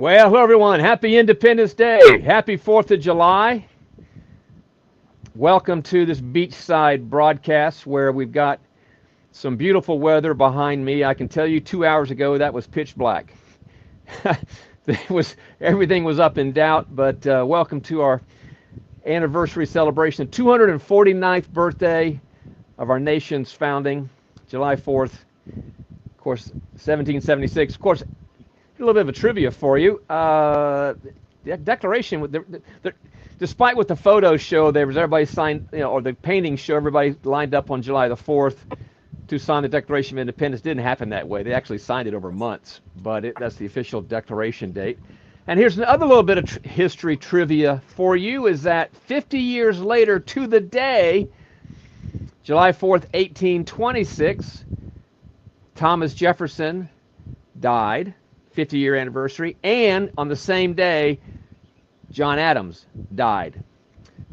Well, hello everyone. Happy Independence Day. Happy 4th of July. Welcome to this beachside broadcast where we've got some beautiful weather behind me. I can tell you 2 hours ago that was pitch black. Everything was up in doubt, but welcome to our anniversary celebration, 249th birthday of our nation's founding, July 4th, of course, 1776. Of course, a little bit of a trivia for you. The Declaration, despite what the photos show, there was everybody signed, or the paintings show everybody lined up on July the 4th to sign the Declaration of Independence. It didn't happen that way. They actually signed it over months, but that's the official Declaration date. And here's another little bit of history trivia for you, is that 50 years later to the day, July 4th, 1826, Thomas Jefferson died, 50-year anniversary, and on the same day, John Adams died.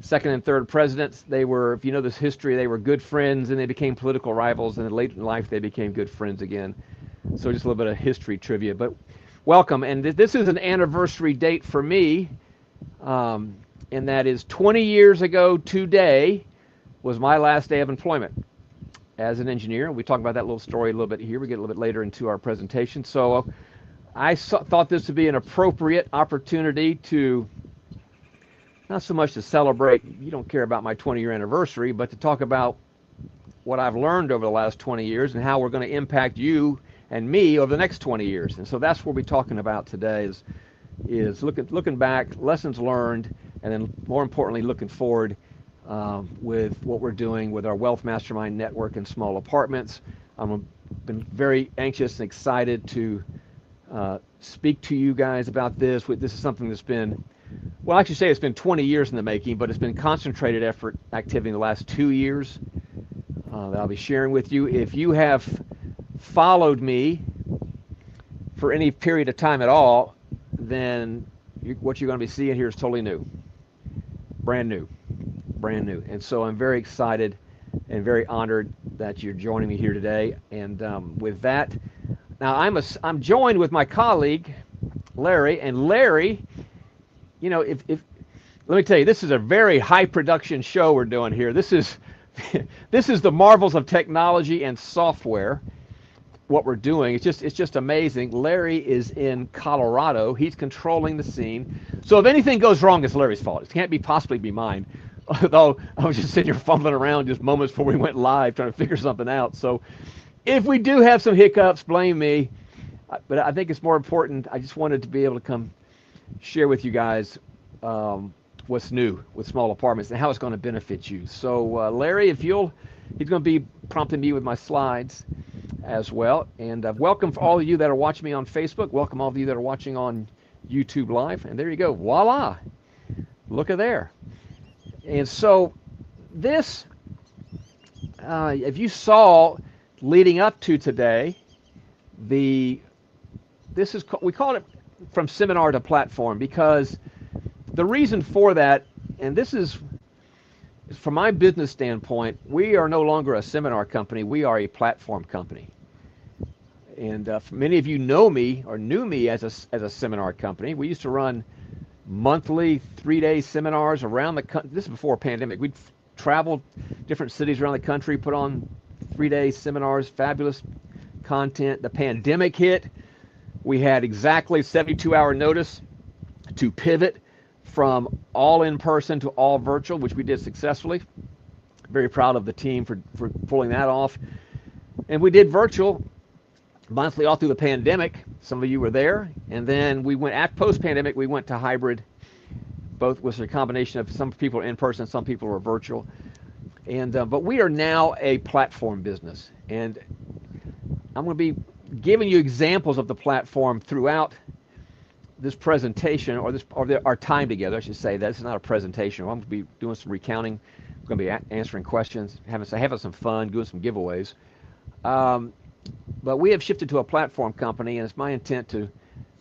Second and third presidents, they were, if you know this history, they were good friends, and they became political rivals, and then late in life, they became good friends again. So just a little bit of history trivia, but welcome. And this is an anniversary date for me, and that is 20 years ago today was my last day of employment as an engineer. We talk about that little story a little bit here. We get a little bit later into our presentation. So I thought this would be an appropriate opportunity to, not so much to celebrate, you don't care about my 20-year anniversary, but to talk about what I've learned over the last 20 years and how we're going to impact you and me over the next 20 years. And so that's what we're talking about today is looking back, lessons learned, and then more importantly, looking forward with what we're doing with our Wealth Mastermind Network and small apartments. I've been very anxious and excited to speak to you guys about this. This is something that's been, well, I should say it's been 20 years in the making, but it's been concentrated effort activity in the last 2 years that I'll be sharing with you. If you have followed me for any period of time at all, then what you're going to be seeing here is totally new, brand new. And so I'm very excited and very honored that you're joining me here today. And with that, now I'm joined with my colleague Larry. And Larry, if let me tell you, this is a very high production show we're doing here. This is the marvels of technology and software. What we're doing, it's just amazing. Larry is in Colorado. He's controlling the scene. So if anything goes wrong, it's Larry's fault. It can't possibly be mine. Although I was just sitting here fumbling around just moments before we went live trying to figure something out. So if we do have some hiccups, blame me. But I think it's more important. I just wanted to be able to come share with you guys what's new with small apartments and how it's going to benefit you. So Larry, he's going to be prompting me with my slides as well. And welcome for all of you that are watching me on Facebook. Welcome all of you that are watching on YouTube Live. And there you go. Voila. Look at there. And so this, if you saw leading up to today, we call it from seminar to platform, because the reason for that, and this is from my business standpoint, we are no longer a seminar company. We are a platform company. And many of you know me or knew me as a seminar company. We used to run monthly 3-day seminars around the country. This is before pandemic. We'd travel different cities around the country, put on 3-day seminars, fabulous content. The pandemic hit. We had exactly 72-hour notice to pivot from all in person to all virtual, which we did successfully. Very proud of the team for pulling that off. And we did virtual monthly all through the pandemic. Some of you were there. And then we went, at post-pandemic, we went to hybrid. Both was a combination of some people in person, some people were virtual. And but we are now a platform business. And I'm going to be giving you examples of the platform throughout this presentation, or our time together, I should say. That's not a presentation. I'm going to be doing some recounting. I'm going to be answering questions, having some fun, doing some giveaways. But we have shifted to a platform company, and it's my intent to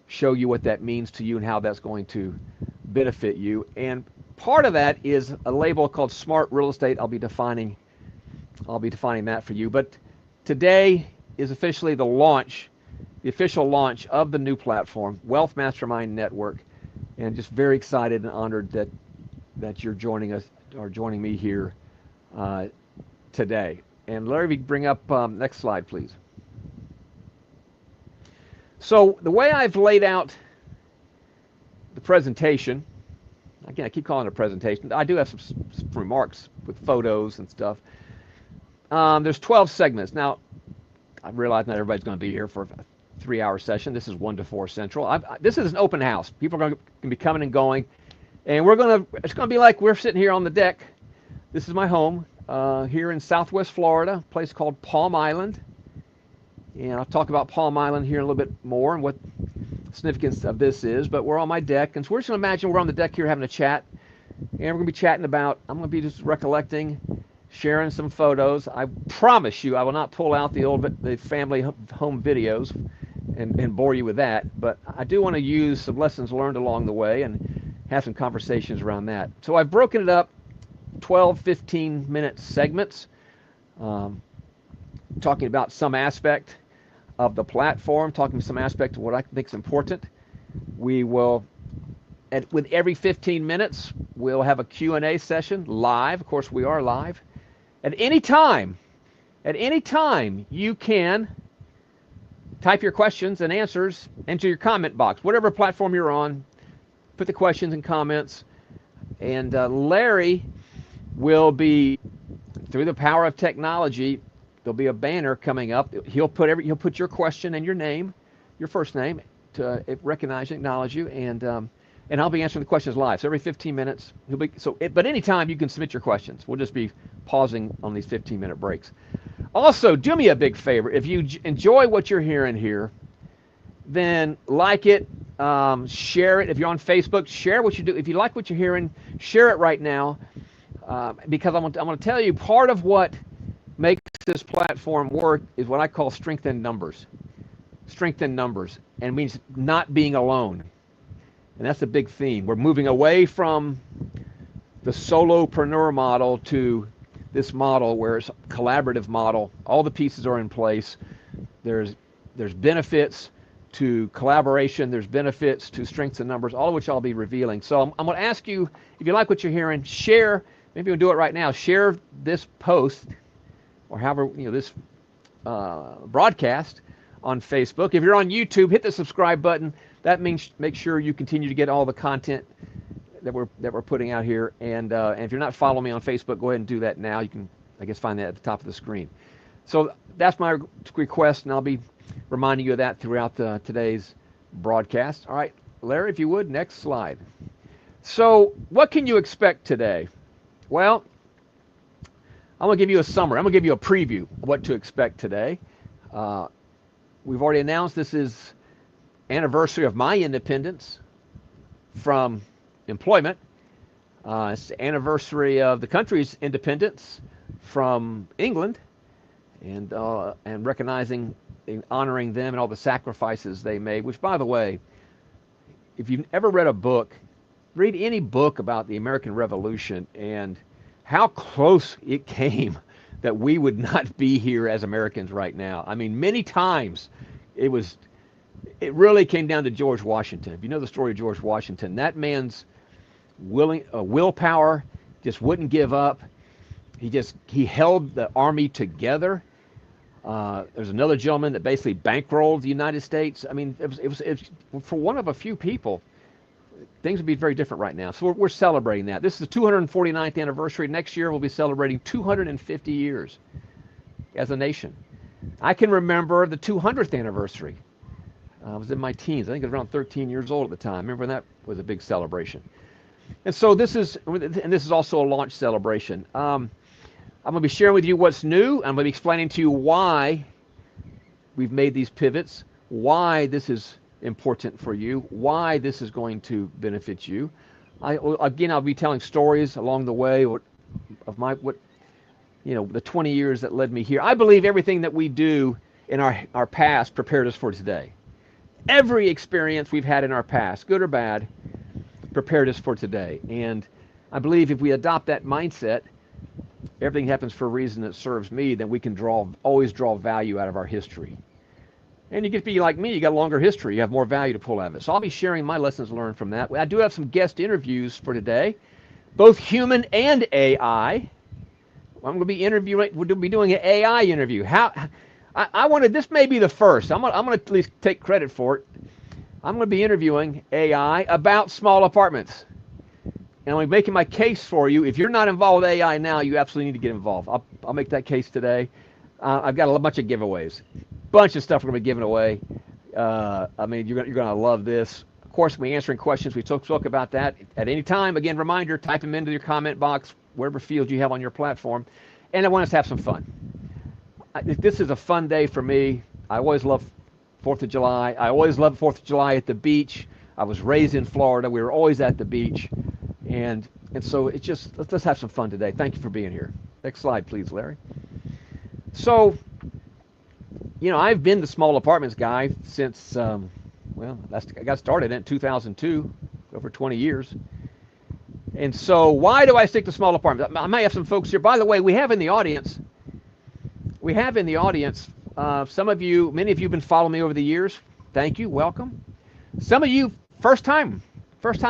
show you what that means to you and how that's going to benefit you. And part of that is a label called Smart Real Estate. I'll be defining that for you. But today is officially the the official launch of the new platform, Wealth Mastermind Network, and just very excited and honored that you're joining us or joining me here today. And Larry, if you could bring up next slide, please. So the way I've laid out the presentation, again, I keep calling it a presentation. I do have some remarks with photos and stuff. There's 12 segments. Now, I realize not everybody's going to be here for a 3-hour session. This is 1 to 4 Central. This is an open house. People are going to be coming and going. And it's going to be like we're sitting here on the deck. This is my home here in Southwest Florida, a place called Palm Island. And I'll talk about Palm Island here in a little bit more and what the significance of this is. But we're on my deck. And so we're just going to imagine we're on the deck here having a chat. And we're going to be chatting about, I'm going to be just recollecting, sharing some photos. I promise you I will not pull out the family home videos and bore you with that. But I do want to use some lessons learned along the way and have some conversations around that. So I've broken it up 12, 15-minute segments, talking about some aspect of the platform, talking some aspect of what I think is important. We will, with every 15 minutes, we'll have a Q&A session live. Of course, we are live. At any time, you can type your questions and answers into your comment box, whatever platform you're on. Put the questions and comments, and Larry will be, through the power of technology, there'll be a banner coming up. He'll put your question and your name, your first name, to recognize and acknowledge you, and I'll be answering the questions live. So every 15 minutes, but anytime you can submit your questions. We'll just be pausing on these 15-minute breaks. Also, do me a big favor. If you enjoy what you're hearing here, then like it, share it. If you're on Facebook, share what you do. If you like what you're hearing, share it right now, because I'm going to tell you, part of what makes this platform work is what I call strength in numbers. Strength in numbers, and means not being alone. And that's a big theme. We're moving away from the solopreneur model to this model where it's a collaborative model. All the pieces are in place. There's benefits to collaboration. There's benefits to strengths and numbers, all of which I'll be revealing. So I'm going to ask you, if you like what you're hearing, share. Maybe we'll do it right now. Share this post, or however, this broadcast on Facebook. If you're on YouTube, hit the subscribe button. That means make sure you continue to get all the content that we're putting out here. And if you're not following me on Facebook, go ahead and do that now. You can, I guess, find that at the top of the screen. So that's my request, and I'll be reminding you of that throughout today's broadcast. All right, Larry, if you would, next slide. So what can you expect today? Well, I'm going to give you a summary. I'm going to give you a preview of what to expect today. We've already announced this is anniversary of my independence from employment. It's the anniversary of the country's independence from England, and recognizing and honoring them and all the sacrifices they made, which, by the way, if you've ever read a book, read any book about the American Revolution and how close it came that we would not be here as Americans right now. I mean, many times it really came down to George Washington. If you know the story of George Washington, that man's willpower just wouldn't give up. He held the army together. There's another gentleman that basically bankrolled the United States. I mean, it was for one of a few people, things would be very different right now. So we're celebrating that. This is the 249th anniversary. Next year we'll be celebrating 250 years as a nation. I can remember the 200th anniversary. I was in my teens. I think I was around 13 years old at the time. Remember, that was a big celebration. And so this is also a launch celebration. I'm going to be sharing with you what's new. I'm going to be explaining to you why we've made these pivots, why this is important for you, why this is going to benefit you. I'll be telling stories along the way of the 20 years that led me here. I believe everything that we do in our past prepared us for today. Every experience we've had in our past, good or bad, prepared us for today. And I believe if we adopt that mindset, everything happens for a reason that serves me, then we can always draw value out of our history. And you get to be like me, you got a longer history, you have more value to pull out of it. So I'll be sharing my lessons learned from that. I do have some guest interviews for today, both human and AI. I'm going to be interviewing, we'll be doing an AI interview. I wanted, this may be the first, I'm going to at least take credit for it. I'm going to be interviewing AI about small apartments. And I'm making my case for you. If you're not involved with AI now, you absolutely need to get involved. I'll make that case today. I've got a bunch of giveaways. Bunch of stuff we're going to be giving away. I mean, you're going to love this. Of course, we're answering questions. We talk about that at any time. Again, reminder, type them into your comment box, whatever field you have on your platform. And I want us to have some fun. This is a fun day for me. I always love 4th of July. I always love 4th of July at the beach. I was raised in Florida. We were always at the beach. And so it's just, let's have some fun today. Thank you for being here. Next slide, please, Larry. So, you know, I've been the small apartments guy since, well, I got started in 2002, over 20 years. And so why do I stick to small apartments? I may have some folks here. By the way, we have in the audience, some of you, many of you have been following me over the years. Thank you, welcome. Some of you, first time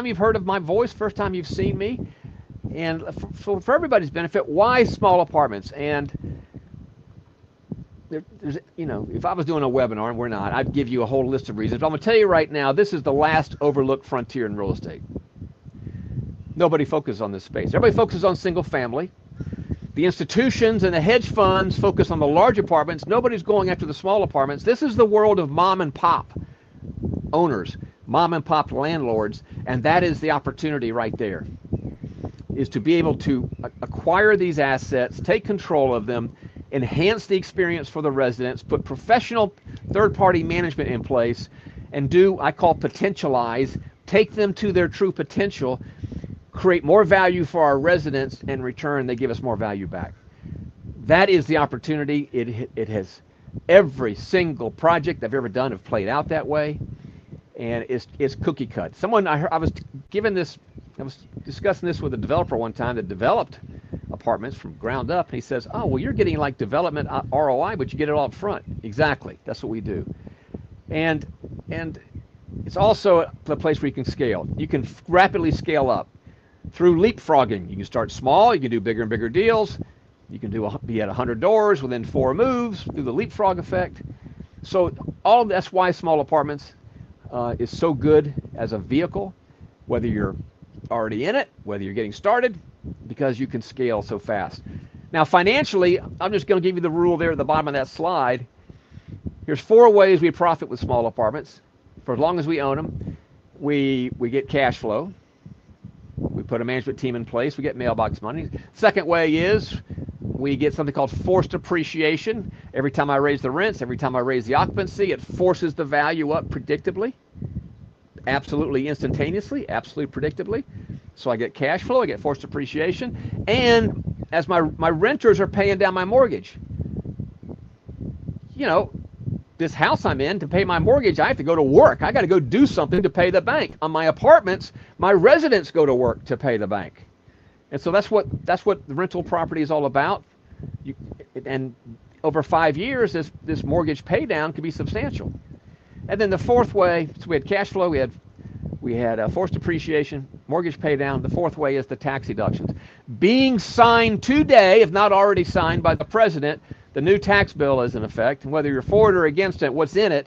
you've heard of my voice, first time you've seen me. And for everybody's benefit, why small apartments? And there's, you know, if I was doing a webinar, and we're not, I'd give you a whole list of reasons. But I'm going to tell you right now, this is the last overlooked frontier in real estate. Nobody focuses on this space. Everybody focuses on single family. The institutions and the hedge funds focus on the large apartments. Nobody's going after the small apartments. This is the world of mom and pop owners, mom and pop landlords, and that is the opportunity right there, is to be able to acquire these assets, take control of them, enhance the experience for the residents, put professional third-party management in place, and do, I call potentialize, take them to their true potential, create more value for our residents, and in return, they give us more value back. That is the opportunity. It has, every single project I've ever done have played out that way, and it's cookie cut. I was discussing this with a developer one time that developed apartments from ground up, and he says, oh, well, you're getting like development ROI, but you get it all up front. Exactly, that's what we do. And it's also a place where you can scale. You can rapidly scale up through leapfrogging. You can start small, you can do bigger and bigger deals, you can be at 100 doors within 4 moves through the leapfrog effect. So that's why small apartments is so good as a vehicle, whether you're already in it, whether you're getting started, because you can scale so fast. Now financially, I'm just going to give you the rule there at the bottom of that slide. Here's 4 ways we profit with small apartments. For as long as we own them, we get cash flow. We put a management team in place, we get mailbox money. Second way is we get something called forced appreciation. Every time I raise the rents, every time I raise the occupancy, it forces the value up predictably, absolutely instantaneously, absolutely predictably. So I get cash flow, I get forced appreciation, and as my renters are paying down my mortgage, you know, this house I'm in, to pay my mortgage, I have to go to work. I got to go do something to pay the bank. On my apartments, my residents go to work to pay the bank. And so that's what the rental property is all about. And over 5 years, this mortgage pay down could be substantial. And then the fourth way, so we had cash flow, we had forced appreciation, mortgage pay down. The fourth way is the tax deductions. Being signed today, if not already signed by the president, the new tax bill is in effect, and whether you're for it or against it, what's in it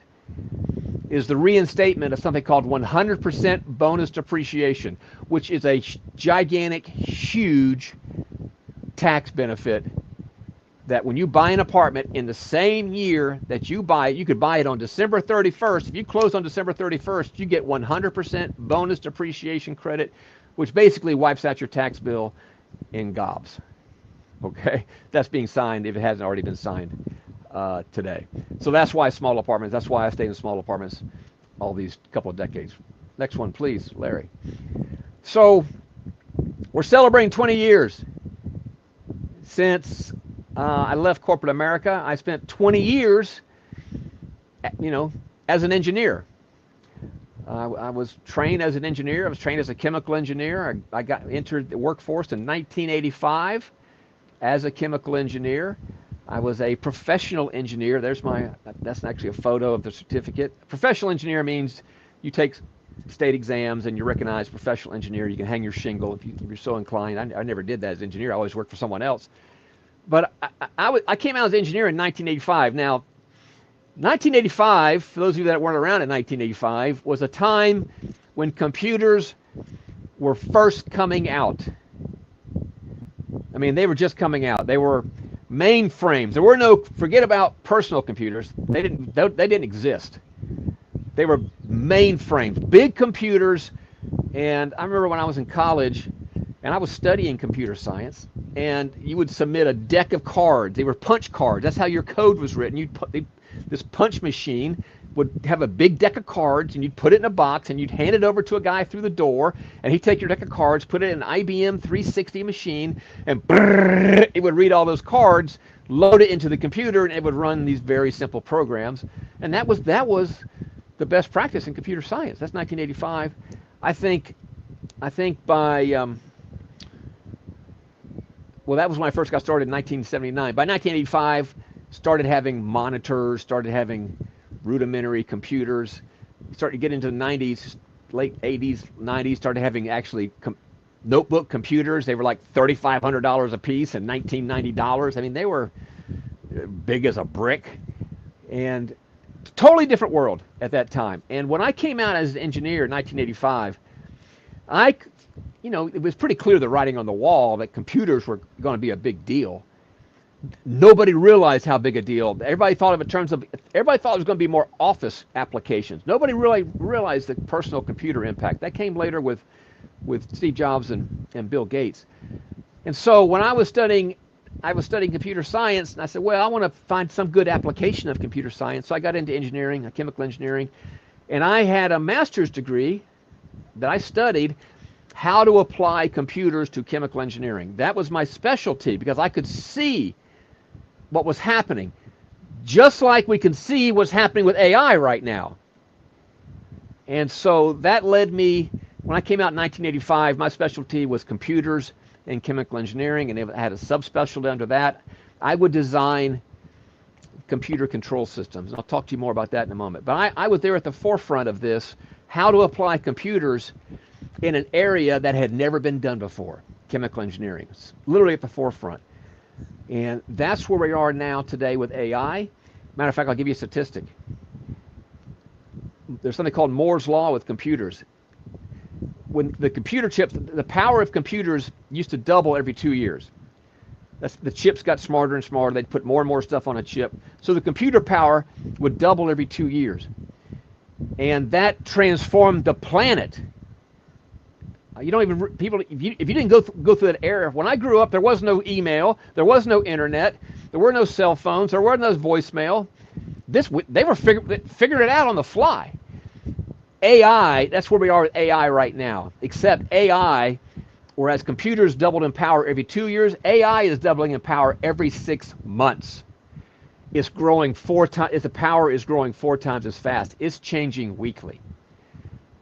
is the reinstatement of something called 100% bonus depreciation, which is a gigantic, huge tax benefit that when you buy an apartment in the same year that you buy it, you could buy it on December 31st. If you close on December 31st, you get 100% bonus depreciation credit, which basically wipes out your tax bill in gobs. Okay, that's being signed if it hasn't already been signed today. So that's why small apartments, that's why I stayed in small apartments all these couple of decades. Next one, please, Larry. So we're celebrating 20 years since I left corporate America. I spent 20 years, you know, as an engineer. I was trained as an engineer. I was trained as a chemical engineer. I entered the workforce in 1985. As a chemical engineer, I was a professional engineer. That's actually a photo of the certificate. Professional engineer means you take state exams and you're recognized professional engineer. You can hang your shingle if you're so inclined. I never did that as an engineer. I always worked for someone else. But I came out as an engineer in 1985. Now, 1985, for those of you that weren't around in 1985, was a time when computers were first coming out. I mean, they were just coming out. They were mainframes. There were no, forget about personal computers. They didn't exist. They were mainframes, big computers. And I remember when I was in college and I was studying computer science, and you would submit a deck of cards. They were punch cards. That's how your code was written. This punch machine would have a big deck of cards, and you'd put it in a box, and you'd hand it over to a guy through the door, and he'd take your deck of cards, put it in an IBM 360 machine, and it would read all those cards, load it into the computer, and it would run these very simple programs. And that was the best practice in computer science. That's 1985. I think by well, that was when I first got started in 1979. By 1985, started having monitors, started having rudimentary computers, started to get into the 90s, late 80s, 90s, started having actually notebook computers. They were like $3,500 a piece and $1,990. I mean, they were big as a brick, and totally different world at that time. And when I came out as an engineer in 1985, it was pretty clear, the writing on the wall, that computers were going to be a big deal. Nobody realized how big a deal. Everybody thought it was going to be more office applications. Nobody really realized the personal computer impact. That came later with Steve Jobs and Bill Gates. And so when I was studying computer science, and I said, well, I want to find some good application of computer science. So I got into engineering, chemical engineering, and I had a master's degree that I studied how to apply computers to chemical engineering. That was my specialty because I could see what was happening, just like we can see what's happening with AI right now. And so that led me, when I came out in 1985, my specialty was computers and chemical engineering, and I had a subspecialty under that. I would design computer control systems, and I'll talk to you more about that in a moment. But I was there at the forefront of this, how to apply computers in an area that had never been done before, chemical engineering. It's literally at the forefront. And that's where we are now today with AI. Matter of fact, I'll give you a statistic. There's something called Moore's Law with computers. When the computer chips, the power of computers used to double every 2 years. The chips got smarter and smarter. They'd put more and more stuff on a chip. So the computer power would double every 2 years. And that transformed the planet. You don't even, people, if you didn't go through that era. When I grew up, there was no email, there was no internet, there were no cell phones, there were no voicemail. They were figuring it out on the fly. AI, that's where we are with AI right now. Except AI, whereas computers doubled in power every 2 years, AI is doubling in power every 6 months. It's growing 4 times. The power is growing 4 times as fast. It's changing weekly.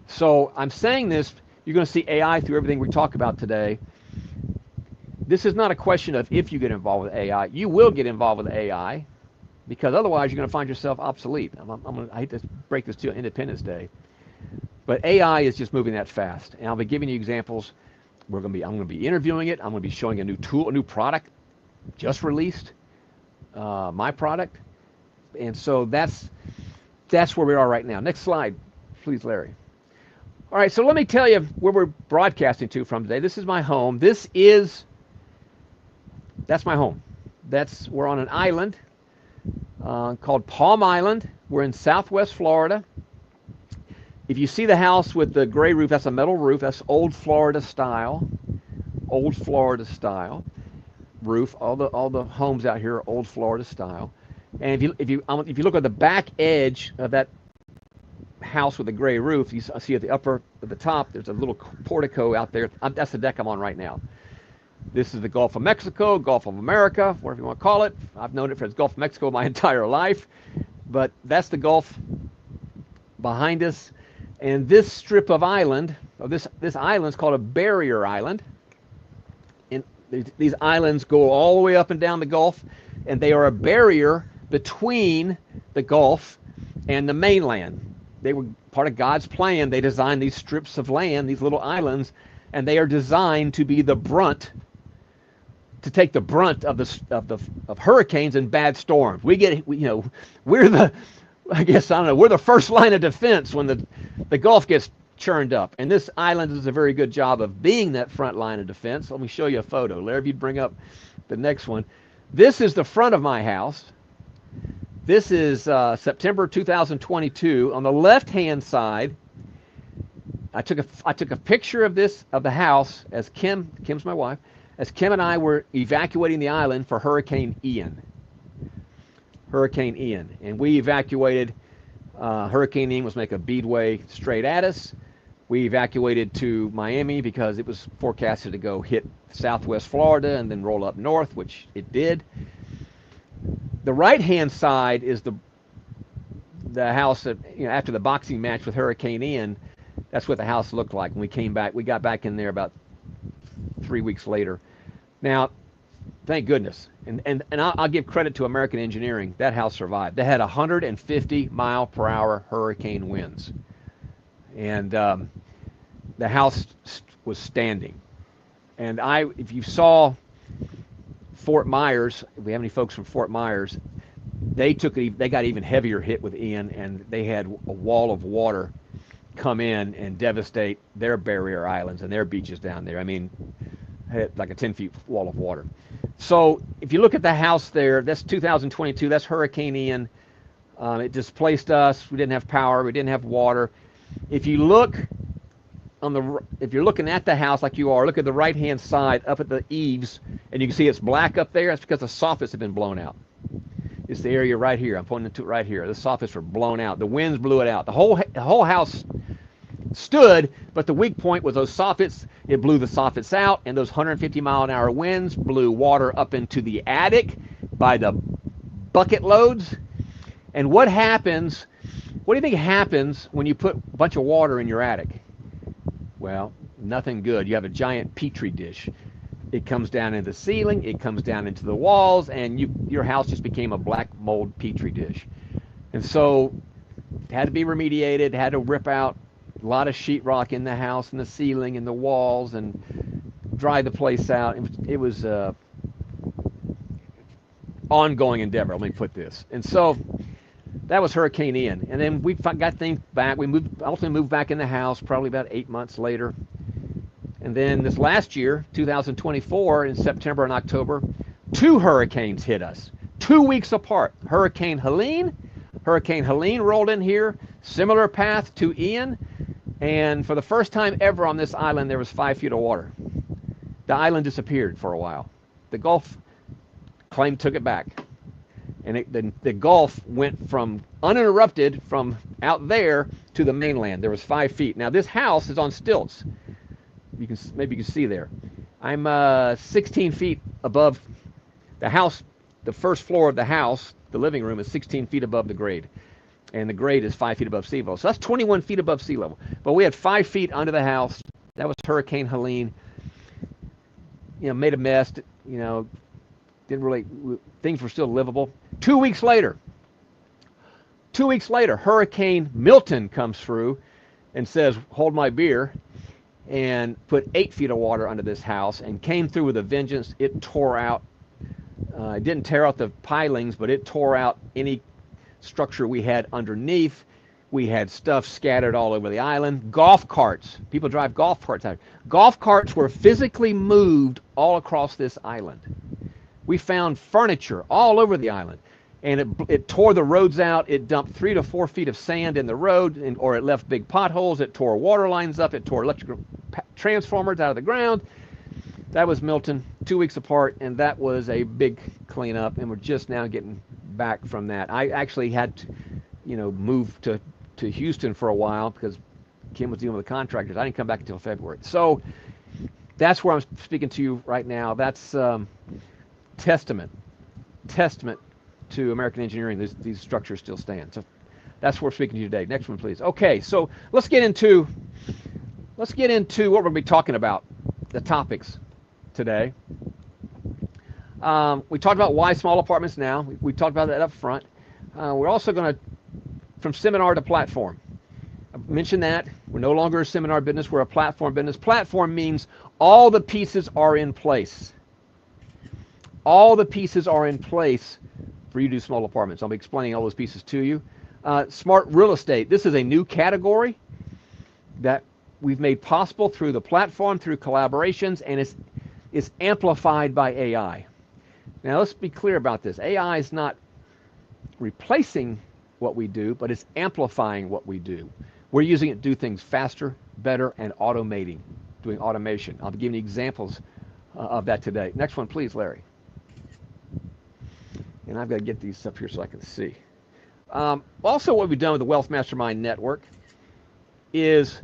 So I'm saying this. You're going to see AI through everything we talk about today. This is not a question of if you get involved with AI. You will get involved with AI, because otherwise you're going to find yourself obsolete. I hate to break this to you on Independence Day, but AI is just moving that fast. And I'll be giving you examples. I'm going to be interviewing it. I'm going to be showing a new tool, a new product just released, my product. And so that's where we are right now. Next slide, please, Larry. All right, so let me tell you where we're broadcasting to from today. This is my home. That's my home. We're on an island called Palm Island. We're in Southwest Florida. If you see the house with the gray roof, that's a metal roof. That's old Florida style roof. All the homes out here are old Florida style. And if you look at the back edge of that house with a gray roof, you see at the top, there's a little portico out there. That's the deck I'm on right now. This is the Gulf of Mexico, Gulf of America, whatever you want to call it. I've known it as Gulf of Mexico my entire life, but that's the Gulf behind us. And this strip of island, this island is called a barrier island. And these islands go all the way up and down the Gulf, and they are a barrier between the Gulf and the mainland. They were part of God's plan. They designed these strips of land, these little islands, and they are designed to be the brunt, to take the brunt of hurricanes and bad storms. We're the, I guess, I don't know, we're the first line of defense when the Gulf gets churned up. And this island does a very good job of being that front line of defense. Let me show you a photo. Larry, if you'd bring up the next one. This is the front of my house. This is September 2022. On the left-hand side, I took a picture of the house as Kim's my wife, as Kim and I were evacuating the island for Hurricane Ian. Hurricane Ian. And we evacuated. Hurricane Ian was making a beadway straight at us. We evacuated to Miami because it was forecasted to go hit southwest Florida and then roll up north, which it did. The right-hand side is the house that, after the boxing match with Hurricane Ian, that's what the house looked like when we came back. We got back in there about 3 weeks later. Now, thank goodness. And I'll give credit to American engineering. That house survived. They had 150-mile-per-hour hurricane winds. And the house was standing. And if you saw Fort Myers, if we have any folks from Fort Myers, they got even heavier hit with Ian, and they had a wall of water come in and devastate their barrier islands and their beaches down there. I mean, had like a 10-foot wall of water. So if you look at the house there, that's 2022. That's Hurricane Ian. It displaced us. We didn't have power. We didn't have water. If you look if you're looking at the house like you are, look at the right-hand side up at the eaves, and you can see it's black up there. That's because the soffits have been blown out. It's the area right here. I'm pointing to it right here. The soffits were blown out. The winds blew it out. The whole house stood, but the weak point was those soffits. It blew the soffits out, and those 150-mile-an-hour winds blew water up into the attic by the bucket loads. And what happens? What do you think happens when you put a bunch of water in your attic? Well, nothing good. You have a giant petri dish. It comes down into the ceiling, it comes down into the walls, and your house just became a black mold petri dish. And so it had to be remediated, had to rip out a lot of sheetrock in the house and the ceiling and the walls and dry the place out. It was a ongoing endeavor, let me put this. And so that was Hurricane Ian. And then we got things back. We ultimately moved back in the house probably about 8 months later. And then this last year, 2024, in September and October, 2 hurricanes hit us, 2 weeks apart. Hurricane Helene rolled in here, similar path to Ian. And for the first time ever on this island, there was 5 feet of water. The island disappeared for a while. The Gulf took it back. And the Gulf went from uninterrupted from out there to the mainland. There was 5 feet. Now this house is on stilts. Maybe you can see there. I'm 16 feet above the house. The first floor of the house, the living room, is 16 feet above the grade. And the grade is 5 feet above sea level. So that's 21 feet above sea level. But we had 5 feet under the house. That was Hurricane Helene. Made a mess. Didn't really, things were still livable. 2 weeks later, Hurricane Milton comes through and says, hold my beer, and put 8 feet of water under this house and came through with a vengeance. It tore out, it didn't tear out the pilings, but it tore out any structure we had underneath. We had stuff scattered all over the island. Golf carts, people drive golf carts out. Golf carts were physically moved all across this island. We found furniture all over the island, and it tore the roads out. It dumped 3 to 4 feet of sand in the road, or it left big potholes. It tore water lines up. It tore electrical transformers out of the ground. That was Milton, 2 weeks apart, and that was a big cleanup, and we're just now getting back from that. I actually had to, move to Houston for a while because Kim was dealing with the contractors. I didn't come back until February. So that's where I'm speaking to you right now. That's testament to American engineering. These structures still stand. So that's where we're speaking to you today. Next one, please. Okay, so let's get into what we're going to be talking about, the topics today. We talked about why small apartments now. We talked about that up front. We're also going to, from seminar to platform. I mentioned that. We're no longer a seminar business. We're a platform business. Platform means all the pieces are in place. All the pieces are in place for you to do small apartments. I'll be explaining all those pieces to you. Smart real estate. This is a new category that we've made possible through the platform, through collaborations, and it's amplified by AI. Now, let's be clear about this. AI is not replacing what we do, but it's amplifying what we do. We're using it to do things faster, better, and automating, doing automation. I'll be giving you examples of that today. Next one, please, Larry. And I've got to get these up here so I can see. Also, what we've done with the Wealth Mastermind Network is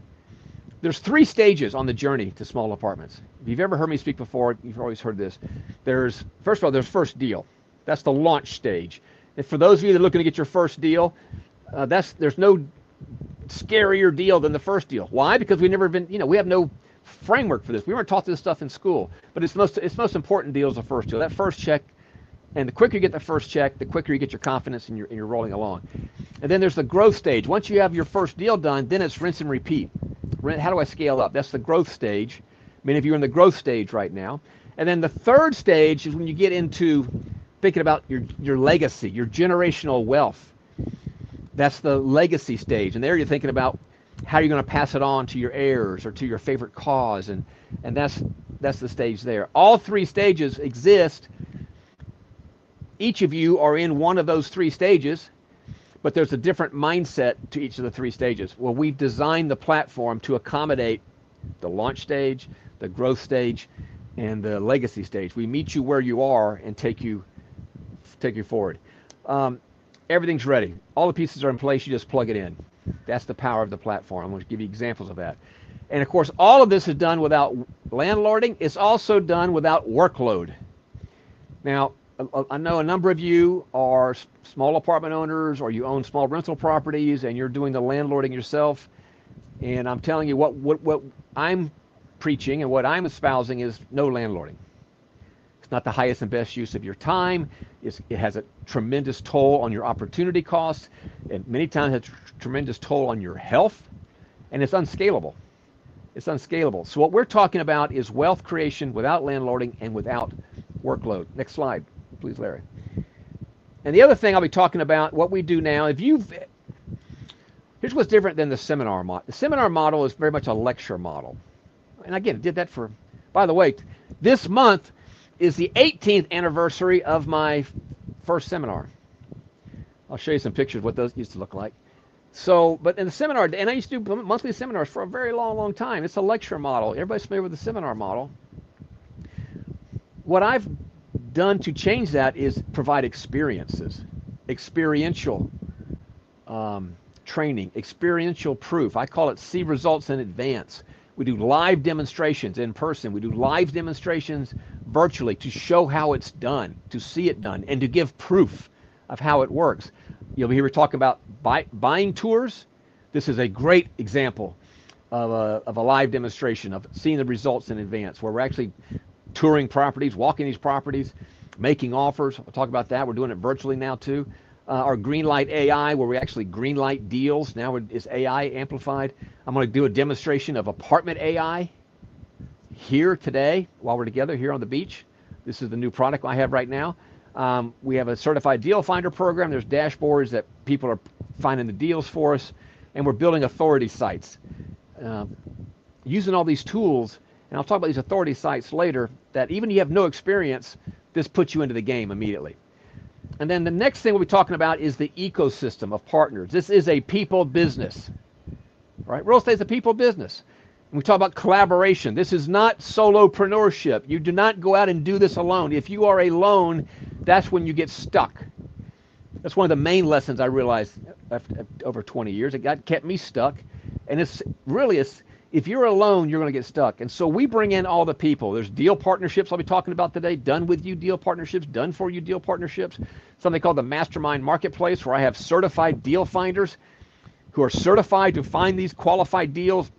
there's 3 stages on the journey to small apartments. If you've ever heard me speak before, you've always heard this. First of all, there's first deal. That's the launch stage. And for those of you that are looking to get your first deal, there's no scarier deal than the first deal. Why? Because we've never been, we have no framework for this. We weren't taught this stuff in school. But it's most important deal is the first deal. That first check, and the quicker you get the first check, the quicker you get your confidence and you're rolling along. And then there's the growth stage. Once you have your first deal done, then it's rinse and repeat. How do I scale up? That's the growth stage. Many of you are in the growth stage right now. And then the third stage is when you get into thinking about your legacy, your generational wealth. That's the legacy stage. And there you're thinking about how you're going to pass it on to your heirs or to your favorite cause. And that's the stage there. All 3 stages exist. Each of you are in one of those 3 stages, but there's a different mindset to each of the 3 stages. Well, we've designed the platform to accommodate the launch stage, the growth stage, and the legacy stage. We meet you where you are and take you forward. Everything's ready. All the pieces are in place. You just plug it in. That's the power of the platform. I'm going to give you examples of that. And of course, all of this is done without landlording. It's also done without workload. Now, I know a number of you are small apartment owners, or you own small rental properties, and you're doing the landlording yourself. And I'm telling you, what I'm preaching and what I'm espousing is no landlording. It's not the highest and best use of your time. It has a tremendous toll on your opportunity costs, and many times has a tremendous toll on your health, and it's unscalable. It's unscalable. So what we're talking about is wealth creation without landlording and without workload. Next slide, please, Larry. And the other thing I'll be talking about, what we do now, here's what's different than the seminar model. The seminar model is very much a lecture model. And again, did that by the way, this month is the 18th anniversary of my first seminar. I'll show you some pictures of what those used to look like. So, but in the seminar, and I used to do monthly seminars for a very long time. It's a lecture model. Everybody's familiar with the seminar model. What I've done to change that is provide experiences, experiential training, experiential proof. I call it see results in advance. We do live demonstrations in person. We do live demonstrations virtually to show how it's done, to see it done, and to give proof of how it works. You'll be here talking about buying tours. This is a great example of a live demonstration of seeing the results in advance, where we're actually touring properties, walking these properties, making offers. I'll talk about that. We're doing it virtually now too. Our Greenlight AI, where we actually greenlight deals. Now it's AI amplified. I'm going to do a demonstration of apartment AI here today while we're together here on the beach. This is the new product I have right now. We have a certified deal finder program. There's dashboards that people are finding the deals for us, and we're building authority sites. Using all these tools, and I'll talk about these authority sites later, that even if you have no experience, this puts you into the game immediately. And then the next thing we'll be talking about is the ecosystem of partners. This is a people business, right? Real estate is a people business. And we talk about collaboration. This is not solopreneurship. You do not go out and do this alone. If you are alone, that's when you get stuck. That's one of the main lessons I realized after over 20 years. It kept me stuck. And if you're alone, you're going to get stuck. And so we bring in all the people. There's deal partnerships I'll be talking about today, done with you deal partnerships, done for you deal partnerships, something called the Mastermind Marketplace, where I have certified deal finders who are certified to find these qualified deals,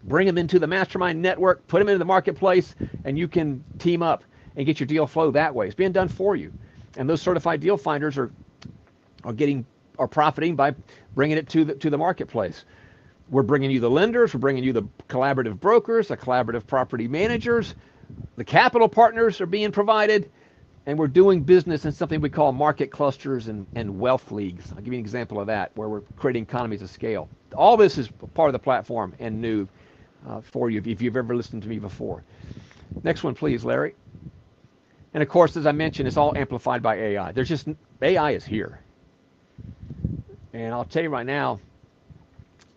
bring them into the Mastermind network, put them into the marketplace, and you can team up. and get your deal flow that way. It's being done for you. And those certified deal finders are profiting by bringing it to the marketplace. We're bringing you the lenders, we're bringing you the collaborative brokers, the collaborative property managers, the capital partners are being provided, and we're doing business in something we call market clusters and wealth leagues. I'll give you an example of that, where we're creating economies of scale. All this is part of the platform and new for you if you've ever listened to me before. Next one, please, Larry. And of course, as I mentioned, it's all amplified by AI. AI is here. And I'll tell you right now,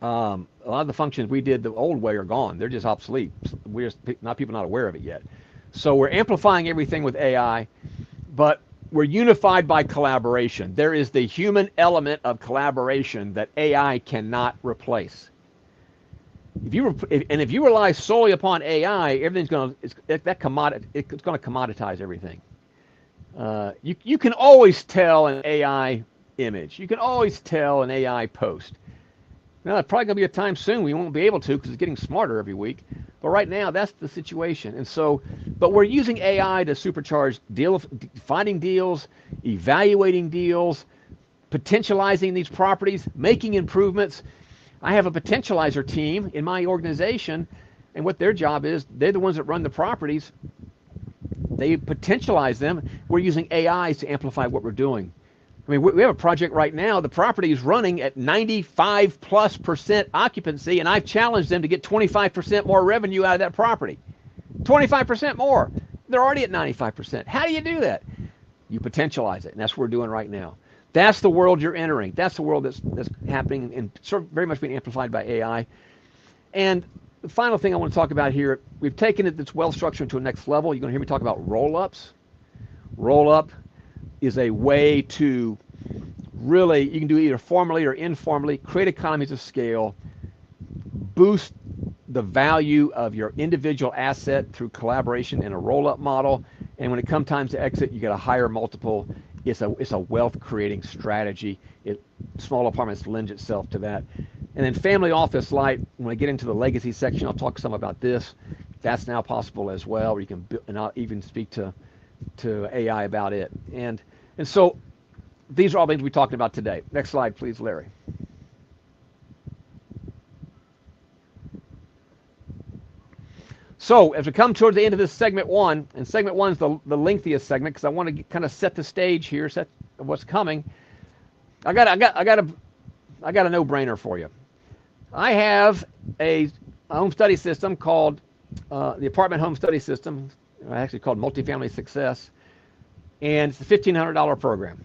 a lot of the functions we did the old way are gone. They're just obsolete. People not aware of it yet. So we're amplifying everything with AI, but we're unified by collaboration. There is the human element of collaboration that AI cannot replace. If you rely solely upon AI, everything's going to commoditize everything. You can always tell an AI image. You can always tell an AI post. Now, there's probably going to be a time soon we won't be able to because it's getting smarter every week. But right now, that's the situation. And so, but we're using AI to supercharge finding deals, evaluating deals, potentializing these properties, making improvements. I have a potentializer team in my organization, and what their job is, they're the ones that run the properties. They potentialize them. We're using AI to amplify what we're doing. I mean, we have a project right now. The property is running at 95+% occupancy, and I've challenged them to get 25% more revenue out of that property. 25% more. They're already at 95%. How do you do that? You potentialize it, and that's what we're doing right now. That's the world you're entering. That's the world that's happening and sort of very much being amplified by AI. And the final thing I want to talk about here, we've taken it that's well structured to a next level. You're going to hear me talk about roll-ups. Roll-up is a way to really, you can do either formally or informally, create economies of scale, boost the value of your individual asset through collaboration in a roll-up model. And when it comes time to exit, you get a higher multiple. It's a wealth creating strategy. Small apartments lend itself to that. And then family office light, when I get into the legacy section, I'll talk some about this. That's now possible as well, where you can and I'll even speak to AI about it. And so these are all things we're talking about today. Next slide, please, Larry. So as we come towards the end of this segment one, and segment one is the lengthiest segment because I want to kind of set the stage here, set what's coming. I got a no-brainer for you. I have a home study system called the Apartment Home Study System, actually called Multifamily Success, and it's a $1,500 program.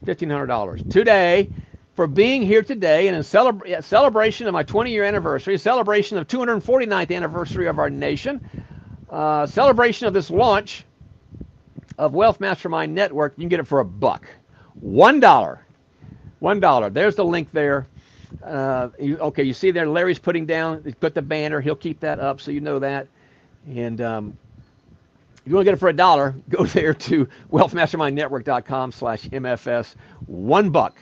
$1,500 today for being here today and in celebration of my 20-year anniversary, celebration of 249th anniversary of our nation, celebration of this launch of Wealth Mastermind Network. You can get it for $1. $1. There's the link there. Okay, you see there, Larry's put the banner. He'll keep that up so you know that. And if you want to get it for $1, go there to wealthmastermindnetwork.com/MFS. $1.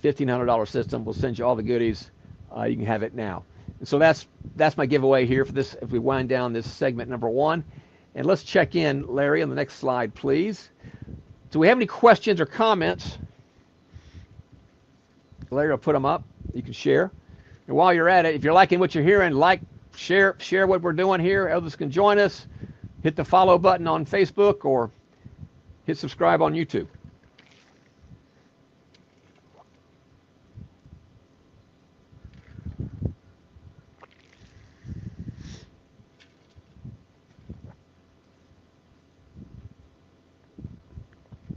$1,500 system. We'll send you all the goodies. You can have it now. And so that's my giveaway here for this, if we wind down this segment number one. And let's check in, Larry, on the next slide, please. Do we have any questions or comments? Larry will put them up. You can share. And while you're at it, if you're liking what you're hearing, share what we're doing here. Others can join us. Hit the follow button on Facebook or hit subscribe on YouTube.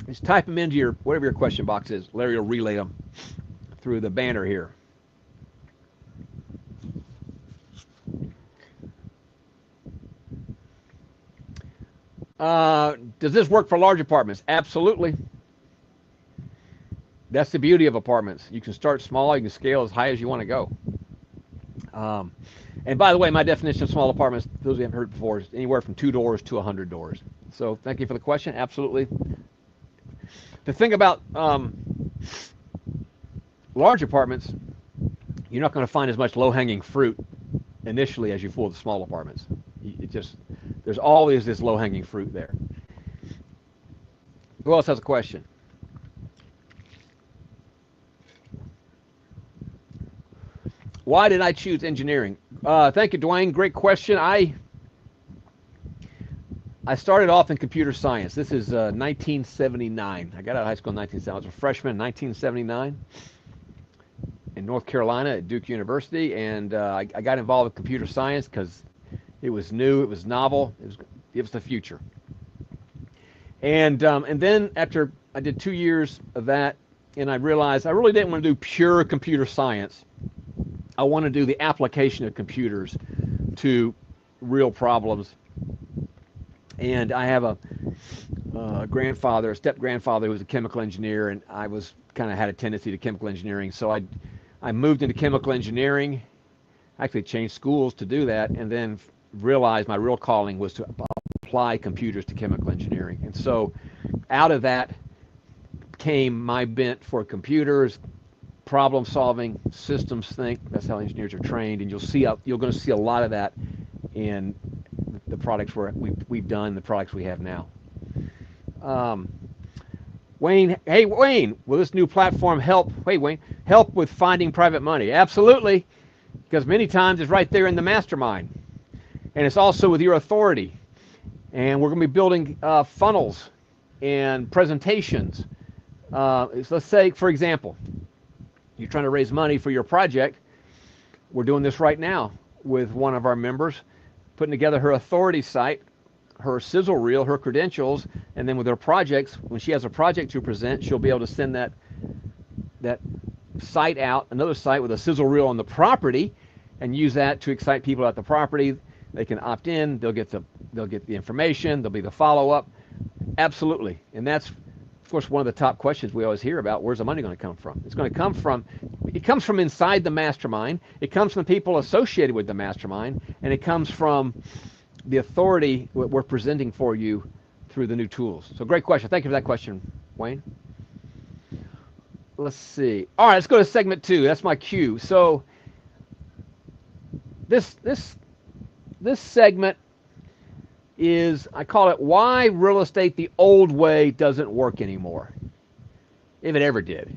Just type them into whatever your question box is. Larry will relay them through the banner here. Does this work for large apartments? Absolutely. That's the beauty of apartments. You can start small. You can scale as high as you want to go. And by the way, my definition of small apartments, those who haven't heard before, is anywhere from 2 doors to 100 doors. So thank you for the question. Absolutely. The thing about large apartments, you're not going to find as much low-hanging fruit initially as you will with the small apartments. There's always this low-hanging fruit there. Who else has a question? Why did I choose engineering? Thank you, Dwayne. Great question. I started off in computer science. This is 1979. I got out of high school in 1970. I was a freshman in 1979 in North Carolina at Duke University, and I got involved with computer science because it was new, it was novel, it was the future. And then after I did 2 years of that, and I realized I really didn't want to do pure computer science. I want to do the application of computers to real problems. And I have a grandfather, a step grandfather, who was a chemical engineer, and I was kind of had a tendency to chemical engineering. So I moved into chemical engineering. Actually changed schools to do that, and then realized my real calling was to apply computers to chemical engineering. And so out of that came my bent for computers, problem solving, systems think. That's how engineers are trained, and you're going to see a lot of that in the products we've done, the products we have now. Wayne, hey Wayne, will this new platform help? Hey Wayne, help with finding private money? Absolutely, because many times it's right there in the mastermind, and it's also with your authority. And we're going to be building funnels and presentations. So let's say, for example, you're trying to raise money for your project. We're doing this right now with one of our members, putting together her authority site, her sizzle reel, her credentials, and then with her projects, when she has a project to present, she'll be able to send that site out, another site with a sizzle reel on the property, and use that to excite people at the property. They can opt in, they'll get the information, there'll be the follow-up. Absolutely. And that's, of course, one of the top questions we always hear about. Where's the money going to come from? It comes from inside the mastermind. It comes from the people associated with the mastermind, and it comes from the authority we're presenting for you through the new tools. So great question. Thank you for that question, Wayne. Let's see. All right, let's go to segment 2. That's my cue. So this segment is, I call it, why real estate the old way doesn't work anymore, if it ever did.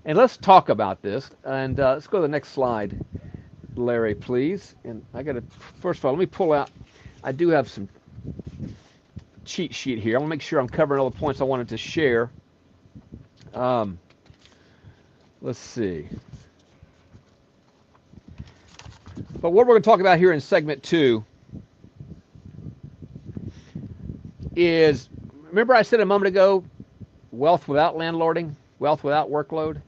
And let's talk about this. And let's go to the next slide, Larry, please. And I got to, first of all, let me pull out, I do have some cheat sheet here. I want to make sure I'm covering all the points I wanted to share. Let's see. But what we're going to talk about here in segment 2 is, remember I said a moment ago, wealth without landlording, wealth without workload?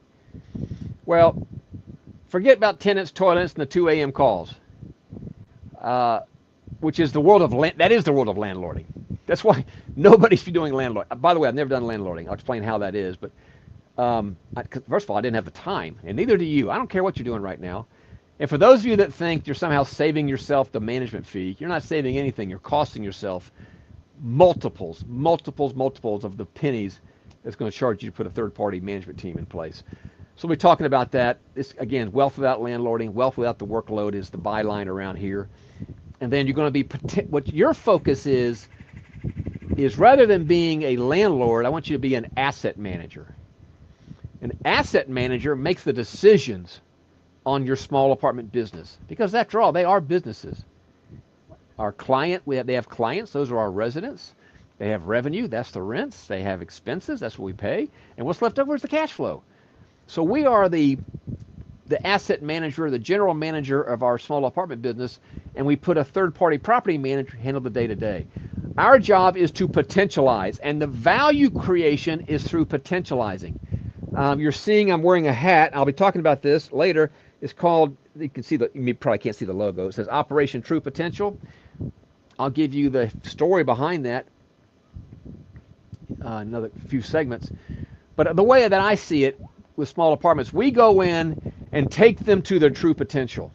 Well, forget about tenants, toilets, and the 2 a.m. calls, which is the world of that is the world of landlording. That's why nobody's doing landlord. By the way, I've never done landlording. I'll explain how that is. But first of all, I didn't have the time, and neither do you. I don't care what you're doing right now. And for those of you that think you're somehow saving yourself the management fee, you're not saving anything. You're costing yourself multiples of the pennies that's going to charge you to put a third-party management team in place. So we'll be talking about that. This, again, wealth without landlording, wealth without the workload is the byline around here. And then you're going to be, what your focus is rather than being a landlord, I want you to be an asset manager. An asset manager makes the decisions on your small apartment business, because after all, they are businesses. Our client, they have clients, those are our residents. They have revenue, that's the rents. They have expenses, that's what we pay. And what's left over is the cash flow. So we are the asset manager, the general manager of our small apartment business, and we put a third-party property manager to handle the day-to-day. Our job is to potentialize, and the value creation is through potentializing. You're seeing I'm wearing a hat. I'll be talking about this later. It's called, you can see you probably can't see the logo. It says Operation True Potential. I'll give you the story behind that another few segments. But the way that I see it with small apartments, we go in and take them to their true potential.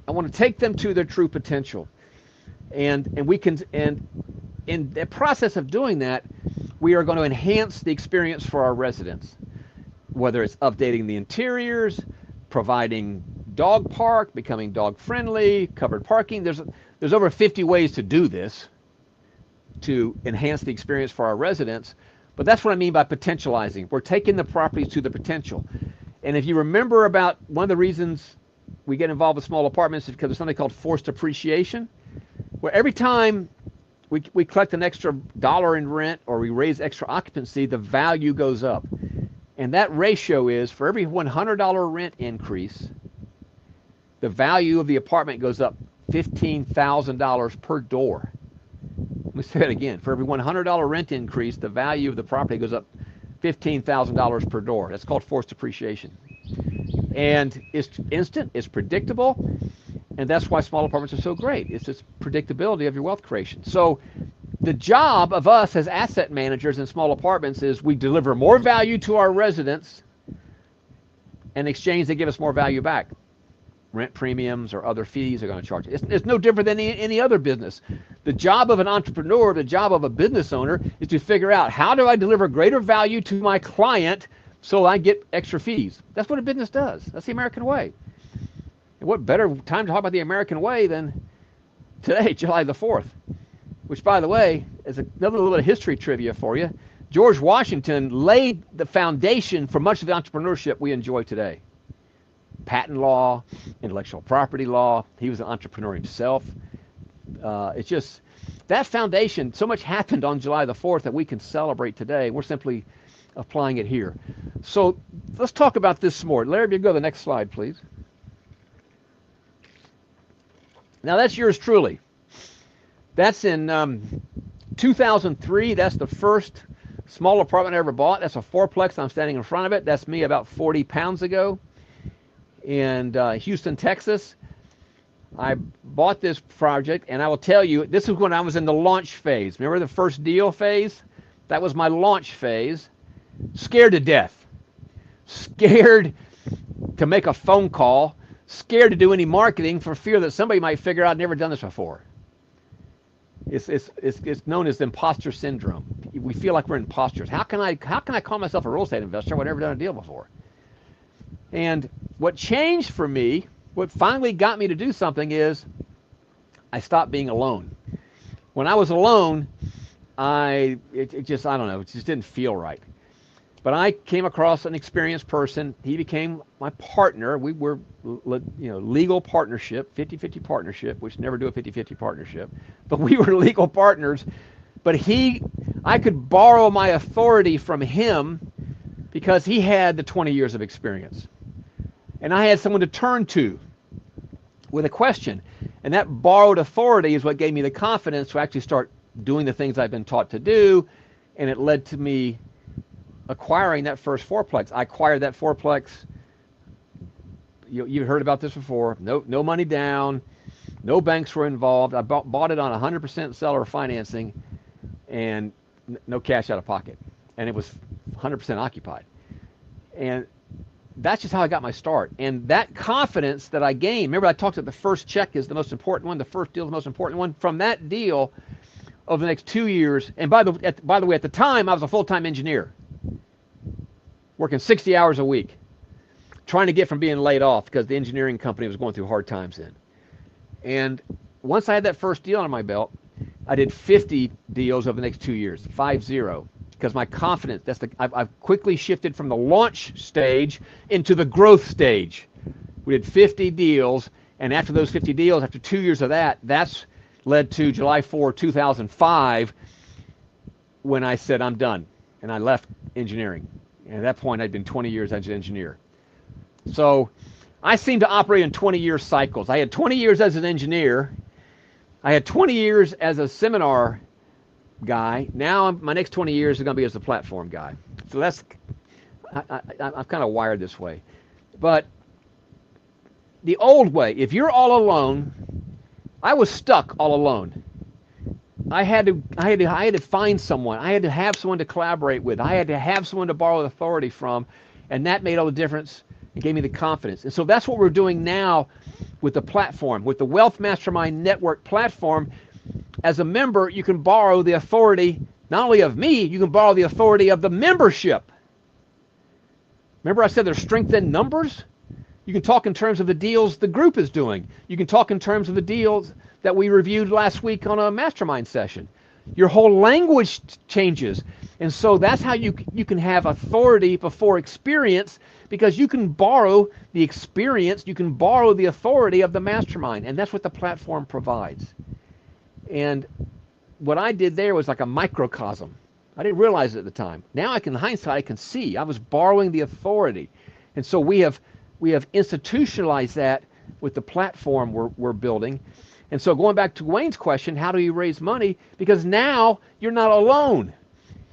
I want to take them to their true potential. And we can, and in the process of doing that, we are going to enhance the experience for our residents, whether it's updating the interiors, providing dog park, becoming dog friendly, covered parking. There's over 50 ways to do this. to enhance the experience for our residents. But that's what I mean by potentializing. We're taking the properties to the potential. And if you remember about one of the reasons we get involved with small apartments is because there's something called forced appreciation, where every time we collect an extra dollar in rent or we raise extra occupancy, the value goes up. And that ratio is for every $100 rent increase, the value of the apartment goes up $15,000 per door. Let me say that again. For every $100 rent increase, the value of the property goes up $15,000 per door. That's called forced appreciation. And it's instant, it's predictable, and that's why small apartments are so great. It's this predictability of your wealth creation. So the job of us as asset managers in small apartments is we deliver more value to our residents. In exchange, they give us more value back. Rent premiums or other fees they're going to charge. It's no different than any other business. The job of an entrepreneur, the job of a business owner is to figure out how do I deliver greater value to my client so I get extra fees. That's what a business does. That's the American way. And what better time to talk about the American way than today, July the 4th, which, by the way, is another little bit of history trivia for you. George Washington laid the foundation for much of the entrepreneurship we enjoy today. Patent law, intellectual property law. He was an entrepreneur himself. It's just that foundation, so much happened on July the 4th that we can celebrate today. We're simply applying it here. So let's talk about this some more. Larry, if you go to the next slide, please. Now that's yours truly. That's in 2003. That's the first small apartment I ever bought. That's a fourplex. I'm standing in front of it. That's me about 40 pounds ago in Houston, Texas. I bought this project, and I will tell you, this is when I was in the launch phase. Remember the first deal phase? That was my launch phase. Scared to death. Scared to make a phone call. Scared to do any marketing for fear that somebody might figure out I've never done this before. It's known as imposter syndrome. We feel like we're imposters. How can I call myself a real estate investor when I've never done a deal before? And what changed for me, what finally got me to do something is I stopped being alone. When I was alone, it just didn't feel right. But I came across an experienced person. He became my partner. We were, legal partnership, 50-50 partnership, which never do a 50-50 partnership. But we were legal partners. But I could borrow my authority from him because he had the 20 years of experience. And I had someone to turn to with a question. And that borrowed authority is what gave me the confidence to actually start doing the things I've been taught to do. And it led to me acquiring that first fourplex. I acquired that fourplex. You've heard about this before. No money down. No banks were involved. I bought it on 100% seller financing and no cash out of pocket. And it was 100% occupied. And that's just how I got my start. And that confidence that I gained, remember I talked about the first check is the most important one, the first deal is the most important one. From that deal, over the next 2 years, and by the way, at the time, I was a full-time engineer, working 60 hours a week, trying to get from being laid off because the engineering company was going through hard times then. And once I had that first deal on my belt, I did 50 deals over the next 2 years, 50. Because my confidence, I've quickly shifted from the launch stage into the growth stage. We did 50 deals, and after those 50 deals, after 2 years of that, that's led to July 4, 2005, when I said I'm done, and I left engineering. And at that point, I'd been 20 years as an engineer. So I seem to operate in 20-year cycles. I had 20 years as an engineer. I had 20 years as a seminar guy. Now my next 20 years are going to be as a platform guy. So I'm kind of wired this way. But the old way, if you're all alone, I was stuck all alone. I had to find someone. I had to have someone to collaborate with. I had to have someone to borrow authority from, and that made all the difference. It gave me the confidence. And so that's what we're doing now with the platform, with the Wealth Mastermind Network platform. As a member, you can borrow the authority, not only of me, you can borrow the authority of the membership. Remember I said there's strength in numbers? You can talk in terms of the deals the group is doing. You can talk in terms of the deals that we reviewed last week on a mastermind session. Your whole language changes. And so that's how you can have authority before experience, because you can borrow the experience, you can borrow the authority of the mastermind, and that's what the platform provides. And what I did there was like a microcosm. I didn't realize it at the time. Now in hindsight, I can see I was borrowing the authority. And so we have institutionalized that with the platform we're building. And so going back to Wayne's question, how do you raise money? Because now you're not alone.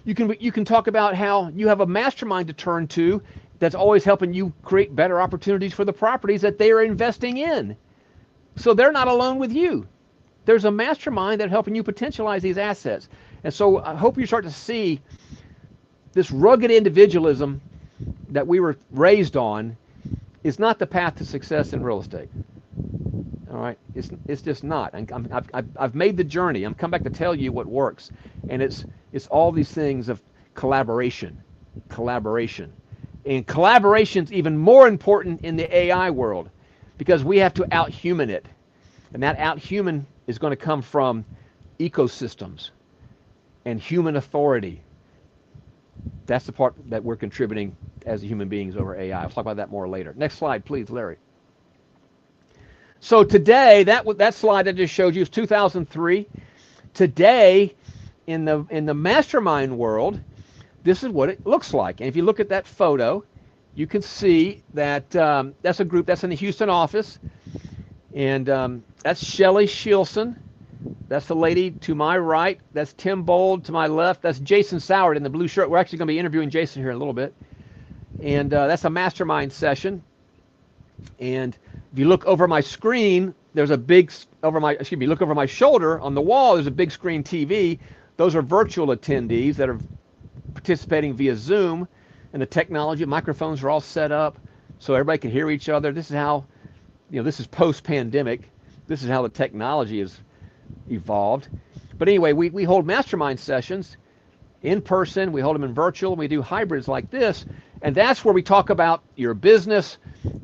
You can talk about how you have a mastermind to turn to that's always helping you create better opportunities for the properties that they are investing in. So they're not alone with you. There's a mastermind that's helping you potentialize these assets. And so I hope you start to see this rugged individualism that we were raised on is not the path to success in real estate. All right, it's just not. I've made the journey. I'm come back to tell you what works, and it's all these things of collaboration, and collaboration's even more important in the AI world, because we have to out-human it, and that out-human is going to come from ecosystems and human authority. That's the part that we're contributing as human beings over AI. I'll talk about that more later. Next slide, please, Larry. So today, that slide I just showed you is 2003. Today, in the mastermind world, this is what it looks like. And if you look at that photo, you can see that that's a group that's in the Houston office, and that's Shelly Shilson. That's the lady to my right. That's Tim Bold to my left. That's Jason Soward in the blue shirt. We're actually going to be interviewing Jason here in a little bit. And that's a mastermind session. And if you look over my screen, there's a big, look over my shoulder on the wall, there's a big screen TV. Those are virtual attendees that are participating via Zoom. And the technology, microphones are all set up so everybody can hear each other. This is how, this is post-pandemic. This is how the technology has evolved. But anyway, we hold mastermind sessions in person, we hold them in virtual, we do hybrids like this, and that's where we talk about your business,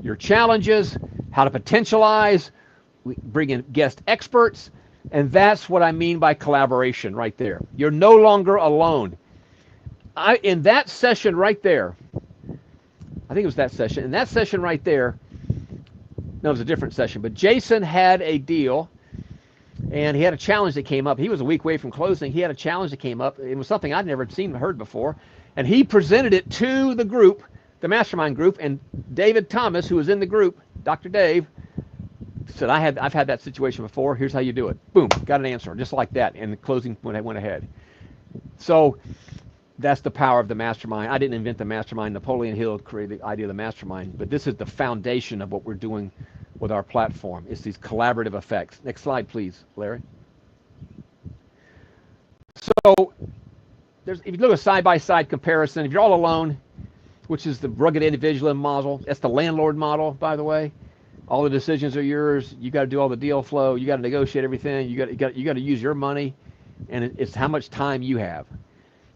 your challenges, how to potentialize, we bring in guest experts, and that's what I mean by collaboration right there. You're no longer alone. In that session right there, I think it was that session, in that session right there, no, it was a different session, but Jason had a deal, and he had a challenge that came up. He was a week away from closing. He had a challenge that came up. It was something I'd never seen or heard before. And he presented it to the group, the mastermind group, and David Thomas, who was in the group, Dr. Dave, said, I've had that situation before. Here's how you do it. Boom, got an answer, just like that. And the closing went ahead. So that's the power of the mastermind. I didn't invent the mastermind. Napoleon Hill created the idea of the mastermind. But this is the foundation of what we're doing with our platform. It's these collaborative effects. Next slide, please, Larry. So if you look at a side-by-side comparison, if you're all alone, which is the rugged individualism model, that's the landlord model, by the way. All the decisions are yours. You got to do all the deal flow. You got to negotiate everything. You got to use your money, and it's how much time you have.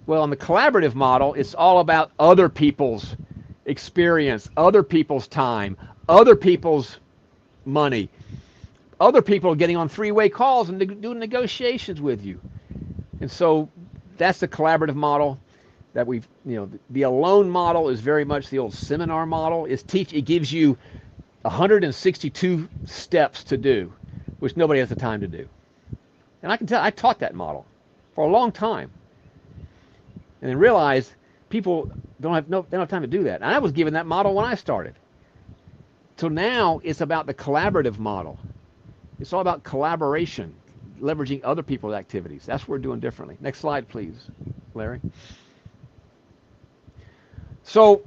Well, on the collaborative model, it's all about other people's experience, other people's time, other people's money, other people getting on three-way calls and doing negotiations with you. And so that's the collaborative model that we've, the alone model is very much the old seminar model. It gives you 162 steps to do, which nobody has the time to do. And I can tell, I taught that model for a long time. And then realized people they don't have time to do that. And I was given that model when I started. So now it's about the collaborative model. It's all about collaboration, leveraging other people's activities. That's what we're doing differently. Next slide, please, Larry. So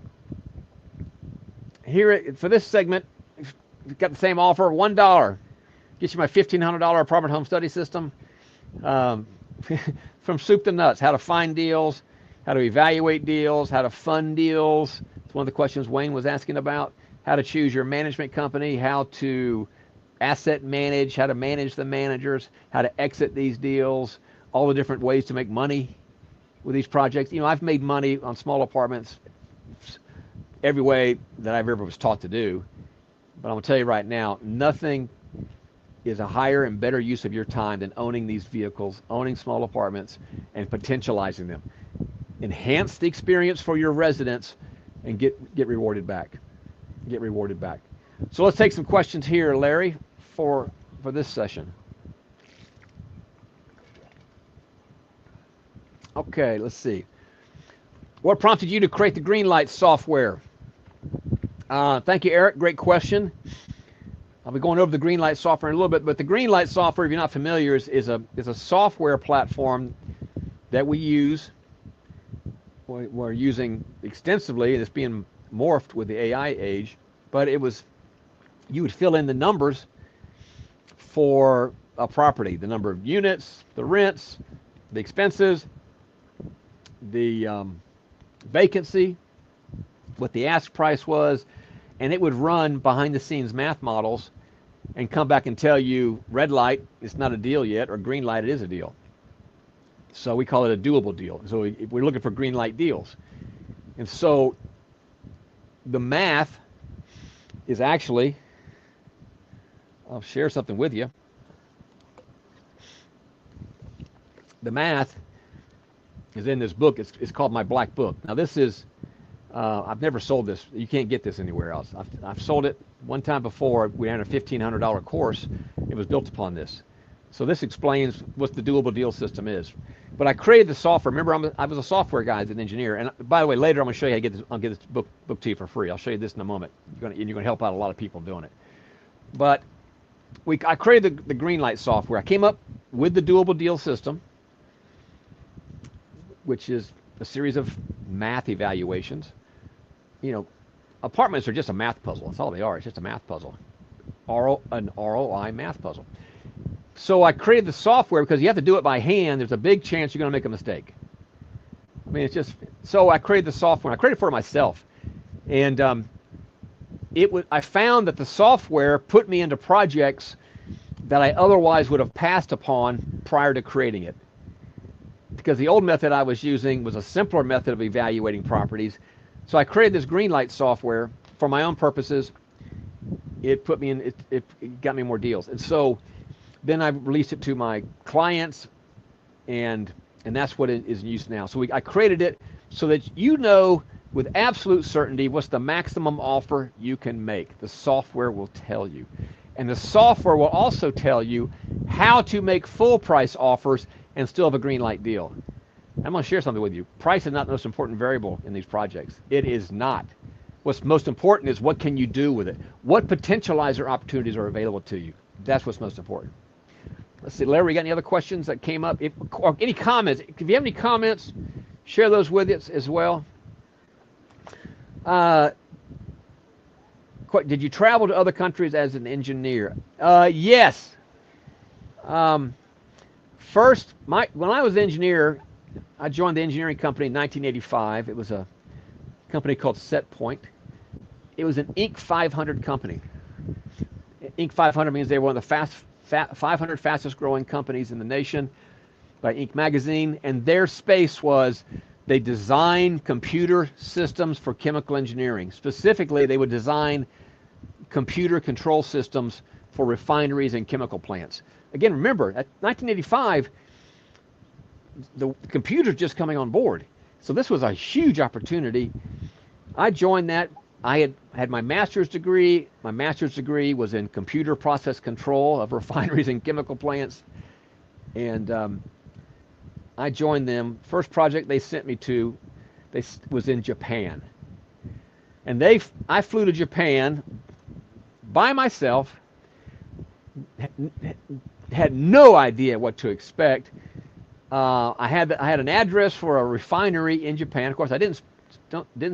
here for this segment, you've got the same offer, $1. Gets you my $1,500 apartment home study system. From soup to nuts, how to find deals, how to evaluate deals, how to fund deals. It's one of the questions Wayne was asking about. How to choose your management company, how to asset manage, how to manage the managers, how to exit these deals, all the different ways to make money with these projects. I've made money on small apartments every way that I've ever was taught to do. But I'm going to tell you right now, nothing is a higher and better use of your time than owning these vehicles, owning small apartments, and potentializing them. Enhance the experience for your residents and get rewarded back. Get rewarded back. So let's take some questions here, Larry, for this session. Okay, let's see. What prompted you to create the Greenlight software? Thank you, Eric. Great question. I'll be going over the Greenlight software in a little bit, but the Greenlight software, if you're not familiar, is a software platform that we use. We're using extensively, and it's being morphed with the AI age. But you would fill in the numbers for a property, the number of units, the rents, the expenses, the vacancy, what the ask price was, and it would run behind the scenes math models and come back and tell you red light, it's not a deal yet, or green light, it is a deal. So we call it a doable deal. So we're looking for green light deals. And so the math is actually, I'll share something with you. The math is in this book. It's called My Black Book. Now this is, I've never sold this. You can't get this anywhere else. I've sold it one time before. We had a $1,500 course. It was built upon this. So this explains what the doable deal system is. But I created the software. Remember, I was a software guy as an engineer. And by the way, later I'm going to show you how to get this. I'll get this book to you for free. I'll show you this in a moment. You're going to help out a lot of people doing it. But I created the Greenlight software. I came up with the doable deal system, which is a series of math evaluations. You know, apartments are just a math puzzle. That's all they are. It's just a math puzzle, an ROI math puzzle. So I created the software because you have to do it by hand. There's a big chance you're going to make a mistake. I mean, it's just, so I created the software. I created it for myself. And I found that the software put me into projects that I otherwise would have passed upon prior to creating it. Because the old method I was using was a simpler method of evaluating properties. So I created this Greenlight software for my own purposes. It put me in, it got me more deals. And so then I released it to my clients, and that's what it is in use now. So I created it so that you know with absolute certainty what's the maximum offer you can make. The software will tell you. And the software will also tell you how to make full price offers and still have a green light deal. I'm going to share something with you. Price is not the most important variable in these projects. It is not. What's most important is what can you do with it? What potentializer opportunities are available to you? That's what's most important. Let's see, Larry, you got any other questions that came up? Or any comments? If you have any comments, share those with us as well. Did you travel to other countries as an engineer? Yes. First, when I was an engineer, I joined the engineering company in 1985. It was a company called SetPoint. It was an Inc. 500 company. Inc. 500 means they were one of the 500 fastest growing companies in the nation by Inc. magazine, and their space was they designed computer systems for chemical engineering. Specifically, they would design computer control systems for refineries and chemical plants. Again, remember, at 1985, the computer's just coming on board. So this was a huge opportunity. I joined that. I had my master's degree. My master's degree was in computer process control of refineries and chemical plants. And I joined them. First project they sent me to was in Japan. And I flew to Japan by myself, had no idea what to expect. I had an address for a refinery in Japan. Of course, I didn't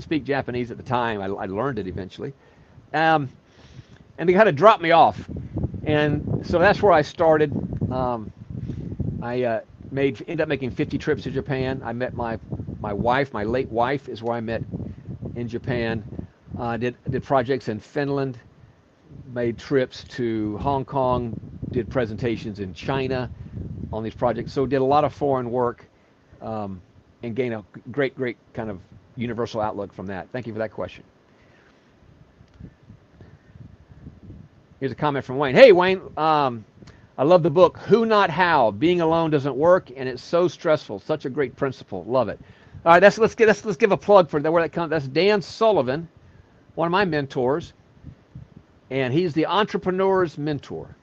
speak Japanese at the time. I learned it eventually. And they kind of dropped me off. And so that's where I started. I ended up making 50 trips to Japan. I met my wife, my late wife is where I met in Japan. Did projects in Finland, made trips to Hong Kong, did presentations in China on these projects. So did a lot of foreign work and gained a great kind of universal outlook from that. Thank you for that question. Here's a comment from Wayne. Hey, Wayne, I love the book, Who Not How. Being alone doesn't work, and it's so stressful. Such a great principle. Love it. All right, let's give a plug for that, where that comes. That's Dan Sullivan, one of my mentors, and he's the entrepreneur's mentor.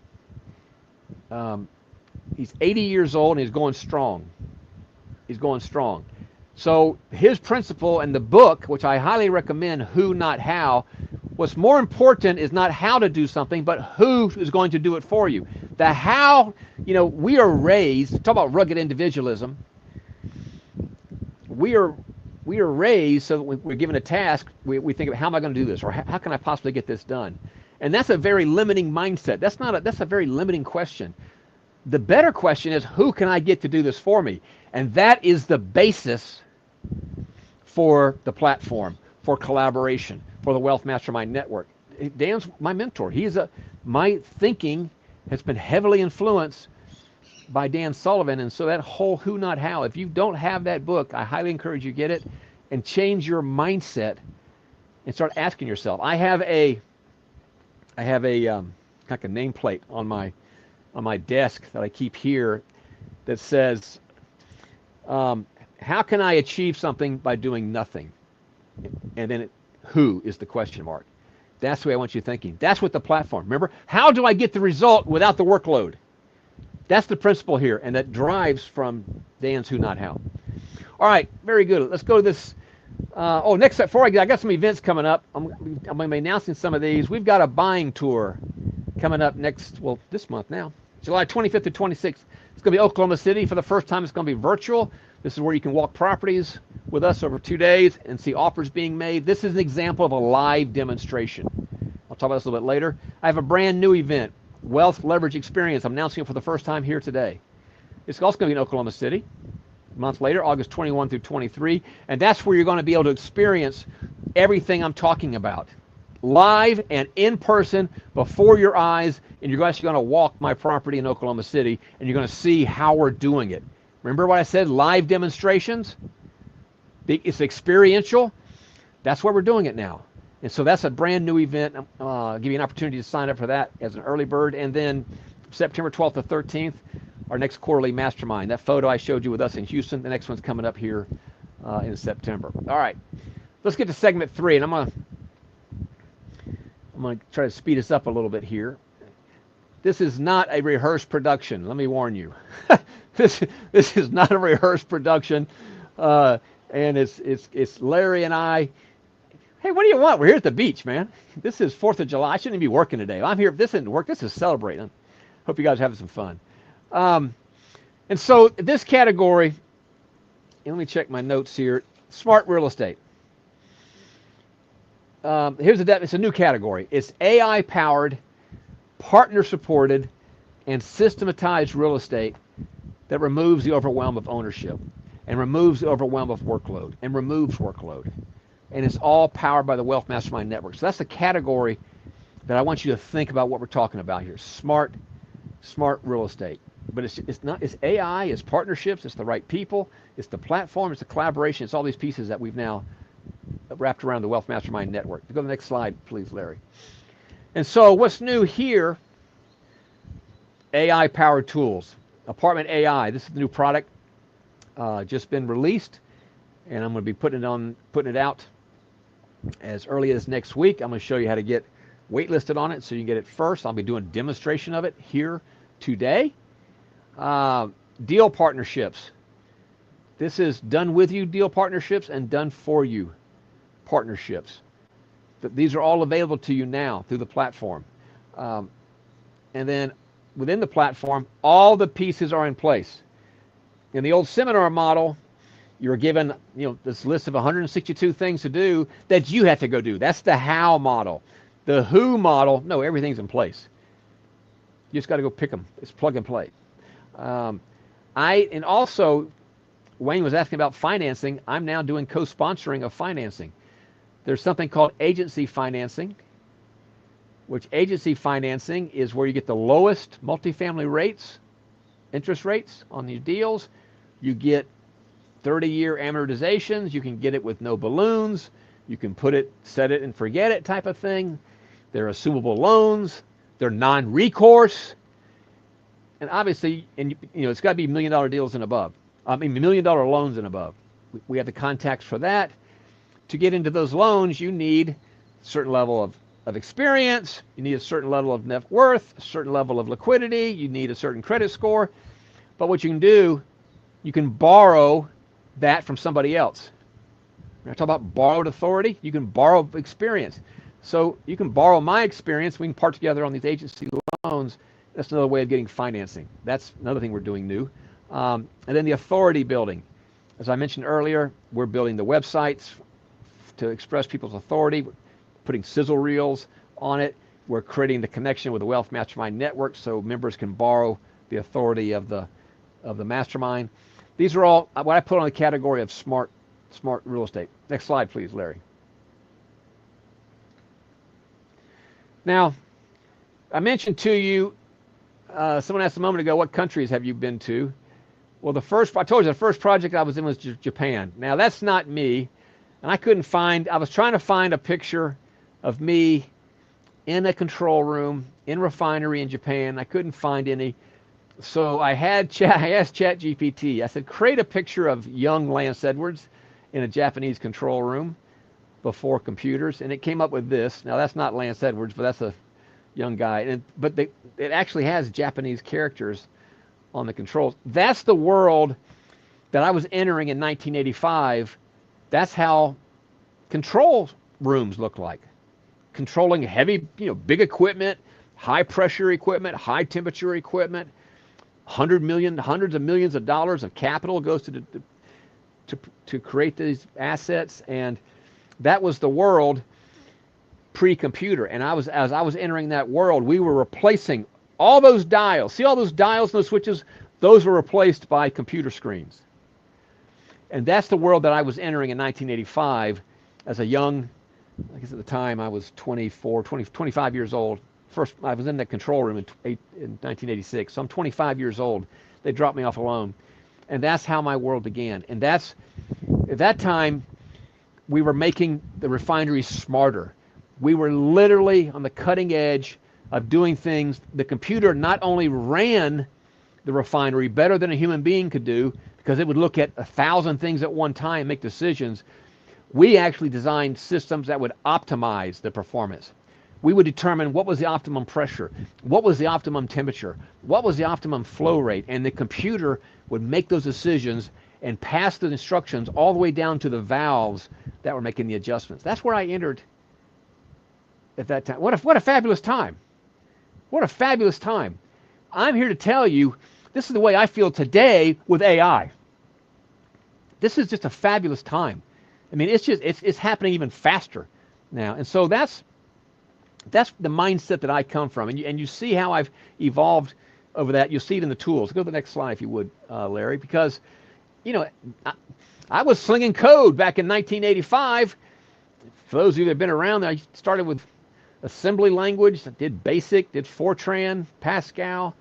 He's 80 years old, and he's going strong. He's going strong. So his principle and the book, which I highly recommend, Who Not How, what's more important is not how to do something, but who is going to do it for you. The how, we are raised, talk about rugged individualism. We are raised so that when we're given a task, we think of how am I going to do this, or how can I possibly get this done? And that's a very limiting mindset. That's a very limiting question. The better question is, who can I get to do this for me? And that is the basis for the platform, for collaboration, for the Wealth Mastermind Network. Dan's my mentor. My thinking has been heavily influenced by Dan Sullivan, and so that whole Who Not How, if you don't have that book, I highly encourage you get it and change your mindset and start asking yourself. I have a like a nameplate on my desk that I keep here that says, how can I achieve something by doing nothing? And then who is the question mark. That's the way I want you thinking. That's what the platform. Remember, how do I get the result without the workload? That's the principle here, and that drives from Dan's Who Not How. All right, very good. Let's go to this. Next, before I got some events coming up. I'm going to be announcing some of these. We've got a buying tour coming up this month now, July 25th to 26th. It's going to be Oklahoma City. For the first time, it's going to be virtual. This is where you can walk properties with us over 2 days and see offers being made. This is an example of a live demonstration. I'll talk about this a little bit later. I have a brand new event, Wealth Leverage Experience. I'm announcing it for the first time here today. It's also going to be in Oklahoma City. A month later, August 21 through 23. And that's where you're going to be able to experience everything I'm talking about. Live and in person before your eyes. And you're actually going to walk my property in Oklahoma City. And you're going to see how we're doing it. Remember what I said? Live demonstrations. It's experiential. That's where we're doing it now. And so that's a brand new event. I'll give you an opportunity to sign up for that as an early bird. And then September 12th to 13th, our next quarterly mastermind. That photo I showed you with us in Houston, the next one's coming up here in September. All right, let's get to segment 3, and I'm gonna try to speed us up a little bit here. This is not a rehearsed production. Let me warn you. This is not a rehearsed production, and it's Larry and I. Hey, what do you want? We're here at the beach, man. This is 4th of July. I shouldn't even be working today. I'm here. If this isn't work, this is celebrating. Hope you guys are having some fun. And so this category, let me check my notes here. Smart real estate. It's a new category. It's AI-powered, partner-supported, and systematized real estate that removes the overwhelm of ownership and removes the overwhelm of workload and removes workload. And it's all powered by the Wealth Mastermind Network. So that's the category that I want you to think about what we're talking about here. Smart real estate. But it's AI, it's partnerships, it's the right people, it's the platform, it's the collaboration, it's all these pieces that we've now wrapped around the Wealth Mastermind Network. Go to the next slide, please, Larry. And so what's new here? AI-powered tools. Apartment AI, this is the new product, just been released, and I'm going to be putting it out as early as next week. I'm going to show you how to get waitlisted on it so you can get it first. I'll be doing a demonstration of it here today. Deal partnerships. This is done with you deal partnerships and done for you partnerships. These are all available to you now through the platform. And then within the platform, all the pieces are in place. In the old seminar model, you're given this list of 162 things to do that you have to go do. That's the how model. The who model, no, everything's in place. You just got to go pick them. It's plug and play. And also, Wayne was asking about financing. I'm now doing co-sponsoring of financing. There's something called agency financing, which agency financing is where you get the lowest multifamily rates, interest rates on these deals. You get 30-year amortizations. You can get it with no balloons. You can set it and forget it type of thing. They're assumable loans. They're non-recourse. and obviously, and it's got to be $1 million deals and above. I mean, $1 million loans and above. We have the contacts for that. To get into those loans, you need a certain level of experience. You need a certain level of net worth, a certain level of liquidity. You need a certain credit score. But what you can do, you can borrow that from somebody else. When I talk about borrowed authority, you can borrow experience. So you can borrow my experience. We can part together on these agency loans. That's another way of getting financing. That's another thing we're doing new. And then the authority building. As I mentioned earlier, we're building the websites to express people's authority, we're putting sizzle reels on it. We're creating the connection with the Wealth Mastermind Network so members can borrow the authority of the mastermind. These are all what I put on the category of smart real estate. Next slide, please, Larry. Now, I mentioned to you, someone asked a moment ago, what countries have you been to? Well, I told you the first project I was in was Japan. Now, that's not me. And I was trying to find a picture of me in a control room, in refinery in Japan. I couldn't find any. So I asked ChatGPT. I said, create a picture of young Lance Edwards in a Japanese control room before computers. And it came up with this. Now, that's not Lance Edwards, but that's a young guy. But it actually has Japanese characters on the controls. That's the world that I was entering in 1985. That's how control rooms look like. Controlling heavy, big equipment, high pressure equipment, high temperature equipment, hundreds of millions of dollars of capital goes to create these assets. And that was the world pre-computer. And as I was entering that world, we were replacing all those dials. See all those dials, those switches? Those were replaced by computer screens. And that's the world that I was entering in 1985 as a young, I guess at the time I was 25 years old. First, I was in that control room in 1986. So I'm 25 years old. They dropped me off alone. And that's how my world began. And at that time, we were making the refineries smarter. We were literally on the cutting edge of doing things. The computer not only ran the refinery better than a human being could do, because it would look at 1,000 things at one time and make decisions. We actually designed systems that would optimize the performance. We would determine what was the optimum pressure, what was the optimum temperature, what was the optimum flow rate, and the computer would make those decisions and pass the instructions all the way down to the valves that were making the adjustments. That's where I entered at that time. What a fabulous time. What a fabulous time. I'm here to tell you, this is the way I feel today with AI. This is just a fabulous time. I mean, it's happening even faster now. And so that's the mindset that I come from. And you see how I've evolved over that. You'll see it in the tools. Go to the next slide if you would, Larry, because, I was slinging code back in 1985. For those of you that have been around, I started with assembly language. I did BASIC, did Fortran, Pascal.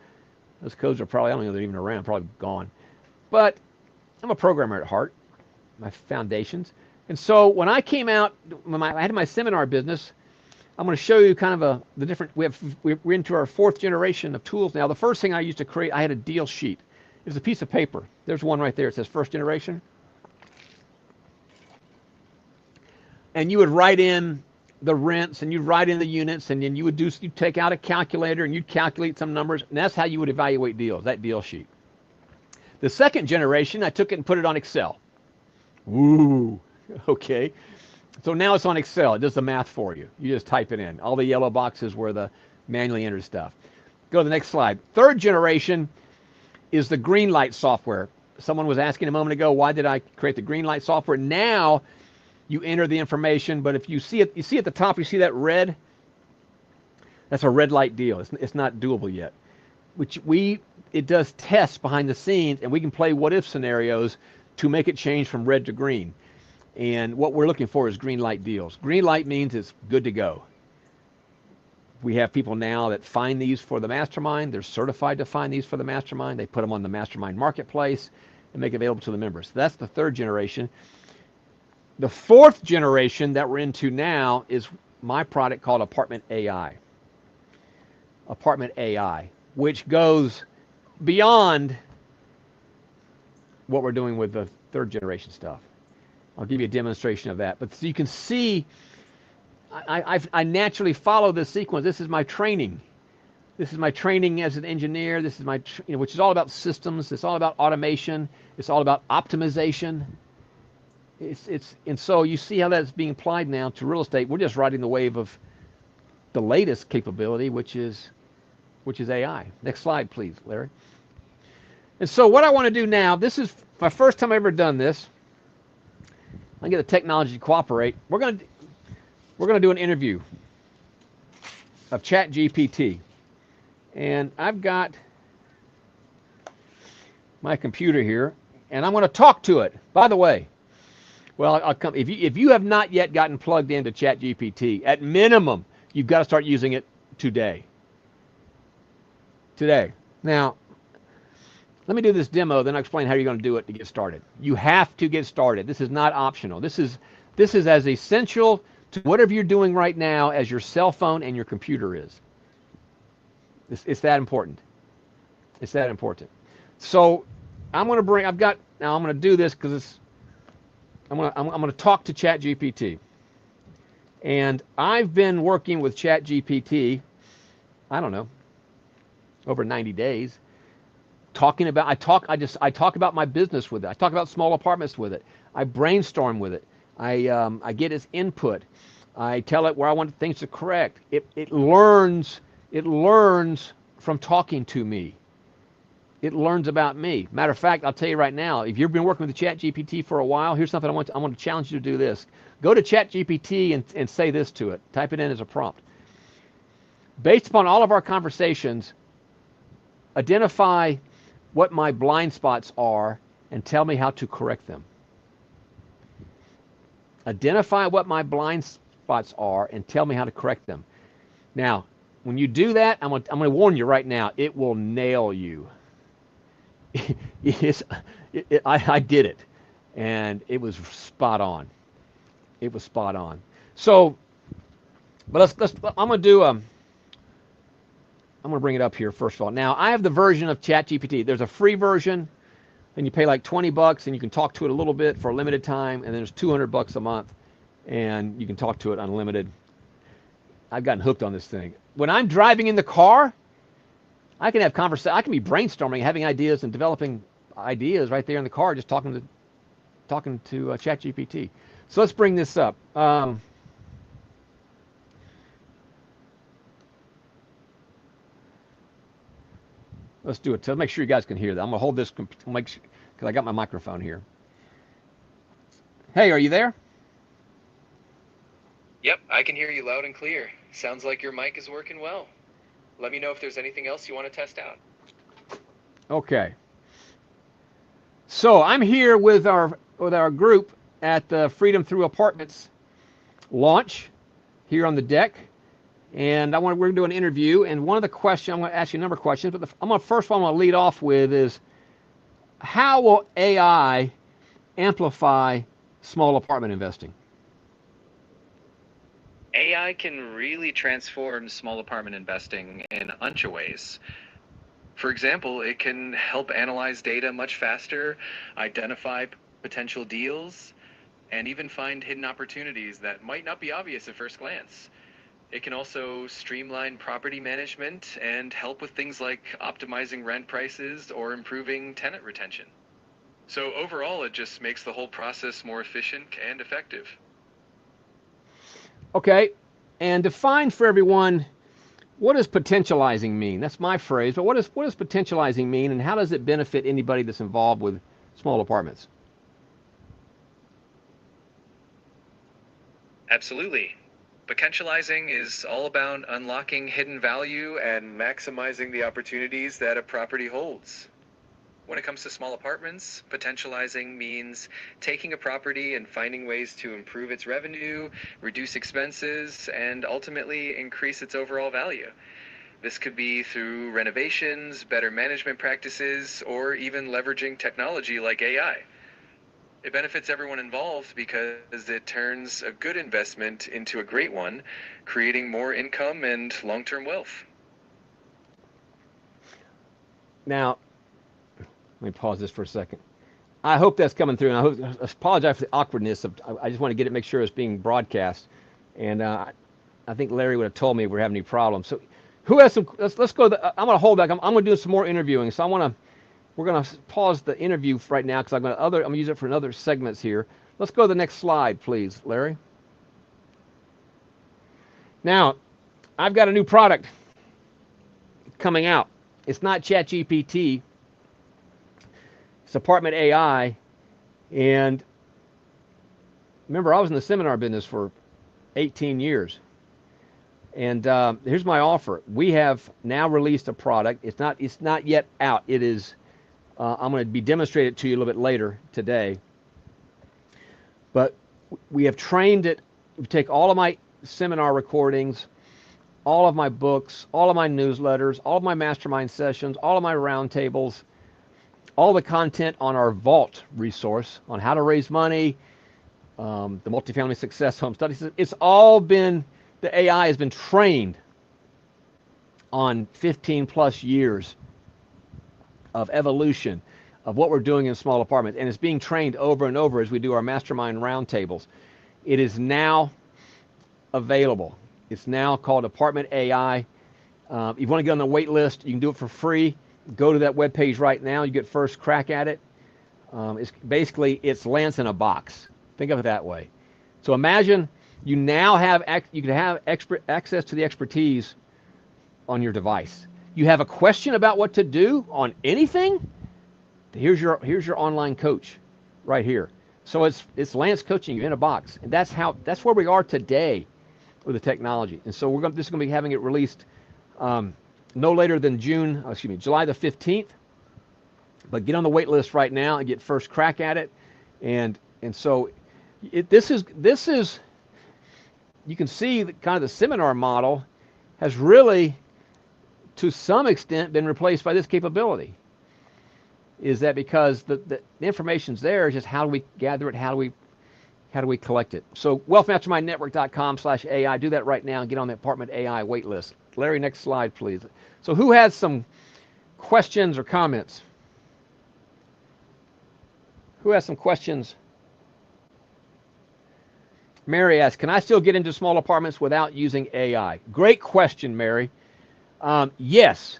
Those codes are probably, I don't know if they're even around, probably gone. But I'm a programmer at heart, my foundations. And so when I came out, I had my seminar business, I'm going to show you kind of the different, we're into our 4th generation of tools now. The first thing I used to create, I had a deal sheet. It was a piece of paper. There's one right there. It says 1st generation. And you would write in the rents and you'd write in the units, and then you'd take out a calculator and you'd calculate some numbers, and that's how you would evaluate deals, that deal sheet. The 2nd generation, I took it and put it on Excel. Woo, okay. So now it's on Excel. It does the math for you. You just type it in. All the yellow boxes were the manually entered stuff. Go to the next slide. 3rd generation is the Greenlight software. Someone was asking a moment ago, why did I create the Greenlight software? Now you enter the information, but if you see it, at the top, you see that red? That's a red light deal. It's not doable yet. It does tests behind the scenes, and we can play what if scenarios to make it change from red to green. And what we're looking for is green light deals. Green light means it's good to go. We have people now that find these for the mastermind. They're certified to find these for the mastermind. They put them on the mastermind marketplace and make it available to the members. So that's the 3rd generation. The 4th generation that we're into now is my product called Apartment AI. Apartment AI, which goes beyond what we're doing with the third generation stuff. I'll give you a demonstration of that. But so you can see, I naturally follow this sequence. This is my training. This is my training as an engineer. This is my, which is all about systems. It's all about automation. It's all about optimization. And so you see how that's being applied now to real estate. We're just riding the wave of the latest capability, which is AI. Next slide, please, Larry. And so what I want to do now, this is my first time I've ever done this. I get the technology to cooperate. We're going to do an interview of ChatGPT. And I've got my computer here, and I'm going to talk to it. By the way, well, I'll come. If you have not yet gotten plugged into ChatGPT, at minimum, you've got to start using it today. Now, let me do this demo, then I'll explain how you're going to do it to get started. You have to get started. This is not optional. This is as essential to whatever you're doing right now as your cell phone and your computer is. It's that important. It's that important. So I'm going to do this because I'm going to talk to ChatGPT. And I've been working with ChatGPT, I don't know, over 90 days. I talk about my business with it. I talk about small apartments with it. I brainstorm with it. I get its input. I tell it where I want things to correct. It learns from talking to me. It learns about me. Matter of fact, I'll tell you right now, if you've been working with the ChatGPT for a while, here's something I want to challenge you to do this. Go to ChatGPT and say this to it. Type it in as a prompt. Based upon all of our conversations, identify what my blind spots are and tell me how to correct them. Identify what my blind spots are and tell me how to correct them. Now, when you do that, I'm going to warn you right now, it will nail you. I did it, and it was spot on. It was spot on. So, but I'm going to bring it up here first of all. Now, I have the version of ChatGPT. There's a free version, and you pay like $20, and you can talk to it a little bit for a limited time, and then there's $200 a month, and you can talk to it unlimited. I've gotten hooked on this thing. When I'm driving in the car, I can have conversation. I can be brainstorming, having ideas, and developing ideas right there in the car, just talking to ChatGPT. So let's bring this up. Let's do it. To make sure you guys can hear that. I'm gonna hold this because I got my microphone here. Hey, are you there? Yep, I can hear you loud and clear. Sounds like your mic is working well. Let me know if there's anything else you want to test out. Okay. So I'm here with our group at the Freedom Through Apartments launch here on the deck, and we're going to do an interview. And one of the questions I'm going to ask you a number of questions, but first one I'm going to lead off with is, how will AI amplify small apartment investing? AI can really transform small apartment investing in a bunch of ways. For example, it can help analyze data much faster, identify potential deals, and even find hidden opportunities that might not be obvious at first glance. It can also streamline property management and help with things like optimizing rent prices or improving tenant retention. So overall, it just makes the whole process more efficient and effective. Okay, and define for everyone, what does potentializing mean? That's my phrase, but what does potentializing mean, and how does it benefit anybody that's involved with small apartments? Absolutely. Potentializing is all about unlocking hidden value and maximizing the opportunities that a property holds. When it comes to small apartments, potentializing means taking a property and finding ways to improve its revenue, reduce expenses, and ultimately increase its overall value. This could be through renovations, better management practices, or even leveraging technology like AI. It benefits everyone involved because it turns a good investment into a great one, creating more income and long-term wealth. Now, me pause this for a second. I hope that's coming through, and I apologize for the awkwardness of. I just want to get it, make sure it's being broadcast, and I think Larry would have told me if we're having any problems. So, who has some? Let's go. I'm going to hold back. I'm going to do some more interviewing. So we're going to pause the interview right now because I'm going to use it for another segments here. Let's go to the next slide, please, Larry. Now, I've got a new product coming out. It's not ChatGPT. It's Apartment AI. And remember, I was in the seminar business for 18 years. And here's my offer. We have now released a product. It's not yet out. It is. I'm going to be demonstrated to you a little bit later today. But we have trained it. We take all of my seminar recordings, all of my books, all of my newsletters, all of my mastermind sessions, all of my roundtables, all the content on our Vault resource on how to raise money, the multifamily success home studies. It's all been, the AI has been trained on 15 plus years of evolution of what we're doing in small apartments. And it's being trained over and over as we do our mastermind roundtables. It is now available. It's now called Apartment AI. If you want to get on the wait list, you can do it for free. Go to that webpage right now. You get first crack at it. It's Lance in a box. Think of it that way. So imagine you now have access to the expertise on your device. You have a question about what to do on anything? Here's your online coach right here. So it's Lance coaching you in a box. And that's where we are today with the technology. And so this is going to be having it released no later than July the 15th. But get on the wait list right now and get first crack at it. And so this is you can see that kind of the seminar model has really, to some extent, been replaced by this capability. Is that because the information's there, it's just how do we gather it, how do we collect it? So wealthmastermindnetwork.com/AI, do that right now and get on the Apartment AI wait list. Larry, next slide, please. So who has some questions or comments? Who has some questions? Mary asks, can I still get into small apartments without using AI? Great question, Mary. Yes.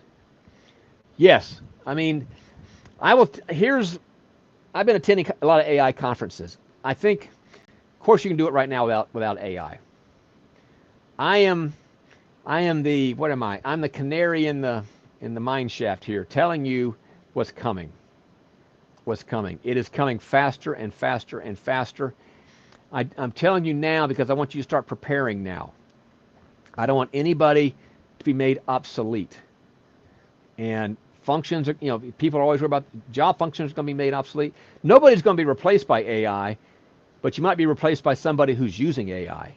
I mean, I've been attending a lot of AI conferences. I think, of course, you can do it right now without AI. I am the, what am I? I'm the canary in the mine shaft here, telling you what's coming. It is coming faster and faster and faster. I'm telling you now because I want you to start preparing now. I don't want anybody to be made obsolete. And functions, people are always worried about job functions going to be made obsolete. Nobody's going to be replaced by AI, but you might be replaced by somebody who's using AI.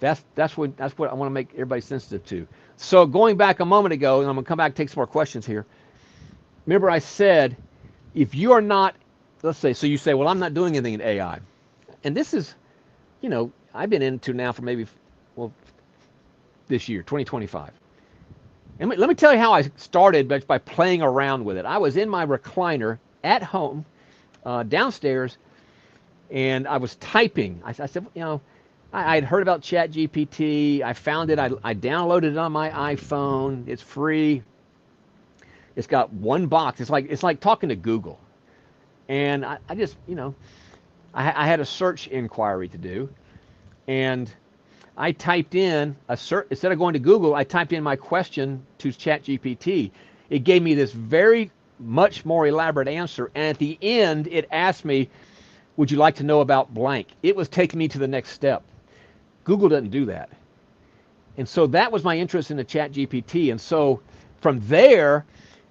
That's what I want to make everybody sensitive to. So going back a moment ago, and I'm going to come back and take some more questions here. Remember I said, if you are not, let's say, so you say, well, I'm not doing anything in AI. And this is, I've been into now for maybe, this year, 2025. And let me tell you how I started by playing around with it. I was in my recliner at home, downstairs, and I was typing. I said, I had heard about ChatGPT. I found it. I downloaded it on my iPhone. It's free. It's got one box. It's like talking to Google. And I just, I had a search inquiry to do, and I typed in instead of going to Google, I typed in my question to ChatGPT. It gave me this very much more elaborate answer, and at the end, it asked me, would you like to know about blank? It was taking me to the next step. Google doesn't do that. And so that was my interest in the ChatGPT. And so from there,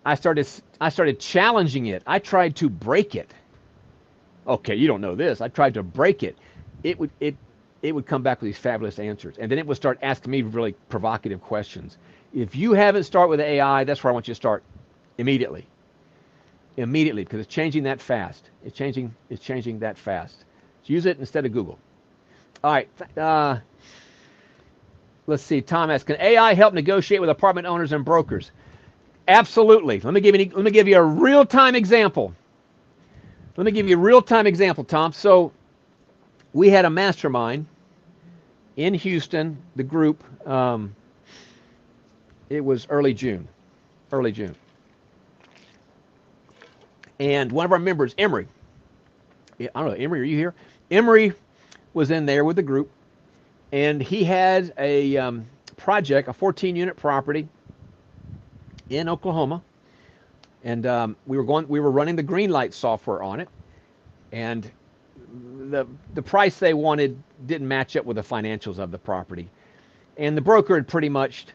I started challenging it. I tried to break it. Okay, you don't know this. I tried to break it. It would come back with these fabulous answers. And then it would start asking me really provocative questions. If you haven't started with AI, that's where I want you to start immediately. Immediately, because it's changing that fast. It's changing that fast. So use it instead of Google. All right. Let's see. Tom asks, can AI help negotiate with apartment owners and brokers? Absolutely. Let me give you a real-time example. Let me give you a real-time example, Tom. So we had a mastermind in Houston, the group, it was early June. And one of our members, Emery, I don't know, Emery, are you here? Emery was in there with the group, and he had a project, a 14-unit property in Oklahoma, and we were running the Greenlight software on it, and the price they wanted didn't match up with the financials of the property, and the broker had pretty much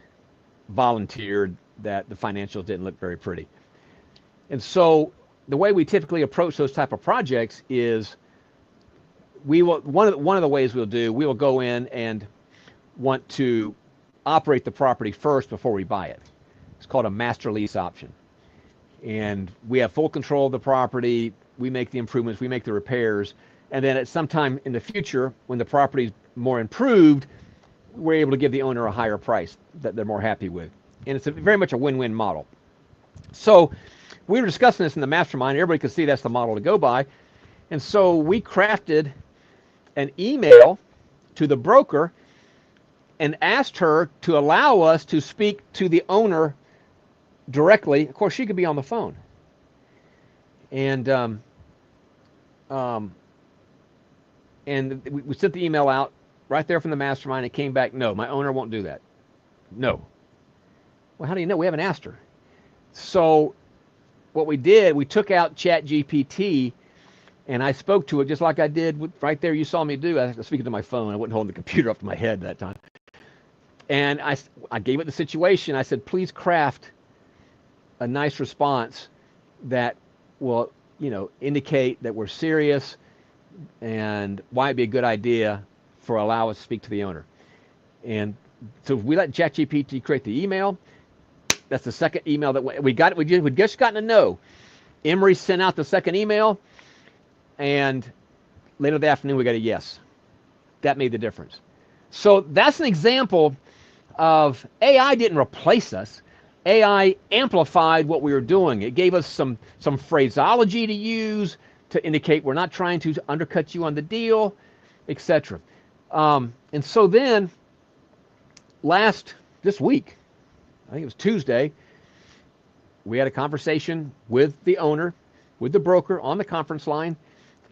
volunteered that the financials didn't look very pretty. And so the way we typically approach those type of projects is we will one of the ways we will go in and want to operate the property first before we buy it. It's called a master lease option. And we have full control of the property, we make the improvements, we make the repairs, and then at some time in the future, when the property is more improved, we're able to give the owner a higher price that they're more happy with. And it's very much a win-win model. So we were discussing this in the mastermind. Everybody could see that's the model to go by. And so we crafted an email to the broker and asked her to allow us to speak to the owner directly. Of course, she could be on the phone. And we sent the email out right there from the mastermind. It came back, no, my owner won't do that. No. Well, how do you know? We haven't asked her. So what we did, we took out ChatGPT, and I spoke to it just like I did right there. You saw me do. I was speaking to my phone. I wasn't holding the computer up to my head that time. And I gave it the situation. I said, please craft a nice response that will, indicate that we're serious and why it'd be a good idea for allow us to speak to the owner. And so we let ChatGPT create the email. That's the second email that we got. We'd just gotten to know. Emery sent out the second email, and later that afternoon we got a yes. That made the difference. So that's an example of AI didn't replace us. AI amplified what we were doing. It gave us some phraseology to use to indicate we're not trying to undercut you on the deal, etc. And so then this week, I think it was Tuesday, we had a conversation with the owner, with the broker on the conference line,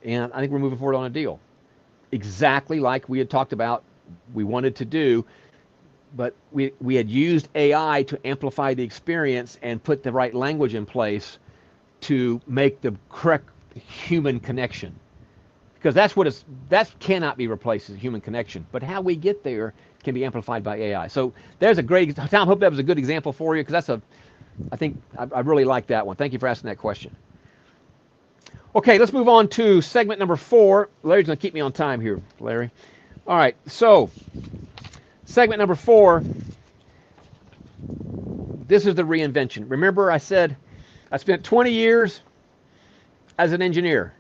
and I think we're moving forward on a deal. Exactly like we had talked about we wanted to do, but we had used AI to amplify the experience and put the right language in place to make the correct human connection. Because that cannot be replaced as a human connection. But how we get there can be amplified by AI. So there's a great, Tom, I hope that was a good example for you, because I really like that one. Thank you for asking that question. Okay, let's move on to segment number 4. Larry's going to keep me on time here, Larry. All right, so segment number 4, this is the reinvention. Remember I said I spent 20 years as an engineer.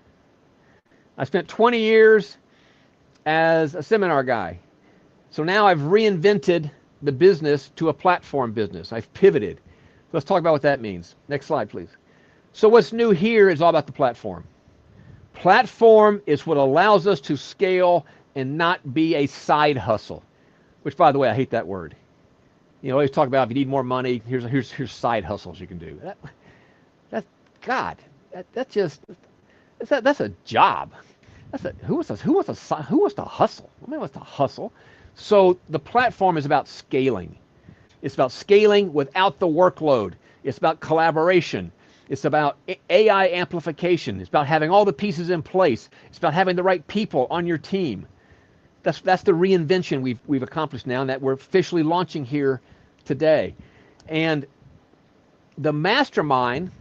I spent 20 years as a seminar guy. So now I've reinvented the business to a platform business. I've pivoted. Let's talk about what that means. Next slide, please. So what's new here is all about the platform. Platform is what allows us to scale and not be a side hustle, which, by the way, I hate that word. You know, always talk about if you need more money, here's side hustles you can do. That's a job. Who wants to hustle? Nobody wants to hustle. So the platform is about scaling. It's about scaling without the workload. It's about collaboration. It's about AI amplification. It's about having all the pieces in place. It's about having the right people on your team. That's the reinvention we've accomplished now, and that we're officially launching here today. And the mastermind,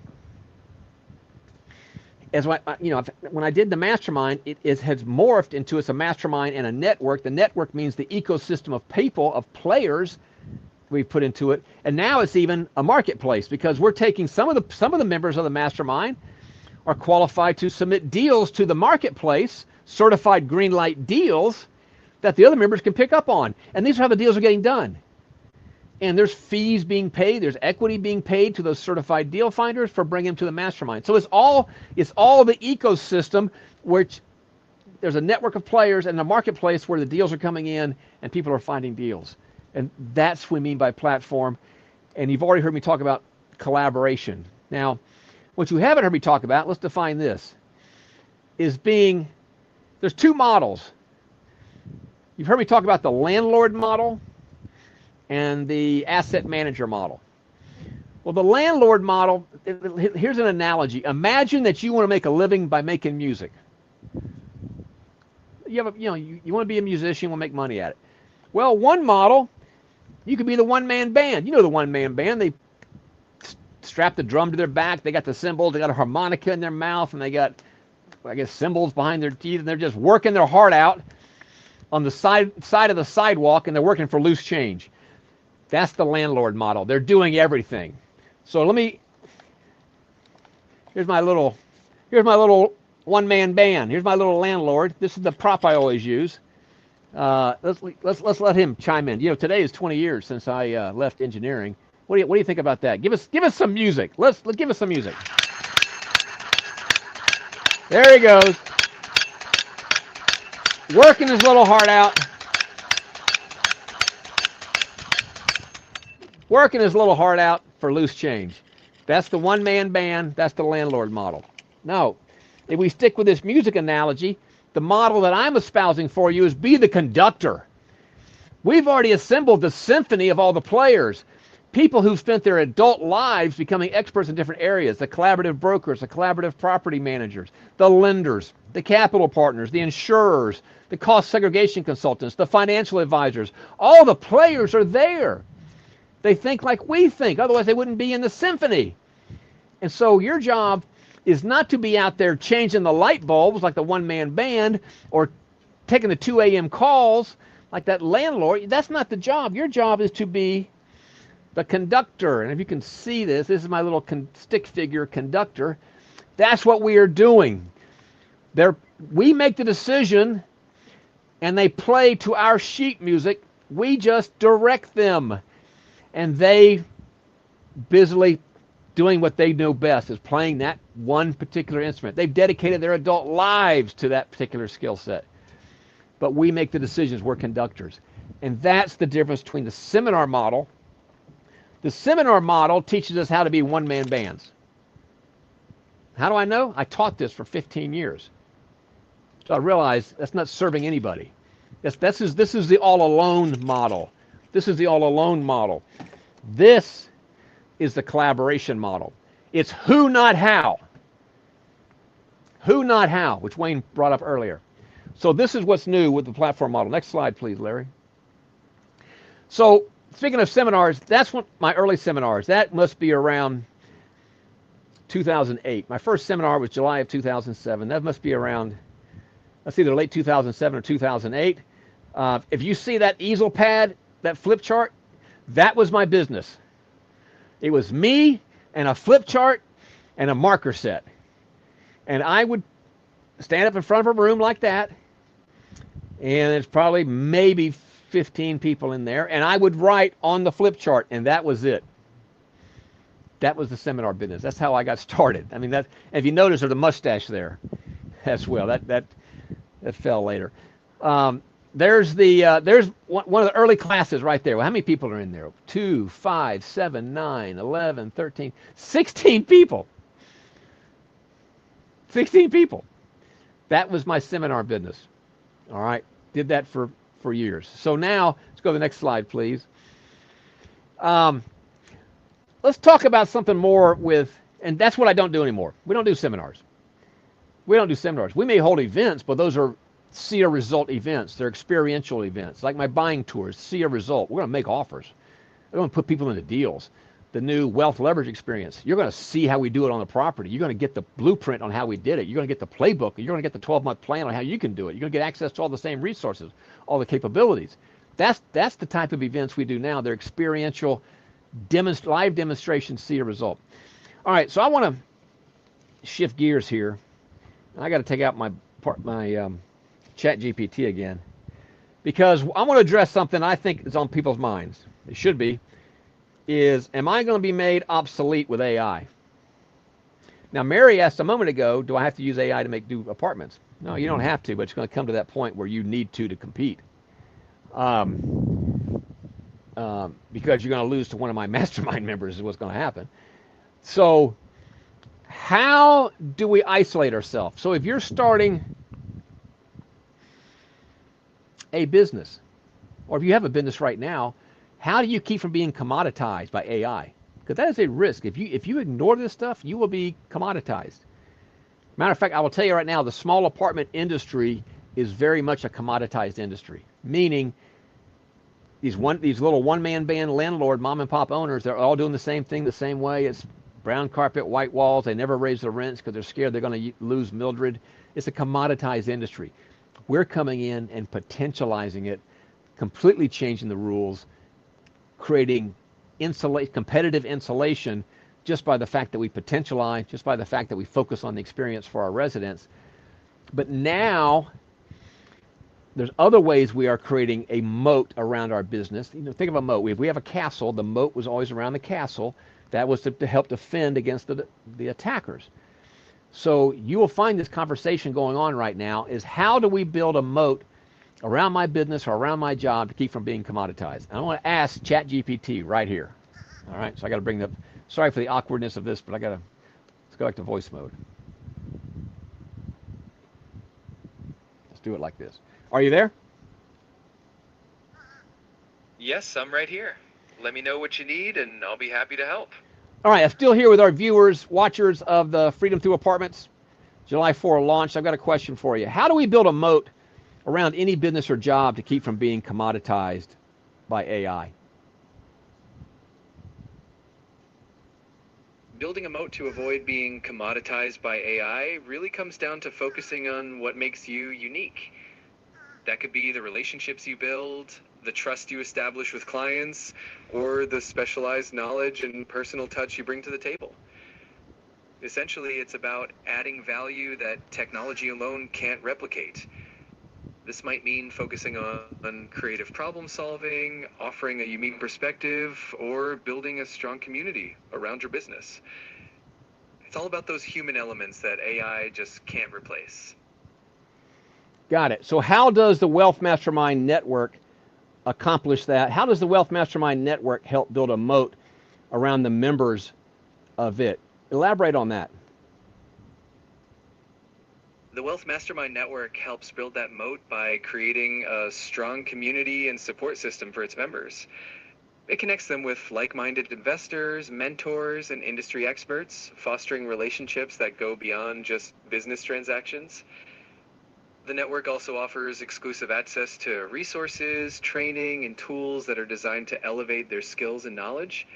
when I did the mastermind, it has morphed into a mastermind and a network. The network means the ecosystem of people, of players we've put into it, and now it's even a marketplace, because we're taking some of the members of the mastermind are qualified to submit deals to the marketplace, certified Greenlight deals that the other members can pick up on, and these are how the deals are getting done. And there's fees being paid, there's equity being paid to those certified deal finders for bringing them to the mastermind. So it's all the ecosystem, which there's a network of players and a marketplace where the deals are coming in and people are finding deals. And that's what we mean by platform. And you've already heard me talk about collaboration. Now, what you haven't heard me talk about, let's define this, is there's two models. You've heard me talk about the landlord model and the asset manager model. Well, the landlord model, here's an analogy. Imagine that you want to make a living by making music. You want to be a musician, want to make money at it. Well, one model, you could be the one-man band. You know the one-man band. They strap the drum to their back. They got the cymbals. They got a harmonica in their mouth, and they got, I guess, cymbals behind their teeth, and they're just working their heart out on the side of the sidewalk, and they're working for loose change. That's the landlord model. They're doing everything. So here's my little one-man band. Here's my little landlord. This is the prop I always use. Let's let him chime in. Today is 20 years since I left engineering. What do you think about that? Give us some music. Let's give us some music. There he goes, working his little heart out. Working his little heart out for loose change. That's the one-man band. That's the landlord model. Now, if we stick with this music analogy, the model that I'm espousing for you is be the conductor. We've already assembled the symphony of all the players. People who've spent their adult lives becoming experts in different areas. The collaborative brokers, the collaborative property managers, the lenders, the capital partners, the insurers, the cost segregation consultants, the financial advisors. All the players are there. They think like we think, otherwise they wouldn't be in the symphony. And so your job is not to be out there changing the light bulbs like the one-man band or taking the 2 a.m. calls like that landlord. That's not the job. Your job is to be the conductor. And if you can see this is my little stick figure conductor. That's what we are doing. We make the decision and they play to our sheet music. We just direct them. And they busily doing what they know best, is playing that one particular instrument. They've dedicated their adult lives to that particular skill set. But we make the decisions. We're conductors. And that's the difference between the seminar model. The seminar model teaches us how to be one-man bands. How do I know? I taught this for 15 years. So I realized that's not serving anybody. This is the all-alone model. This is the all-alone model. This is the collaboration model. It's who, not how. Who, not how, which Wayne brought up earlier. So this is what's new with the platform model. Next slide, please, Larry. So speaking of seminars, that's what my early seminars. That must be around 2008. My first seminar was July of 2007. That must be around, that's either late 2007 or 2008. If you see that easel pad, that flip chart, that was my business. It was me and a flip chart and a marker set. And I would stand up in front of a room like that, and there's probably maybe 15 people in there, and I would write on the flip chart, and that was it. That was the seminar business. That's how I got started. I mean, that, if you notice, there's a mustache there as well. That fell later. There's one of the early classes right there. Well, how many people are in there? 2, 5, 7, 9, 11, 13, 16 people. 16 people. That was my seminar business. All right. Did that for years. So now, let's go to the next slide, please. Let's talk about something more and that's what I don't do anymore. We don't do seminars. We don't do seminars. We may hold events, but those are see a result events. They're experiential events, like my buying tours, see a result. We're going to make offers. We're going to put people into deals. The new wealth leverage experience, you're going to see how we do it on the property. You're going to get the blueprint on how we did it. You're going to get the playbook. You're going to get the 12-month plan on how you can do it. You're going to get access to all the same resources, all the capabilities. That's the type of events we do now. They're experiential, live demonstrations, see a result. All right, so I want to shift gears here. I got to take out my ChatGPT again, because I want to address something I think is on people's minds. It should be. is, am I going to be made obsolete with AI? Now, Mary asked a moment ago, do I have to use AI to do apartments? No, you don't have to, but it's going to come to that point where you need to compete. Because you're going to lose to one of my mastermind members is what's going to happen. So how do we isolate ourselves? So if you're starting a business, or if you have a business right now, how do you keep from being commoditized by AI? Because that is a risk. If you ignore this stuff, you will be commoditized. Matter of fact, I will tell you right now, the small apartment industry is very much a commoditized industry, meaning these little one-man band landlord, mom and pop owners, they're all doing the same thing the same way. It's brown carpet, white walls. They never raise the rents because they're scared they're going to lose Mildred. It's a commoditized industry. We're coming in and potentializing it, completely changing the rules, creating competitive insulation just by the fact that we potentialize, just by the fact that we focus on the experience for our residents. But now there's other ways we are creating a moat around our business. Think of a moat. If we have a castle, the moat was always around the castle. That was to help defend against the attackers. So you will find this conversation going on right now is how do we build a moat around my business or around my job to keep from being commoditized? And I want to ask ChatGPT right here. All right, so I got to bring the, sorry for the awkwardness of this, but let's go back to voice mode. Let's do it like this. Are you there? Yes, I'm right here. Let me know what you need and I'll be happy to help. All right, I'm still here with our viewers, watchers of the Freedom Through Apartments July 4 launch. I've got a question for you. How do we build a moat around any business or job to keep from being commoditized by AI? Building a moat to avoid being commoditized by AI really comes down to focusing on what makes you unique. That could be the relationships you build, the trust you establish with clients, or the specialized knowledge and personal touch you bring to the table. Essentially, it's about adding value that technology alone can't replicate. This might mean focusing on creative problem solving, offering a unique perspective, or building a strong community around your business. It's all about those human elements that AI just can't replace. Got it. So how does the Wealth Mastermind Network accomplish that? How does the Wealth Mastermind Network help build a moat around the members of it? Elaborate on that. The Wealth Mastermind Network helps build that moat by creating a strong community and support system for its members. It connects them with like-minded investors, mentors, and industry experts, fostering relationships that go beyond just business transactions. The network also offers exclusive access to resources, training, and tools that are designed to elevate their skills and knowledge.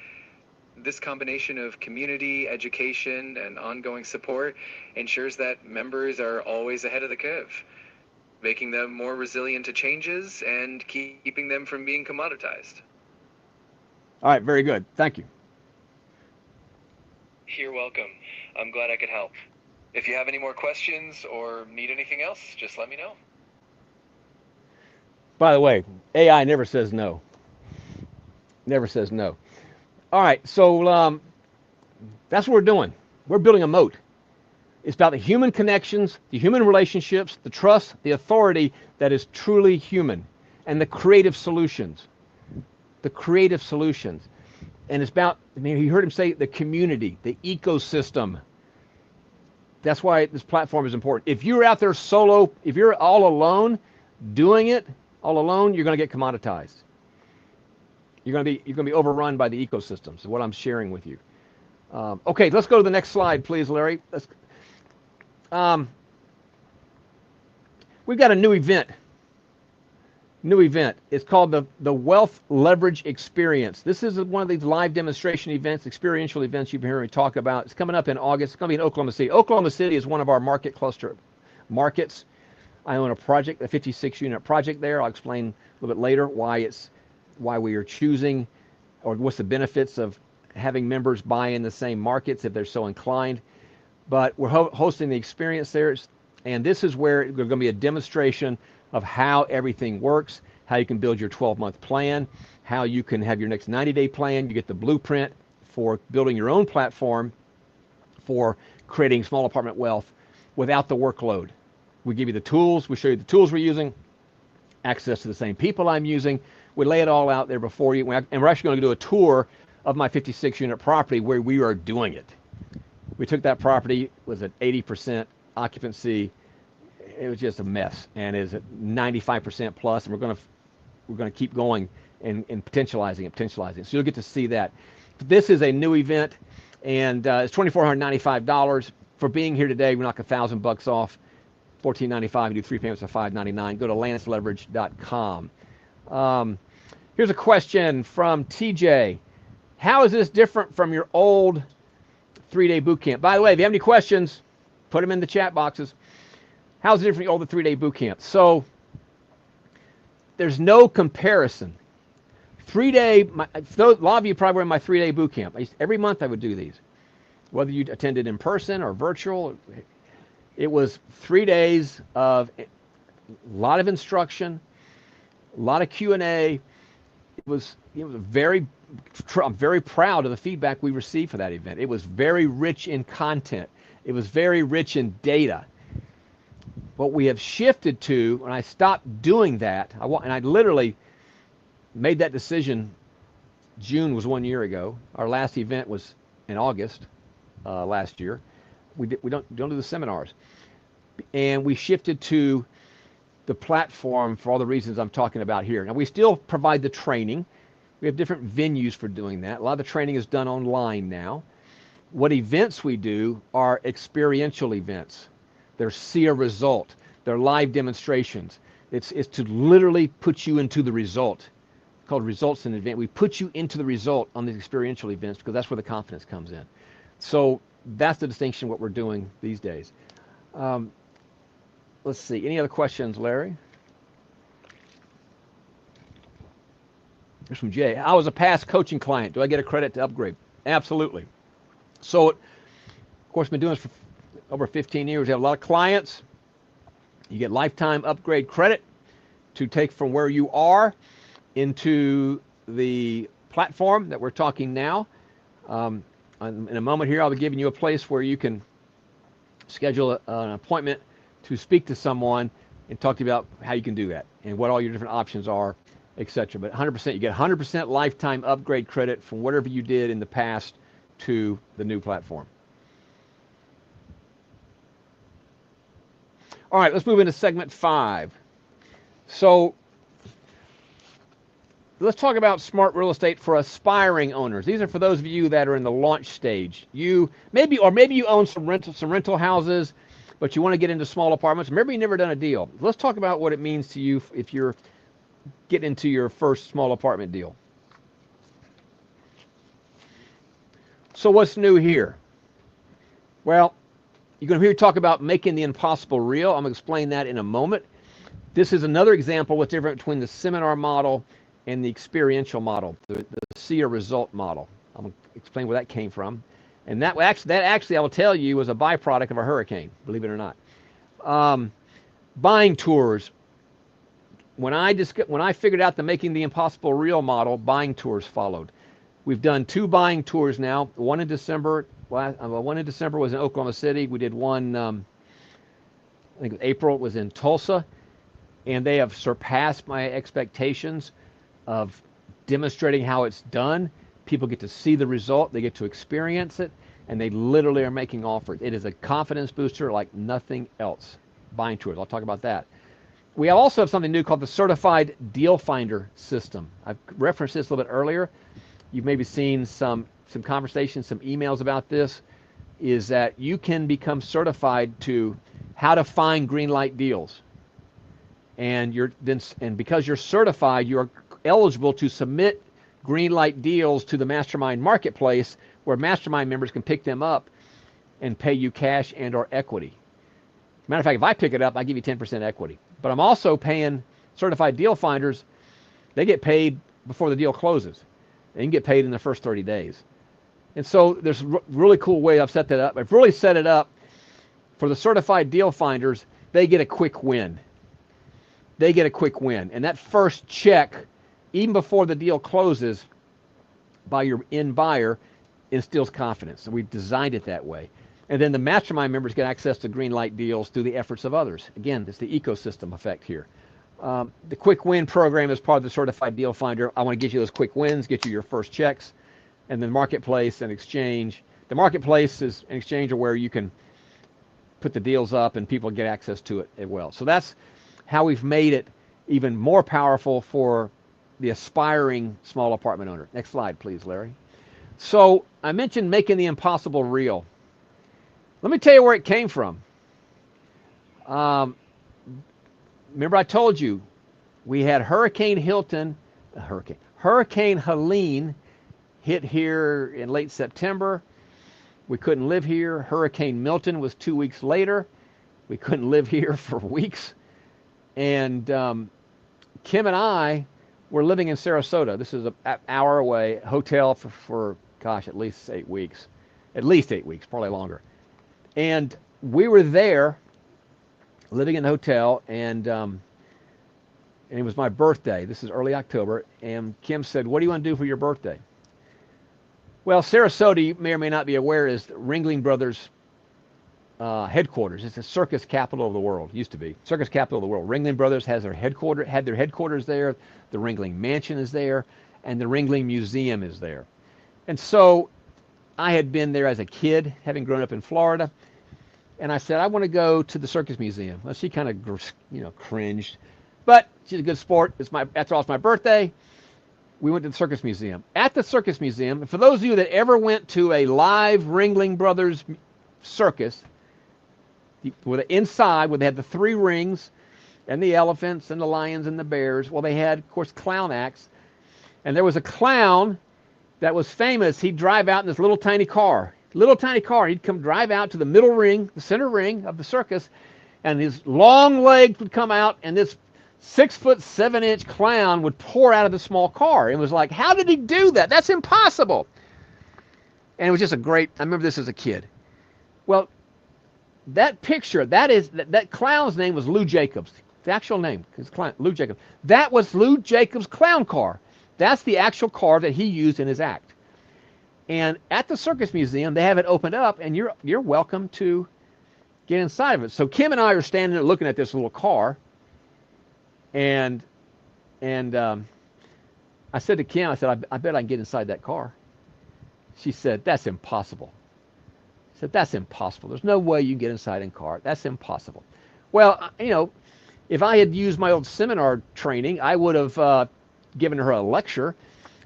This combination of community, education, and ongoing support ensures that members are always ahead of the curve, making them more resilient to changes and keeping them from being commoditized. All right, very good. Thank you. You're welcome. I'm glad I could help. If you have any more questions or need anything else, just let me know. By the way, AI never says no. Never says no. All right, so that's what we're doing. We're building a moat. It's about the human connections, the human relationships, the trust, the authority that is truly human, and the creative solutions. The creative solutions. And it's about, you heard him say the community, the ecosystem. That's why this platform is important. If you're out there solo, if you're all alone doing it, all alone, you're going to get commoditized. You're going to be overrun by the ecosystems, is what I'm sharing with you. Okay, let's go to the next slide, please, Larry. We've got a new event. It's called the Wealth Leverage Experience. This is one of these live demonstration events, experiential events you've been hearing me talk about. It's coming up in August. It's going to be in Oklahoma City. Oklahoma City is one of our market cluster markets. I own a project, a 56-unit project there. I'll explain a little bit later why we are choosing, or what's the benefits of having members buy in the same markets if they're so inclined. But we're hosting the experience there, and this is where there's going to be a demonstration of how everything works, how you can build your 12-month plan, how you can have your next 90-day plan. You get the blueprint for building your own platform for creating small apartment wealth without the workload. We give you the tools. We show you the tools we're using, access to the same people I'm using. We lay it all out there before you. And we're actually going to do a tour of my 56-unit property where we are doing it. We took that property, was at 80% occupancy. It was just a mess, and is at 95% plus, and we're going to keep going and potentializing it. So you'll get to see that. This is a new event, and it's $2,495 for being here today. We knock $1,000 off, $1,495. You do 3 payments of $599. Go to lanceleverage.com. Here's a question from TJ. How is this different from your old 3-day boot camp? By the way, if you have any questions, put them in the chat boxes. How's it different from the older 3-day boot camp? So there's no comparison. 3-day, a lot of you probably were in my 3-day boot camp. Every month I would do these, whether you attended in person or virtual. It was 3 days of a lot of instruction, a lot of Q&A. I'm very proud of the feedback we received for that event. It was very rich in content. It was very rich in data. What we have shifted to, when I stopped doing that, and I literally made that decision. June was 1 year ago. Our last event was in August last year. We don't do the seminars, and we shifted to the platform for all the reasons I'm talking about here. Now we still provide the training. We have different venues for doing that. A lot of the training is done online now. What events we do are experiential events. They're see a result. They're live demonstrations. It's to literally put you into the result. It's called results in an event. We put you into the result on these experiential events because that's where the confidence comes in. So that's the distinction what we're doing these days. Let's see. Any other questions, Larry? Here's from Jay. I was a past coaching client. Do I get a credit to upgrade? Absolutely. So, of course, I've been doing this for over 15 years. We have a lot of clients. You get lifetime upgrade credit to take from where you are into the platform that we're talking now. In a moment here, I'll be giving you a place where you can schedule an appointment to speak to someone and talk to you about how you can do that and what all your different options are, etc. But 100%, you get 100% lifetime upgrade credit from whatever you did in the past to the new platform. All right, let's move into segment 5. So let's talk about smart real estate for aspiring owners. These are for those of you that are in the launch stage. Maybe you own some rental houses, but you want to get into small apartments. Maybe you've never done a deal. Let's talk about what it means to you if you're getting into your first small apartment deal. So what's new here? Well, you're going to hear me talk about making the impossible real. I'm going to explain that in a moment. This is another example what's different between the seminar model and the experiential model, the see a result model. I'm going to explain where that came from. And that actually, I will tell you, was a byproduct of a hurricane, believe it or not. Buying tours. When I figured out the making the impossible real model, buying tours followed. We've done 2 buying tours now. One in December. One in December was in Oklahoma City. We did one, I think April, was in Tulsa. And they have surpassed my expectations of demonstrating how it's done. People get to see the result. They get to experience it. And they literally are making offers. It is a confidence booster like nothing else. Buying tours. I'll talk about that. We also have something new called the Certified Deal Finder system. I've referenced this a little bit earlier. You've maybe seen some conversations, some emails about this, is that you can become certified to how to find green light deals. And because you're certified, you're eligible to submit green light deals to the Mastermind Marketplace, where Mastermind members can pick them up and pay you cash and or equity. Matter of fact, if I pick it up, I give you 10% equity. But I'm also paying Certified Deal Finders. They get paid before the deal closes. They can get paid in the first 30 days. And so there's a really cool way I've set that up. I've really set it up for the Certified Deal Finders. They get a quick win. they get a quick win. And that first check, even before the deal closes, by your end buyer, instills confidence. And we've designed it that way. And then the mastermind members get access to green light deals through the efforts of others. Again, it's the ecosystem effect here. The quick win program is part of the Certified Deal Finder. I want to get you those quick wins, get you your first checks, and then marketplace and exchange. The marketplace is an exchange where you can put the deals up and people get access to it as well. So that's how we've made it even more powerful for the aspiring small apartment owner. Next slide, please, Larry. So I mentioned making the impossible real. Let me tell you where it came from. Remember I told you we had Hurricane Helene hit here in late September. We couldn't live here. Hurricane Milton was 2 weeks later. We couldn't live here for weeks. And Kim and I were living in Sarasota. This is an hour away, hotel for gosh, at least 8 weeks. At least 8 weeks, probably longer. And we were there living in the hotel, and it was my birthday. This is early October, and Kim said, "What do you want to do for your birthday?" Well, Sarasota, you may or may not be aware, is Ringling Brothers headquarters. It's the circus capital of the world. Used to be circus capital of the world. Ringling Brothers had their headquarters there. The Ringling Mansion is there, and the Ringling Museum is there. And so I had been there as a kid, having grown up in Florida. And I said, I want to go to the Circus Museum. Well, she kind of, cringed. But she's a good sport. After all, it's my birthday. We went to the Circus Museum. At the Circus Museum, for those of you that ever went to a live Ringling Brothers circus, inside where they had the 3 rings and the elephants and the lions and the bears, well, they had, of course, clown acts. And there was a clown that was famous. He'd drive out in this little tiny car. He'd come drive out to the middle ring, the center ring of the circus, and his long legs would come out, and this 6'7" clown would pour out of the small car. It was like, how did he do that? That's impossible. And it was just I remember this as a kid. Well, that picture, that clown's name was Lou Jacobs. The actual name, Lou Jacobs. That was Lou Jacobs' clown car. That's the actual car that he used in his act. And at the Circus Museum, they have it opened up, and you're welcome to get inside of it. So Kim and I are standing there looking at this little car, and I said to Kim, I bet I can get inside that car. She said, that's impossible. I said, that's impossible. There's no way you can get inside a car. That's impossible. Well, if I had used my old seminar training, I would have given her a lecture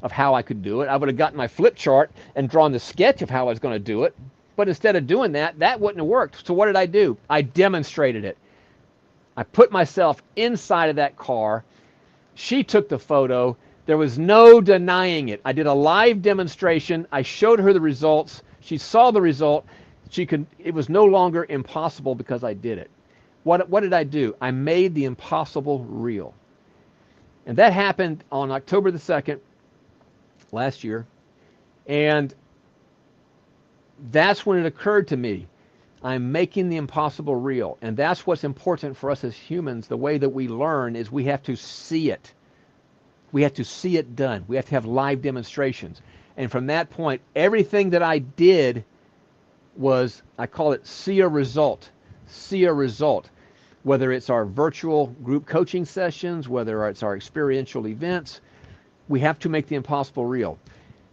of how I could do it. I would have gotten my flip chart and drawn the sketch of how I was going to do it. But instead of doing that, that wouldn't have worked. So what did I do? I demonstrated it. I put myself inside of that car. She took the photo. There was no denying it. I did a live demonstration. I showed her the results. She saw the result. It was no longer impossible because I did it. What did I do? I made the impossible real. And that happened on October the 2nd, last year. And that's when it occurred to me, I'm making the impossible real. And that's what's important for us as humans. The way that we learn is we have to see it. We have to see it done. We have to have live demonstrations. And from that point, everything that I did was, I call it see a result. See a result. Whether it's our virtual group coaching sessions, whether it's our experiential events, we have to make the impossible real.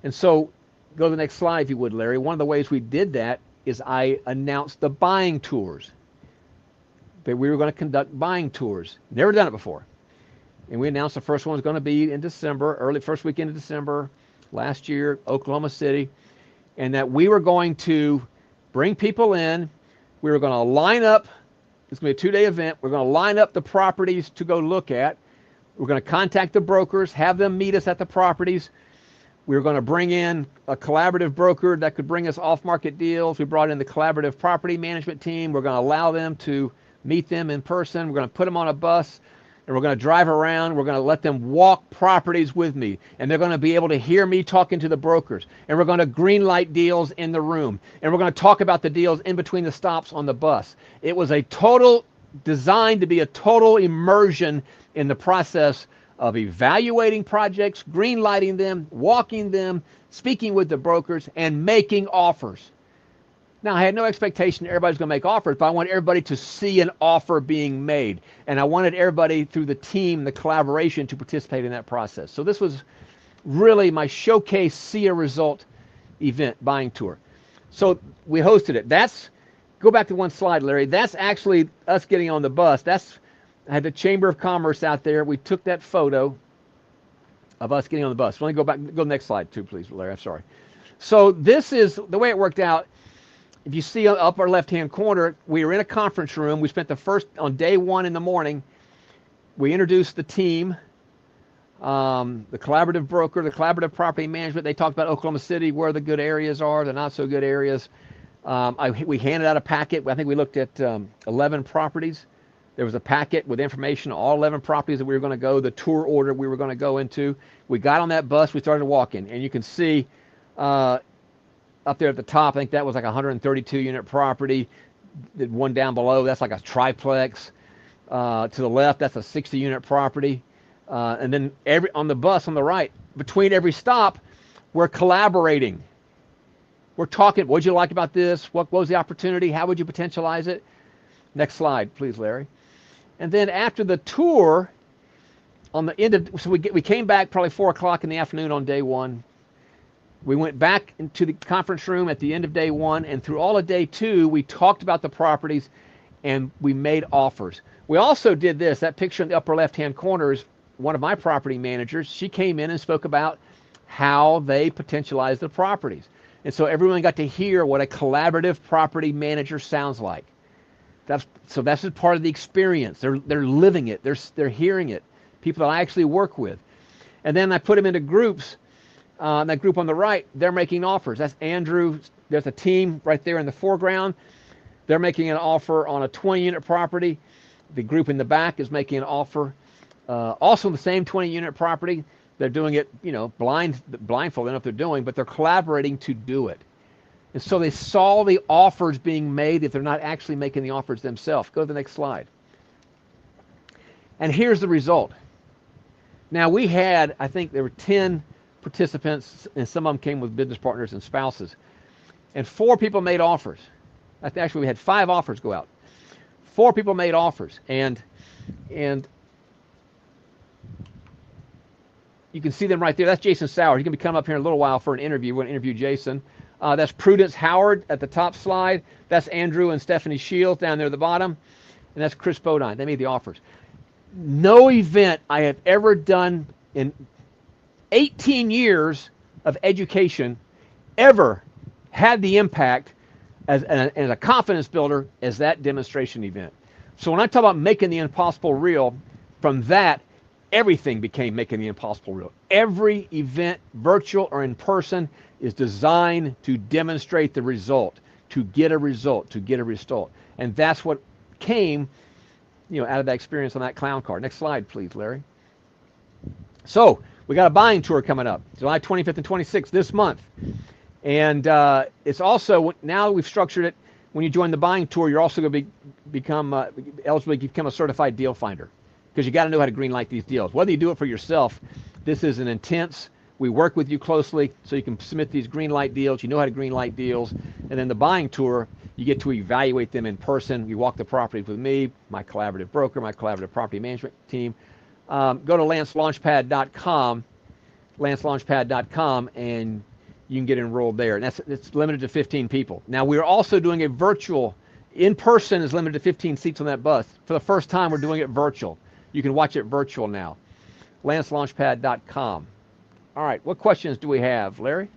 And so, go to the next slide if you would, Larry. One of the ways we did that is I announced the buying tours. That we were going to conduct buying tours. Never done it before. And we announced the first one was going to be in December, first weekend of December, last year, Oklahoma City. And that we were going to bring people in. We were going to line up. It's going to be a 2-day event. We're going to line up the properties to go look at. We're going to contact the brokers, have them meet us at the properties. We were going to bring in a collaborative broker that could bring us off-market deals. We brought in the collaborative property management team. We're going to allow them to meet them in person. We're going to put them on a bus, and we're going to drive around. We're going to let them walk properties with me, and they're going to be able to hear me talking to the brokers. And we're going to green light deals in the room, and we're going to talk about the deals in between the stops on the bus. It was a total designed to be a total immersion in the process of evaluating projects, green lighting them, walking them, speaking with the brokers, and making offers. Now, I had no expectation everybody's going to make offers, but I wanted everybody to see an offer being made. And I wanted everybody through the team, the collaboration, to participate in that process. So this was really my showcase, see a result event, buying tour. So we hosted it. Go back to one slide, Larry. That's actually us getting on the bus. I had the Chamber of Commerce out there. We took that photo of us getting on the bus. Let me go back, go to the next slide too, please, Larry. I'm sorry. So this is the way it worked out. If you see upper left-hand corner, we were in a conference room. We spent on day one in the morning, we introduced the team, the collaborative broker, the collaborative property management. They talked about Oklahoma City, where the good areas are, the not so good areas. We handed out a packet. I think we looked at 11 properties. There was a packet with information on all 11 properties that we were going to go, the tour order we were going to go into. We got on that bus. We started walking, and you can see up there at the top, I think that was like a 132 unit property. The one down below, that's like a triplex. To the left, that's a 60 unit property. And then on the bus on the right, between every stop, we're collaborating. We're talking, what'd you like about this? What was the opportunity? How would you potentialize it? Next slide, please, Larry. And then after the tour, on the end of, so we came back probably 4 o'clock in the afternoon on day one. We went back into the conference room at the end of day one, and through all of day two, we talked about the properties and we made offers. We also did this. That picture in the upper left-hand corner is one of my property managers. She came in and spoke about how they potentialized the properties. And so everyone got to hear what a collaborative property manager sounds like. That's just part of the experience. They're living it. They're hearing it. People that I actually work with. And then I put them into groups. That group on the right, they're making offers. That's Andrew. There's a team right there in the foreground. They're making an offer on a 20-unit property. The group in the back is making an offer. Also on the same 20-unit property. They're doing it, blindfold. They don't know what they're doing, but they're collaborating to do it. And so they saw the offers being made if they're not actually making the offers themselves. Go to the next slide. And here's the result. Now we had, I think there were 10 participants, and some of them came with business partners and spouses. And 4 people made offers. Actually, we had 5 offers go out. 4 people made offers. And you can see them right there. That's Jason Sauer. He's going to come up here in a little while for an interview. We're going to interview Jason. That's Prudence Howard at the top slide. That's Andrew and Stephanie Shields down there at the bottom. And that's Chris Bodine. They made the offers. No event I have ever done in 18 years of education ever had the impact as a confidence builder as that demonstration event. So when I talk about making the impossible real, from that, everything became making the impossible real. Every event, virtual or in person, is designed to demonstrate the result, to get a result, to get a result. And that's what came, out of that experience on that clown car. Next slide, please, Larry. So we got a buying tour coming up, July 25th and 26th this month. And it's also, now we've structured it, when you join the buying tour, you're also going to become eligible to become a certified deal finder, because you got to know how to green light these deals. Whether you do it for yourself, this is an intense, we work with you closely so you can submit these green light deals, you know how to green light deals, and then the buying tour, you get to evaluate them in person. You walk the properties with me, my collaborative broker, my collaborative property management team. Go to lancelaunchpad.com, lancelaunchpad.com, and you can get enrolled there. And it's limited to 15 people. Now, we're also doing a virtual, in-person is limited to 15 seats on that bus. For the first time, we're doing it virtual. You can watch it virtual now. lancelaunchpad.com. All right, what questions do we have, Larry?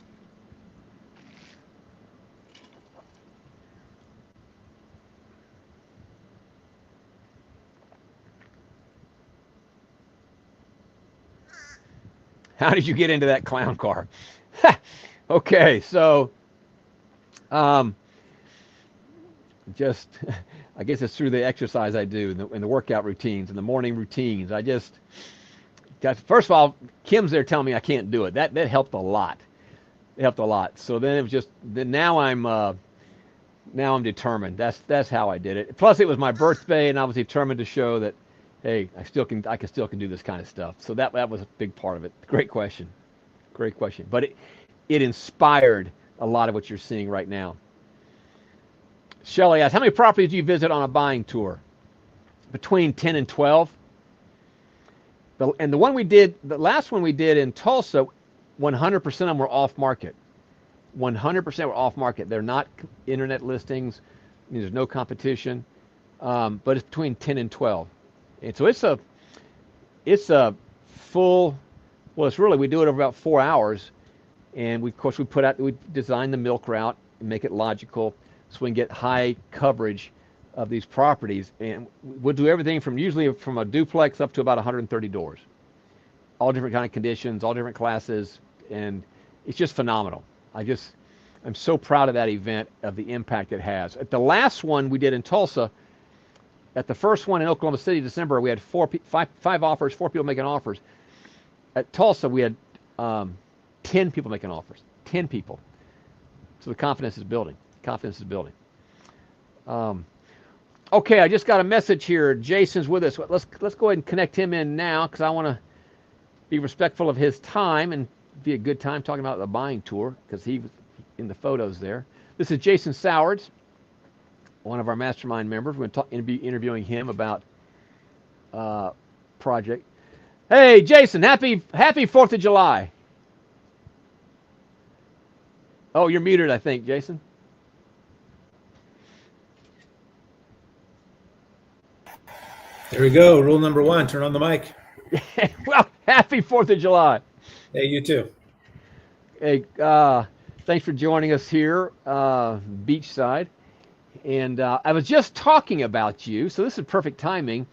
How did you get into that clown car? Okay, so I guess it's through the exercise I do and the workout routines and the morning routines. First of all, Kim's there telling me I can't do it. That helped a lot. It helped a lot. So then it was just, now I'm now I'm determined. That's how I did it. Plus, it was my birthday, and I was determined to show that, hey, I can still do this kind of stuff. So that was a big part of it. Great question, great question. But it inspired a lot of what you're seeing right now. Shelley asks, how many properties do you visit on a buying tour? Between 10 and 12. And the last one we did in Tulsa, 100% of them were off market. 100% were off market. They're not internet listings. There's no competition, but it's between 10 and 12. And so it's a full. Well, it's really, we do it over about 4 hours, and we design the milk route and make it logical so we can get high coverage of these properties. And we'll do everything usually from a duplex up to about 130 doors, all different kind of conditions, all different classes, and it's just phenomenal. I'm so proud of that event, of the impact it has. At the last one we did in Tulsa, at the first one in Oklahoma City, December, we had five offers, 4 people making offers. At Tulsa, we had 10 people making offers. 10 people. So the confidence is building. Okay, I just got a message here. Jason's with us. Let's go ahead and connect him in now, because I want to be respectful of his time and be a good time talking about the buying tour, because he was in the photos there. This is Jason Sowards, one of our mastermind members. We're going to be interviewing him about project. Hey, Jason, happy 4th of July. Oh, you're muted, I think, Jason. There we go. Rule number 1, turn on the mic. Well, happy 4th of July. Hey, you too. Hey, thanks for joining us here, beachside. And I was just talking about you, so this is perfect timing.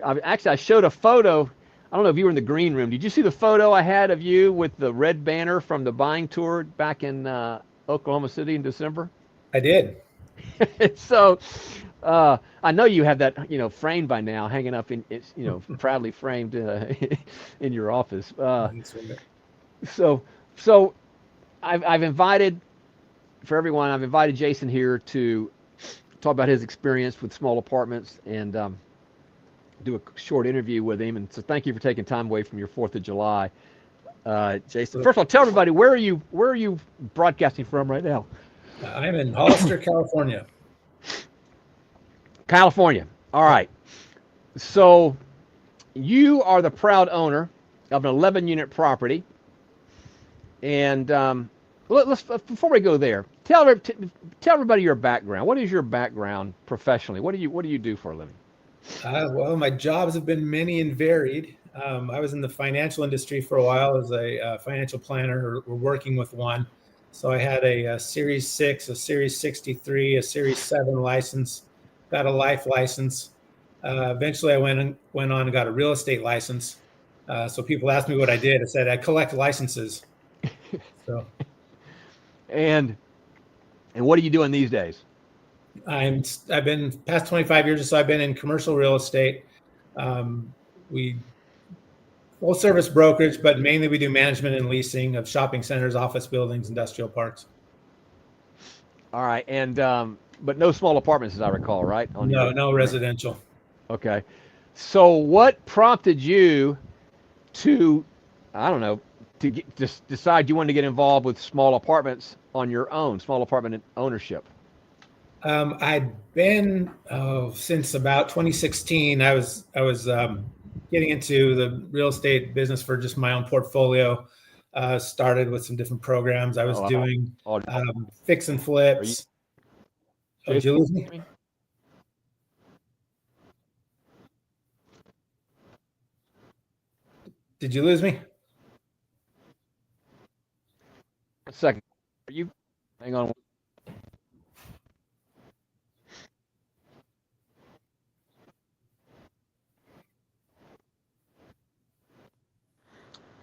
I showed a photo. I don't know if you were in the green room. Did you see the photo I had of you with the red banner from the buying tour back in Oklahoma City in December? I did. So I know you have that, framed by now, hanging up in, proudly framed in your office. So I've invited, for everyone, I've invited Jason here to talk about his experience with small apartments and do a short interview with him. And so thank you for taking time away from your 4th of July. Jason, first of all, tell everybody, where are you broadcasting from right now? I'm in Hollister, California. California. All right. So you are the proud owner of an 11-unit property. And let's before we go there, tell everybody your background. What is your background professionally? What do you do for a living? Well, my jobs have been many and varied. I was in the financial industry for a while as a financial planner, or working with one. So I had a Series 6, a Series 63, a Series 7 license, got a life license. Eventually, I went on and got a real estate license. So people asked me what I did. I said I collect licenses. So, and what are you doing these days? I've been past 25 years or so. I've been in commercial real estate. We full service brokerage, but mainly we do management and leasing of shopping centers, office buildings, industrial parks. All right, and but no small apartments, as I recall, right? No residential. Okay, so what prompted you to, I don't know, to just decide you wanted to get involved with small apartments on your own, small apartment ownership? I'd been since about 2016. I was getting into the real estate business for just my own portfolio. Started with some different programs. I was doing fix and flips. Did you lose me? Did you lose me? A second. Are you? Hang on.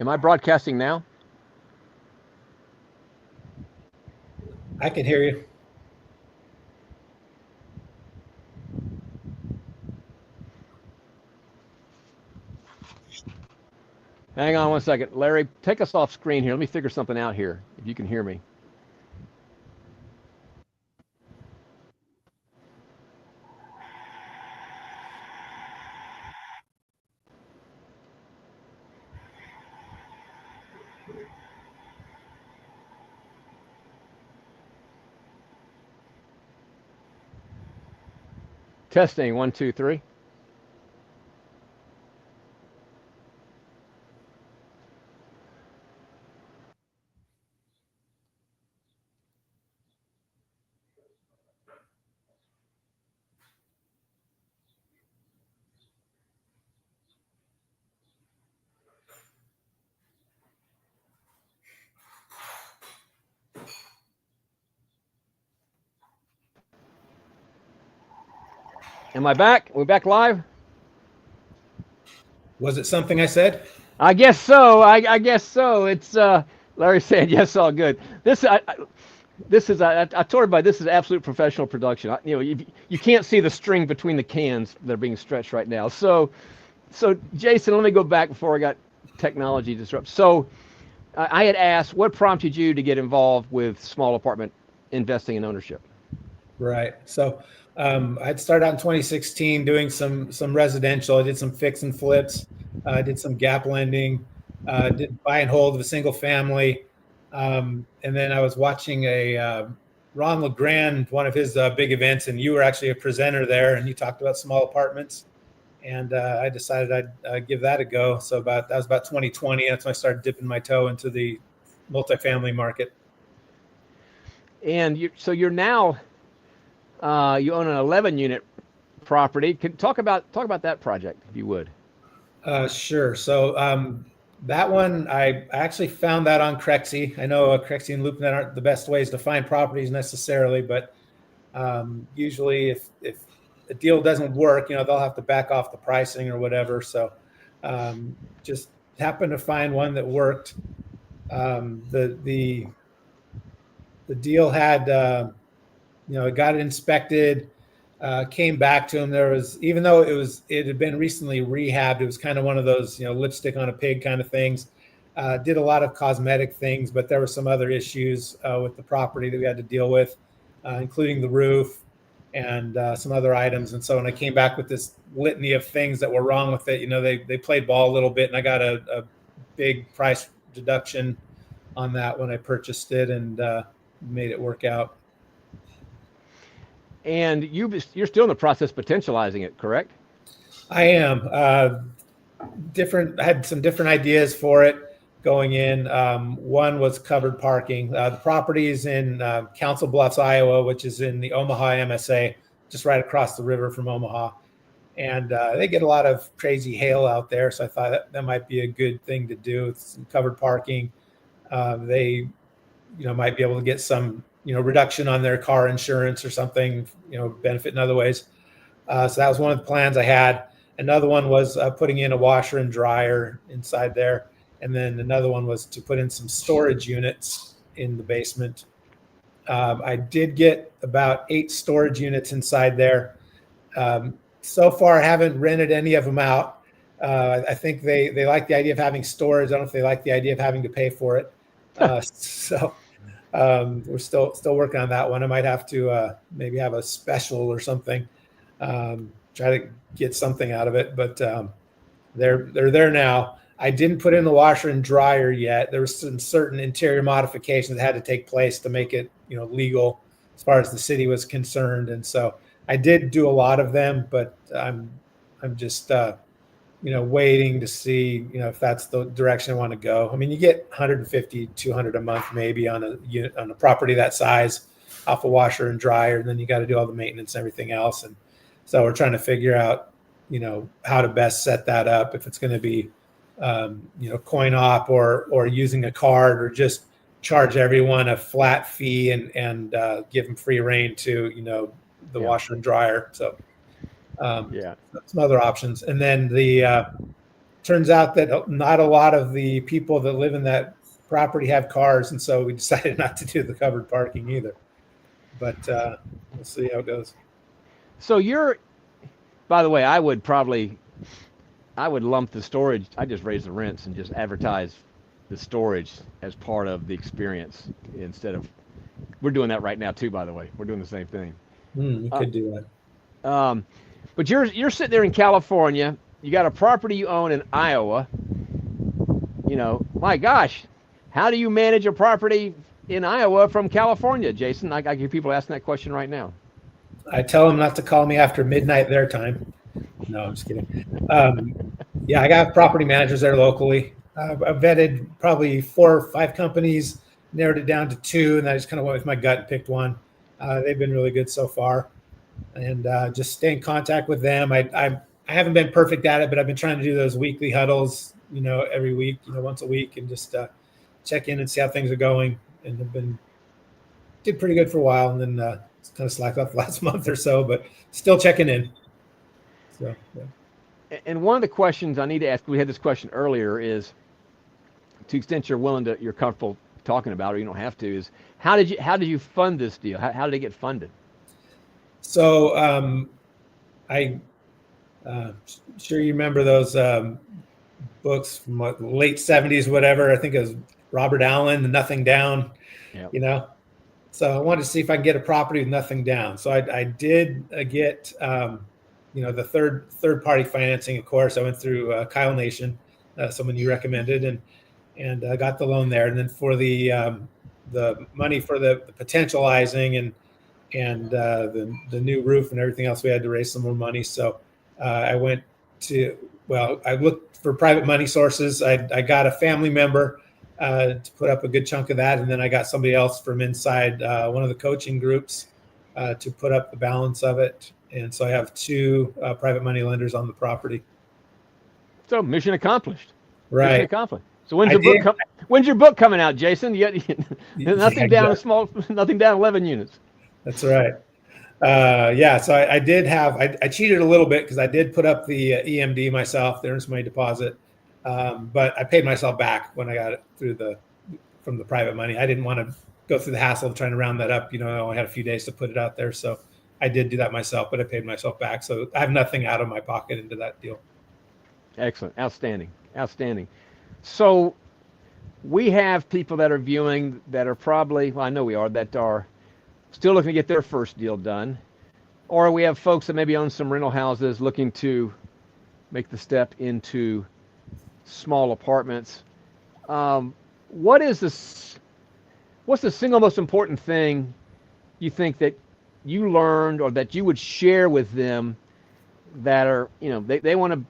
Am I broadcasting now? I can hear you. Hang on one second. Larry, take us off screen here. Let me figure something out here, if you can hear me. Testing, 1, 2, 3. Am I back? We're back live? Was it something I said? I guess so. I guess so. It's Larry saying yes, all good. This is I told everybody this is absolute professional production. You can't see the string between the cans that are being stretched right now. So Jason, let me go back before I got technology disrupted. So I had asked, what prompted you to get involved with small apartment investing and ownership? Right. So I'd started out in 2016 doing some residential. I did some fix and flips. I did some gap lending. Did buy and hold of a single family. And then I was watching a Ron LeGrand, one of his big events, and you were actually a presenter there, and you talked about small apartments. And I decided I'd give that a go. So that was about 2020. That's when I started dipping my toe into the multifamily market. And you're now you own an 11-unit property. Talk about that project, if you would. Sure. So that one, I actually found that on Crexi. I know Crexi and LoopNet aren't the best ways to find properties necessarily, but usually if the deal doesn't work, they'll have to back off the pricing or whatever. So just happened to find one that worked. The deal had, it got it inspected, came back to him. There was, even though it had been recently rehabbed, it was kind of one of those, lipstick on a pig kind of things. Did a lot of cosmetic things, but there were some other issues with the property that we had to deal with, including the roof and some other items. And so when I came back with this litany of things that were wrong with it, they played ball a little bit, and I got a big price deduction on that when I purchased it, and made it work out. And you're still in the process of potentializing it, correct? I am. I had some different ideas for it going in. One was covered parking. The property is in Council Bluffs, Iowa, which is in the Omaha MSA, just right across the river from Omaha. And they get a lot of crazy hail out there, so I thought that might be a good thing to do with some covered parking. They, might be able to get some, reduction on their car insurance or something, benefit in other ways. So that was one of the plans I had. Another one was putting in a washer and dryer inside there. And then another one was to put in some storage units in the basement. I did get about 8 storage units inside there. So far, I haven't rented any of them out. I think they like the idea of having storage. I don't know if they like the idea of having to pay for it. So we're still working on that one. I might have to maybe have a special or something, try to get something out of it. But they're there now. I didn't put in the washer and dryer yet. There was some certain interior modifications that had to take place to make it, legal as far as the city was concerned. And so I did do a lot of them, but I'm just waiting to see, if that's the direction I want to go. I mean, you get 150, 200 a month maybe on a property that size off a washer and dryer, and then you got to do all the maintenance and everything else. And so we're trying to figure out, how to best set that up, if it's going to be, coin op or using a card, or just charge everyone a flat fee and give them free reign to, the washer and dryer. So some other options. And then turns out that not a lot of the people that live in that property have cars, and so we decided not to do the covered parking either. But we'll see how it goes. So by the way, I would lump the storage. I just raise the rents and just advertise the storage as part of the experience instead of. We're doing that right now too. By the way, we're doing the same thing. We could do that. But you're sitting there in California. You got a property you own in Iowa. My gosh, how do you manage a property in Iowa from California, Jason? I hear people asking that question right now. I tell them not to call me after midnight their time. No, I'm just kidding. Yeah, I got property managers there locally. I've vetted probably 4 or 5 companies, narrowed it down to 2, and I just kind of went with my gut and picked one. They've been really good so far, and just stay in contact with them. I haven't been perfect at it, but I've been trying to do those weekly huddles, every week, once a week, and just check in and see how things are going. And have did pretty good for a while, and then it's kind of slacked off the last month or so, but still checking in. So, yeah. And one of the questions I need to ask, we had this question earlier, is to the extent you're comfortable talking about it, or you don't have to, is how did you fund this deal? How did it get funded? So I sure you remember those books from the late 70s, whatever. I think it was Robert Allen, The Nothing Down. Yep. So I wanted to see if I can get a property with nothing down. So I did get the third party financing. Of course, I went through Kyle Nation, someone you recommended, and I got the loan there. And then for the money for the potentializing and the new roof and everything else, we had to raise some more money. So I looked for private money sources. I got a family member to put up a good chunk of that, and then I got somebody else from inside one of the coaching groups to put up the balance of it. And so I have 2 private money lenders on the property. So mission accomplished. Right. Mission accomplished. So when's your book coming out, Jason? Nothing down nothing down 11 units. That's right. So I did have, I cheated a little bit because I did put up the EMD myself, the earnest money deposit, but I paid myself back when I got it from the private money. I didn't want to go through the hassle of trying to round that up. I only had a few days to put it out there. So I did do that myself, but I paid myself back. So I have nothing out of my pocket into that deal. Excellent. Outstanding. So we have people that are viewing that are probably, well, I know we are, that are still looking to get their first deal done. Or we have folks that maybe own some rental houses looking to make the step into small apartments. What's the single most important thing you think that you learned or that you would share with them that are, they want to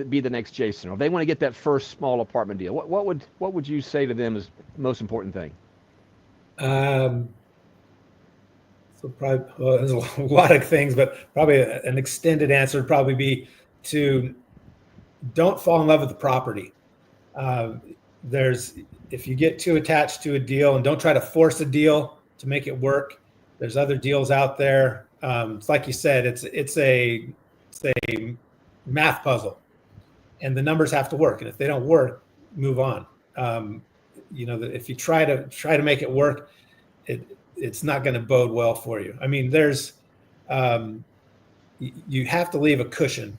be the next Jason, or they want to get that first small apartment deal? What would you say to them is the most important thing? So probably, well, there's a lot of things, but probably an extended answer would probably be to don't fall in love with the property. If you get too attached to a deal, and don't try to force a deal to make it work. There's other deals out there. It's like you said, it's a math puzzle, and the numbers have to work. And if they don't work, move on. If you try to make it work, it's not going to bode well for you. I mean, you have to leave a cushion,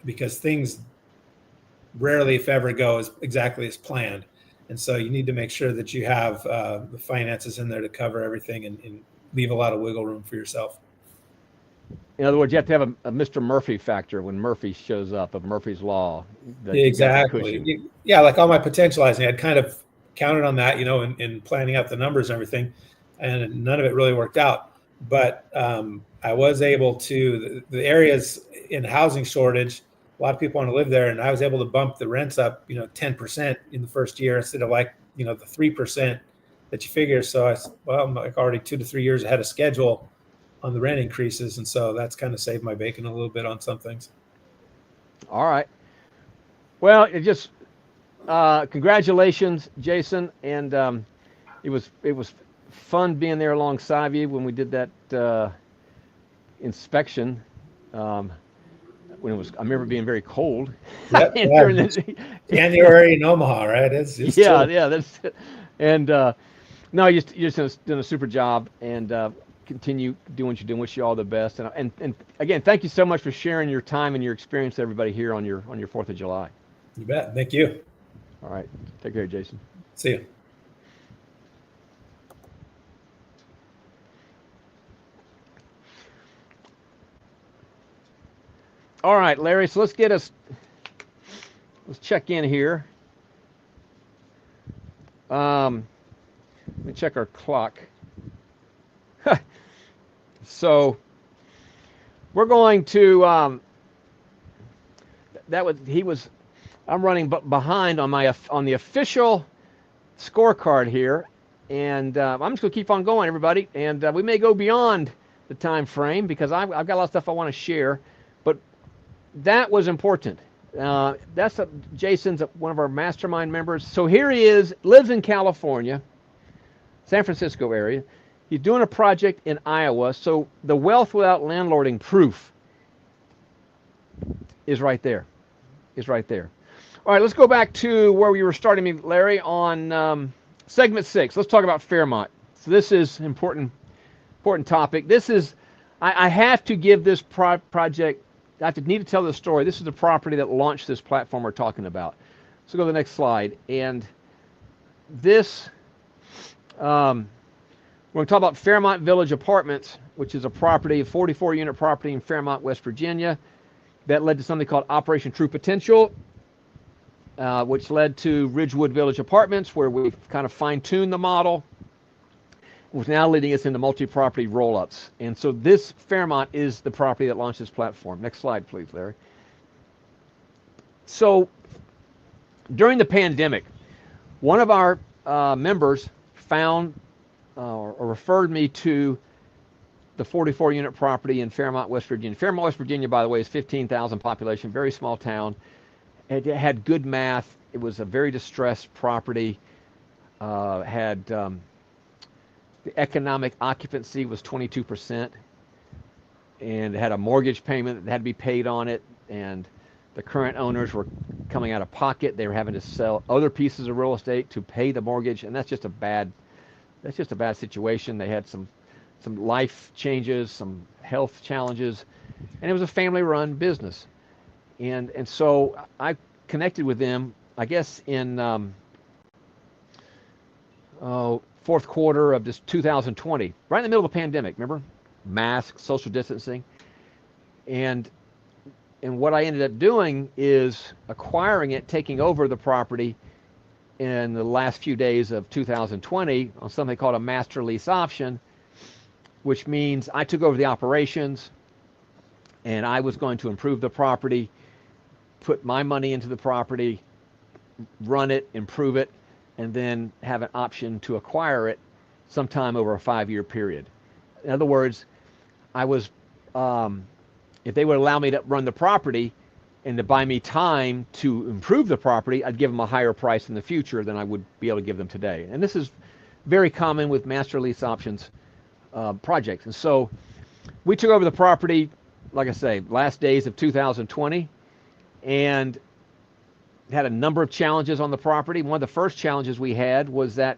because things rarely, if ever, go exactly as planned. And so you need to make sure that you have the finances in there to cover everything and leave a lot of wiggle room for yourself. In other words, you have to have a Mr. Murphy factor when Murphy shows up, of Murphy's Law. Exactly. Yeah, like all my potentializing, I'd kind of counted on that, in planning out the numbers and everything, and none of it really worked out. But I was able to, the areas in housing shortage, a lot of people want to live there, and I was able to bump the rents up, 10% in the first year instead of the 3% that you figure. So I'm like already 2 to 3 years ahead of schedule on the rent increases, and so that's kind of saved my bacon a little bit on some things. All right. Well, congratulations, Jason, and it was fun being there alongside you when we did that inspection. When I remember being very cold. Yep, January in Omaha, right? It's yeah, true. Yeah. That's and no, you're just doing a super job, and continue doing what you're doing. Wish you all the best, and again, thank you so much for sharing your time and your experience to everybody here on your 4th of July. You bet. Thank you. All right, take care, Jason. See you. All right, Larry, so let's check in here. Let me check our clock. So we're going to, I'm running behind on the official scorecard here. And I'm just going to keep on going, everybody. And we may go beyond the time frame because I've got a lot of stuff I want to share. But that was important. Jason's one of our mastermind members. So here he is, lives in California, San Francisco area. He's doing a project in Iowa. So the wealth without landlording proof is right there. All right, let's go back to where we were starting, me, Larry, on segment 6. Let's talk about Fairmont. So this is important topic. This is, I have to give this project, I need to tell the story. This is the property that launched this platform we're talking about. So go to the next slide. And this, we're going to talk about Fairmont Village Apartments, which is a 44-unit property in Fairmont, West Virginia, that led to something called Operation True Potential, which led to Ridgewood Village Apartments, where we've kind of fine-tuned the model, which is now leading us into multi-property roll-ups. And so this Fairmont is the property that launched this platform. Next slide, please, Larry. So during the pandemic, one of our members found or referred me to the 44-unit property in Fairmont, West Virginia. Fairmont, West Virginia, by the way, is 15,000 population, very small town. It had good math. It was a very distressed property. The economic occupancy was 22%, and it had a mortgage payment that had to be paid on it, and the current owners were coming out of pocket. They were having to sell other pieces of real estate to pay the mortgage, and that's just a bad situation. They had some life changes, some health challenges, and it was a family-run business. And so I connected with them, I guess, in fourth quarter of this 2020, right in the middle of the pandemic. Remember, masks, social distancing, and what I ended up doing is acquiring it, taking over the property in the last few days of 2020 on something called a master lease option, which means I took over the operations, and I was going to improve the property, put my money into the property, run it, improve it, and then have an option to acquire it sometime over a 5-year period. In other words, I was, if they would allow me to run the property and to buy me time to improve the property, I'd give them a higher price in the future than I would be able to give them today. And this is very common with master lease options projects. And so we took over the property, like I say, last days of 2020, and had a number of challenges on the property. One of the first challenges we had was that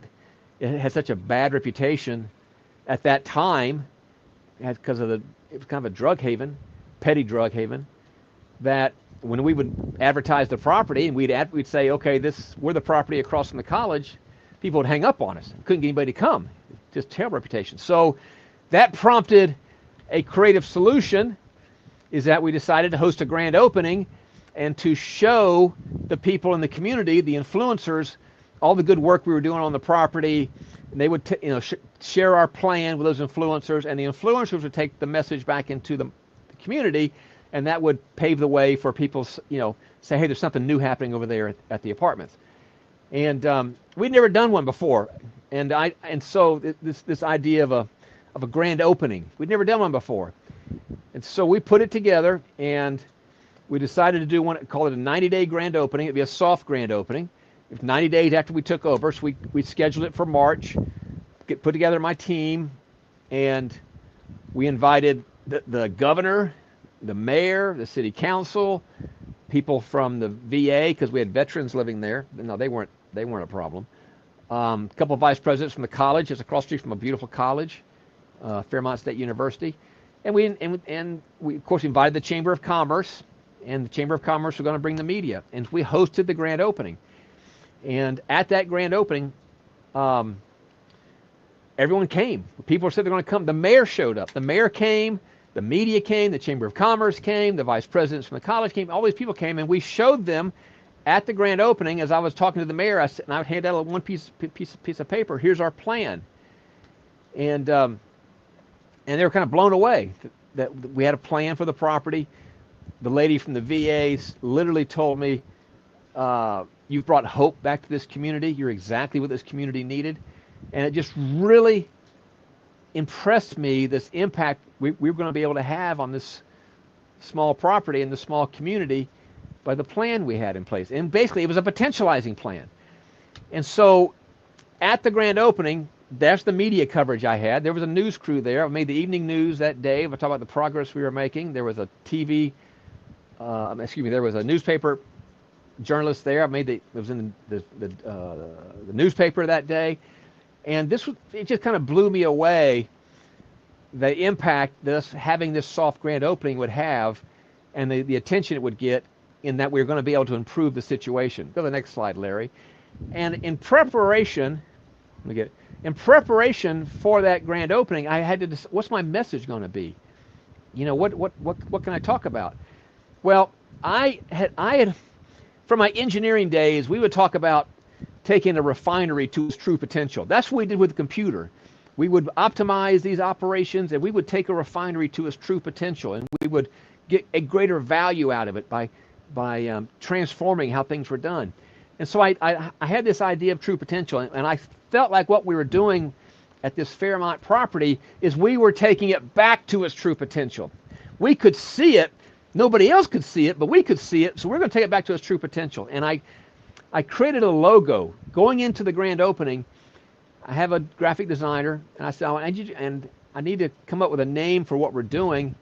it had such a bad reputation at that time, because it was kind of a drug haven, petty drug haven, that when we would advertise the property and we'd say, okay, we're the property across from the college, people would hang up on us. Couldn't get anybody to come. Just terrible reputation. So that prompted a creative solution, is that we decided to host a grand opening and to show the people in the community, the influencers, all the good work we were doing on the property. And they would share our plan with those influencers, and the influencers would take the message back into the community, and that would pave the way for people, say, hey, there's something new happening over there at the apartments. And we'd never done one before, and so this idea of a grand opening, we'd never done one before, and so we put it together, and we decided to do one, call it a 90-day grand opening. It'd be a soft grand opening. It's 90 days after we took over, so we scheduled it for March, put together my team, and we invited the governor, the mayor, the city council, people from the VA, because we had veterans living there. No, they weren't a problem. A couple of vice presidents from the college. It's across the street from a beautiful college, Fairmont State University. And we of course invited the Chamber of Commerce, and the Chamber of Commerce were going to bring the media, and we hosted the grand opening. And at that grand opening, everyone came. People said they're going to come. The mayor showed up. The mayor came. The media came. The Chamber of Commerce came. The vice presidents from the college came. All these people came, and we showed them at the grand opening. As I was talking to the mayor, I handed out one piece of paper. Here's our plan. And And they were kind of blown away that we had a plan for the property. The lady from the VA literally told me, you've brought hope back to this community. You're exactly what this community needed. And it just really impressed me, this impact we were going to be able to have on this small property and the small community by the plan we had in place. And basically, it was a potentializing plan. And so at the grand opening, that's the media coverage I had. There was a news crew there. I made the evening news that day. I talked about the progress we were making. There was a there was a newspaper journalist there. It was in the newspaper that day. And it just kind of blew me away, the impact having this soft grand opening would have, and the attention it would get, in that we were going to be able to improve the situation. Go to the next slide, Larry. And in preparation for that grand opening, I had to decide, what's my message going to be? What can I talk about? Well, I had from my engineering days, we would talk about taking a refinery to its true potential. That's what we did with the computer. We would optimize these operations, and we would take a refinery to its true potential, and we would get a greater value out of it by transforming how things were done. And so I had this idea of true potential, and I felt like what we were doing at this Fairmont property is we were taking it back to its true potential. We could see it. Nobody else could see it, but we could see it, so we're going to take it back to its true potential. And I created a logo going into the grand opening. I have a graphic designer, and I said, I need to come up with a name for what we're doing.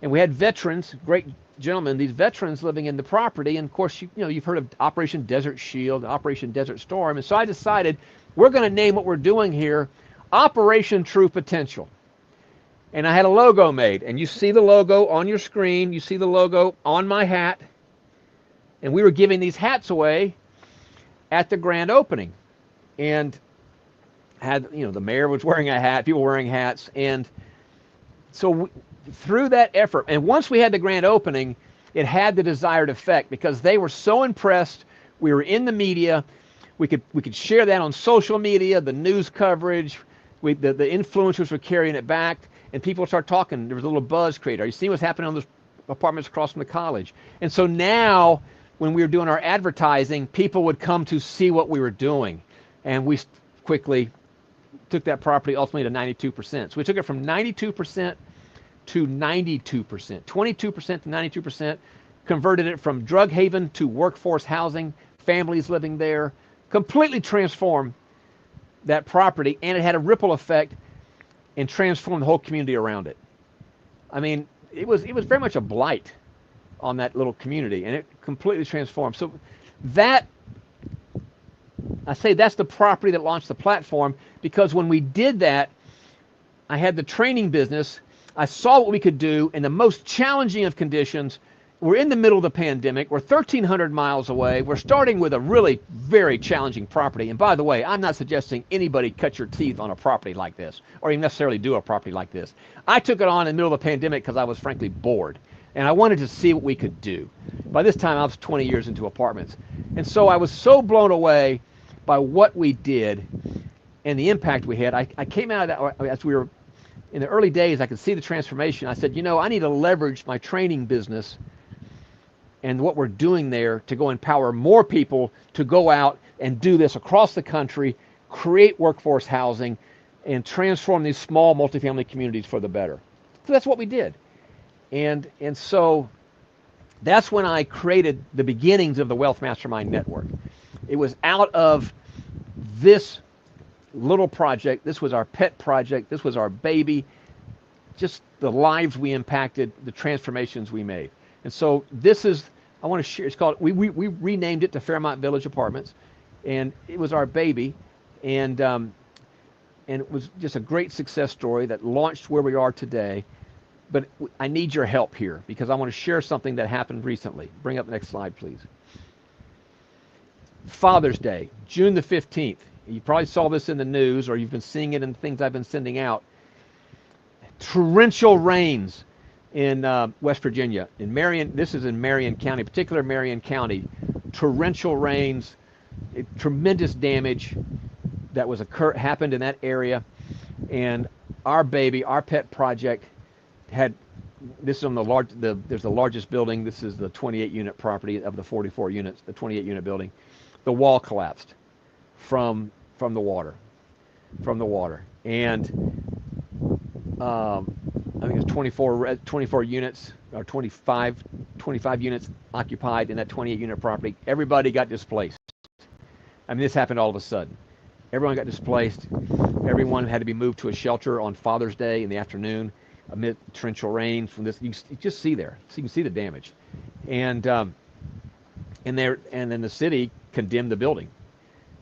And we had veterans, great gentlemen, these veterans living in the property. And of course, you've heard of Operation Desert Shield, Operation Desert Storm. And so I decided we're going to name what we're doing here Operation True Potential. And I had a logo made, and you see the logo on your screen. You see the logo on my hat. And we were giving these hats away at the grand opening, and had the mayor was wearing a hat, people wearing hats, and so through that effort, and once we had the grand opening, it had the desired effect, because they were so impressed. We were in the media. We could share that on social media, the news coverage. The influencers were carrying it back, and people start talking. There was a little buzz created. Are you seeing what's happening on those apartments across from the college? And so now, when we were doing our advertising, people would come to see what we were doing. And we quickly took that property ultimately to 92%. So we took it from 92% to 92%, 22% to 92%, converted it from drug haven to workforce housing, families living there, completely transformed that property, and it had a ripple effect and transformed the whole community around it. I mean, it was very much a blight on that little community, and it completely transformed. So that's the property that launched the platform, because when we did that, I had the training business. I saw what we could do in the most challenging of conditions. We're in the middle of the pandemic. We're 1,300 miles away. We're starting with a really very challenging property. And by the way, I'm not suggesting anybody cut your teeth on a property like this, or even necessarily do a property like this. I took it on in the middle of the pandemic because I was frankly bored, and I wanted to see what we could do. By this time, I was 20 years into apartments. And so I was so blown away by what we did and the impact we had. I came out of that, as we were in the early days, I could see the transformation. I said, I need to leverage my training business and what we're doing there to go empower more people to go out and do this across the country, create workforce housing, and transform these small multifamily communities for the better. So that's what we did. And so that's when I created the beginnings of the Wealth Mastermind Network. It was out of this little project. This was our pet project. This was our baby. Just the lives we impacted, the transformations we made. And so I want to share, it's called, we renamed it to Fairmont Village Apartments, and it was our baby, and it was just a great success story that launched where we are today. But I need your help here, because I want to share something that happened recently. Bring up the next slide, please. Father's Day, June the 15th. You probably saw this in the news, or you've been seeing it in things I've been sending out. Torrential rains in West Virginia, in Marion. This is in Marion County, particular Marion County. Torrential rains, tremendous damage that was happened in that area, and our baby, our pet project had, this is on there's the largest building. This is the 28 unit property of the 44 units, the 28 unit building. The wall collapsed from the water, and I think it's 24 units or 25 units occupied in that 28 unit property. Everybody got displaced. I mean, this happened all of a sudden. Everyone got displaced. Everyone had to be moved to a shelter on Father's Day in the afternoon amid torrential rain from this. You just see there, so you can see the damage. And then the city condemned the building.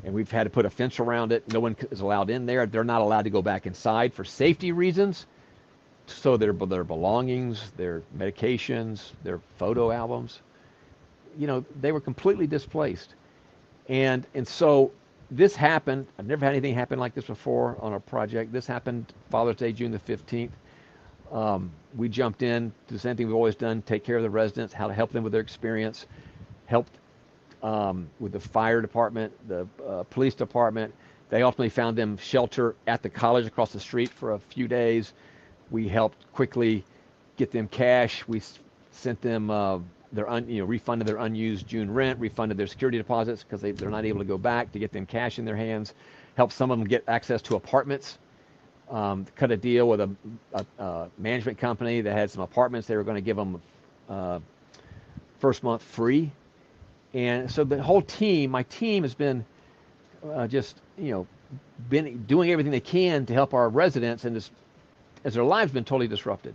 And we've had to put a fence around it. No one is allowed in there. They're not allowed to go back inside for safety reasons. So their belongings, their medications, their photo albums, they were completely displaced. And so this happened. I've never had anything happen like this before on a project. This happened Father's Day, June the 15th. We jumped in, do the same thing we've always done, take care of the residents, how to help them with their experience, helped with the fire department, the police department. They ultimately found them shelter at the college across the street for a few days. We helped quickly get them cash. We sent them refunded their unused June rent, refunded their security deposits because they're not able to go back, to get them cash in their hands. Helped some of them get access to apartments. Cut a deal with a management company that had some apartments. They were going to give them first month free. And so the whole team, my team has been been doing everything they can to help our residents, and this, as their lives have been totally disrupted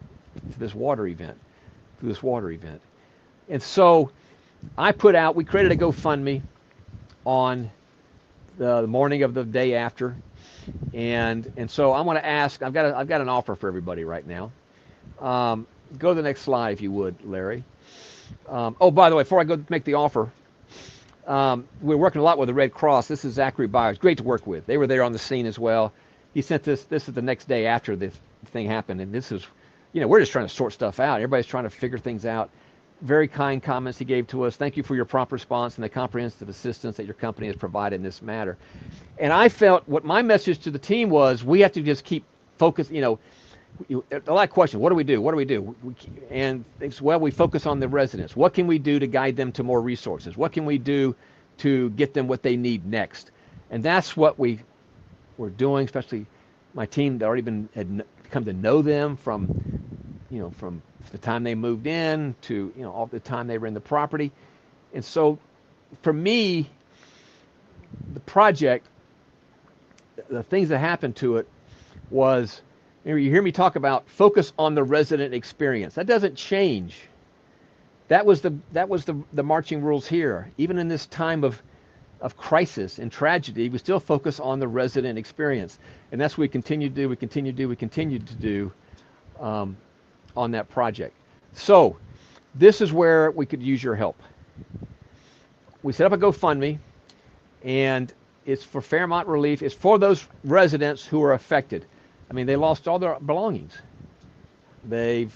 through this water event. And so we created a GoFundMe on the morning of the day after. And so I want to ask, I've got an offer for everybody right now. Go to the next slide if you would, Larry. Oh, by the way, before I go make the offer, we're working a lot with the Red Cross. This is Zachary Byers. Great to work with. They were there on the scene as well. He sent this is the next day after the thing happened. And this is, we're just trying to sort stuff out. Everybody's trying to figure things out. Very kind comments he gave to us. Thank you for your prompt response and the comprehensive assistance that your company has provided in this matter. And I felt what my message to the team was, we have to just keep focused. A lot of questions. What do we do? And it's, well, we focus on the residents. What can we do to guide them to more resources? What can we do to get them what they need next? And that's what we're doing, especially my team that had come to know them from the time they moved in to, all the time they were in the property. And so for me, the project, the things that happened to it was, you hear me talk about focus on the resident experience. That doesn't change. That was the marching rules here. Even in this time of crisis and tragedy, we still focus on the resident experience. And that's what we continue to do on that project. So this is where we could use your help. We set up a GoFundMe, and it's for Fairmont Relief. It's for those residents who are affected. I mean, they lost all their belongings. They're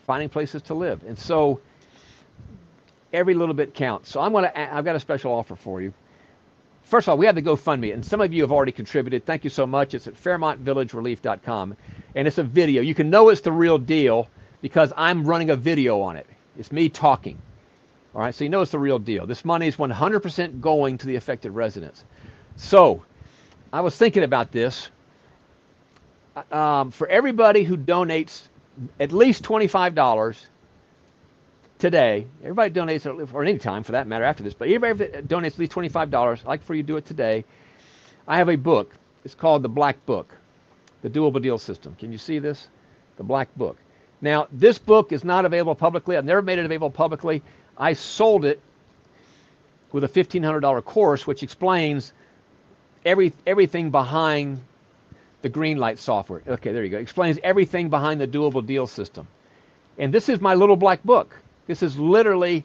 finding places to live. And so every little bit counts. So I've got a special offer for you. First of all, we have the GoFundMe, and some of you have already contributed. Thank you so much. It's at FairmontVillageRelief.com, and it's a video. You can know it's the real deal because I'm running a video on it. It's me talking. All right, so you know it's the real deal. This money is 100% going to the affected residents. So I was thinking about this. For everybody who donates at least $25 today, everybody donates, or any time for that matter after this, but everybody that donates at least $25, I'd like for you to do it today. I have a book. It's called The Black Book, The Doable Deal System. Can you see this? The Black Book. Now, this book is not available publicly. I've never made it available publicly. I sold it with a $1,500 course, which explains everything behind the Greenlight software. Okay, there you go. Explains everything behind the Doable Deal System. And this is my little black book. This is literally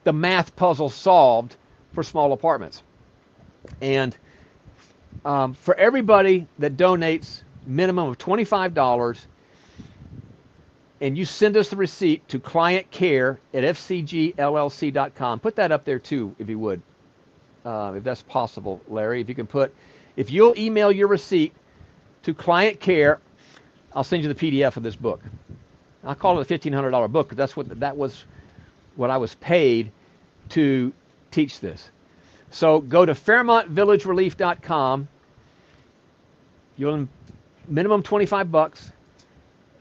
the math puzzle solved for small apartments. And for everybody that donates minimum of $25, and you send us the receipt to clientcare@fcgllc.com. Put that up there too, if you would, if that's possible, Larry. If you'll email your receipt to Client Care. I'll send you the PDF of this book. I call it a $1,500 book because that was what I was paid to teach this. So go to FairmontVillageRelief.com. You'll minimum $25.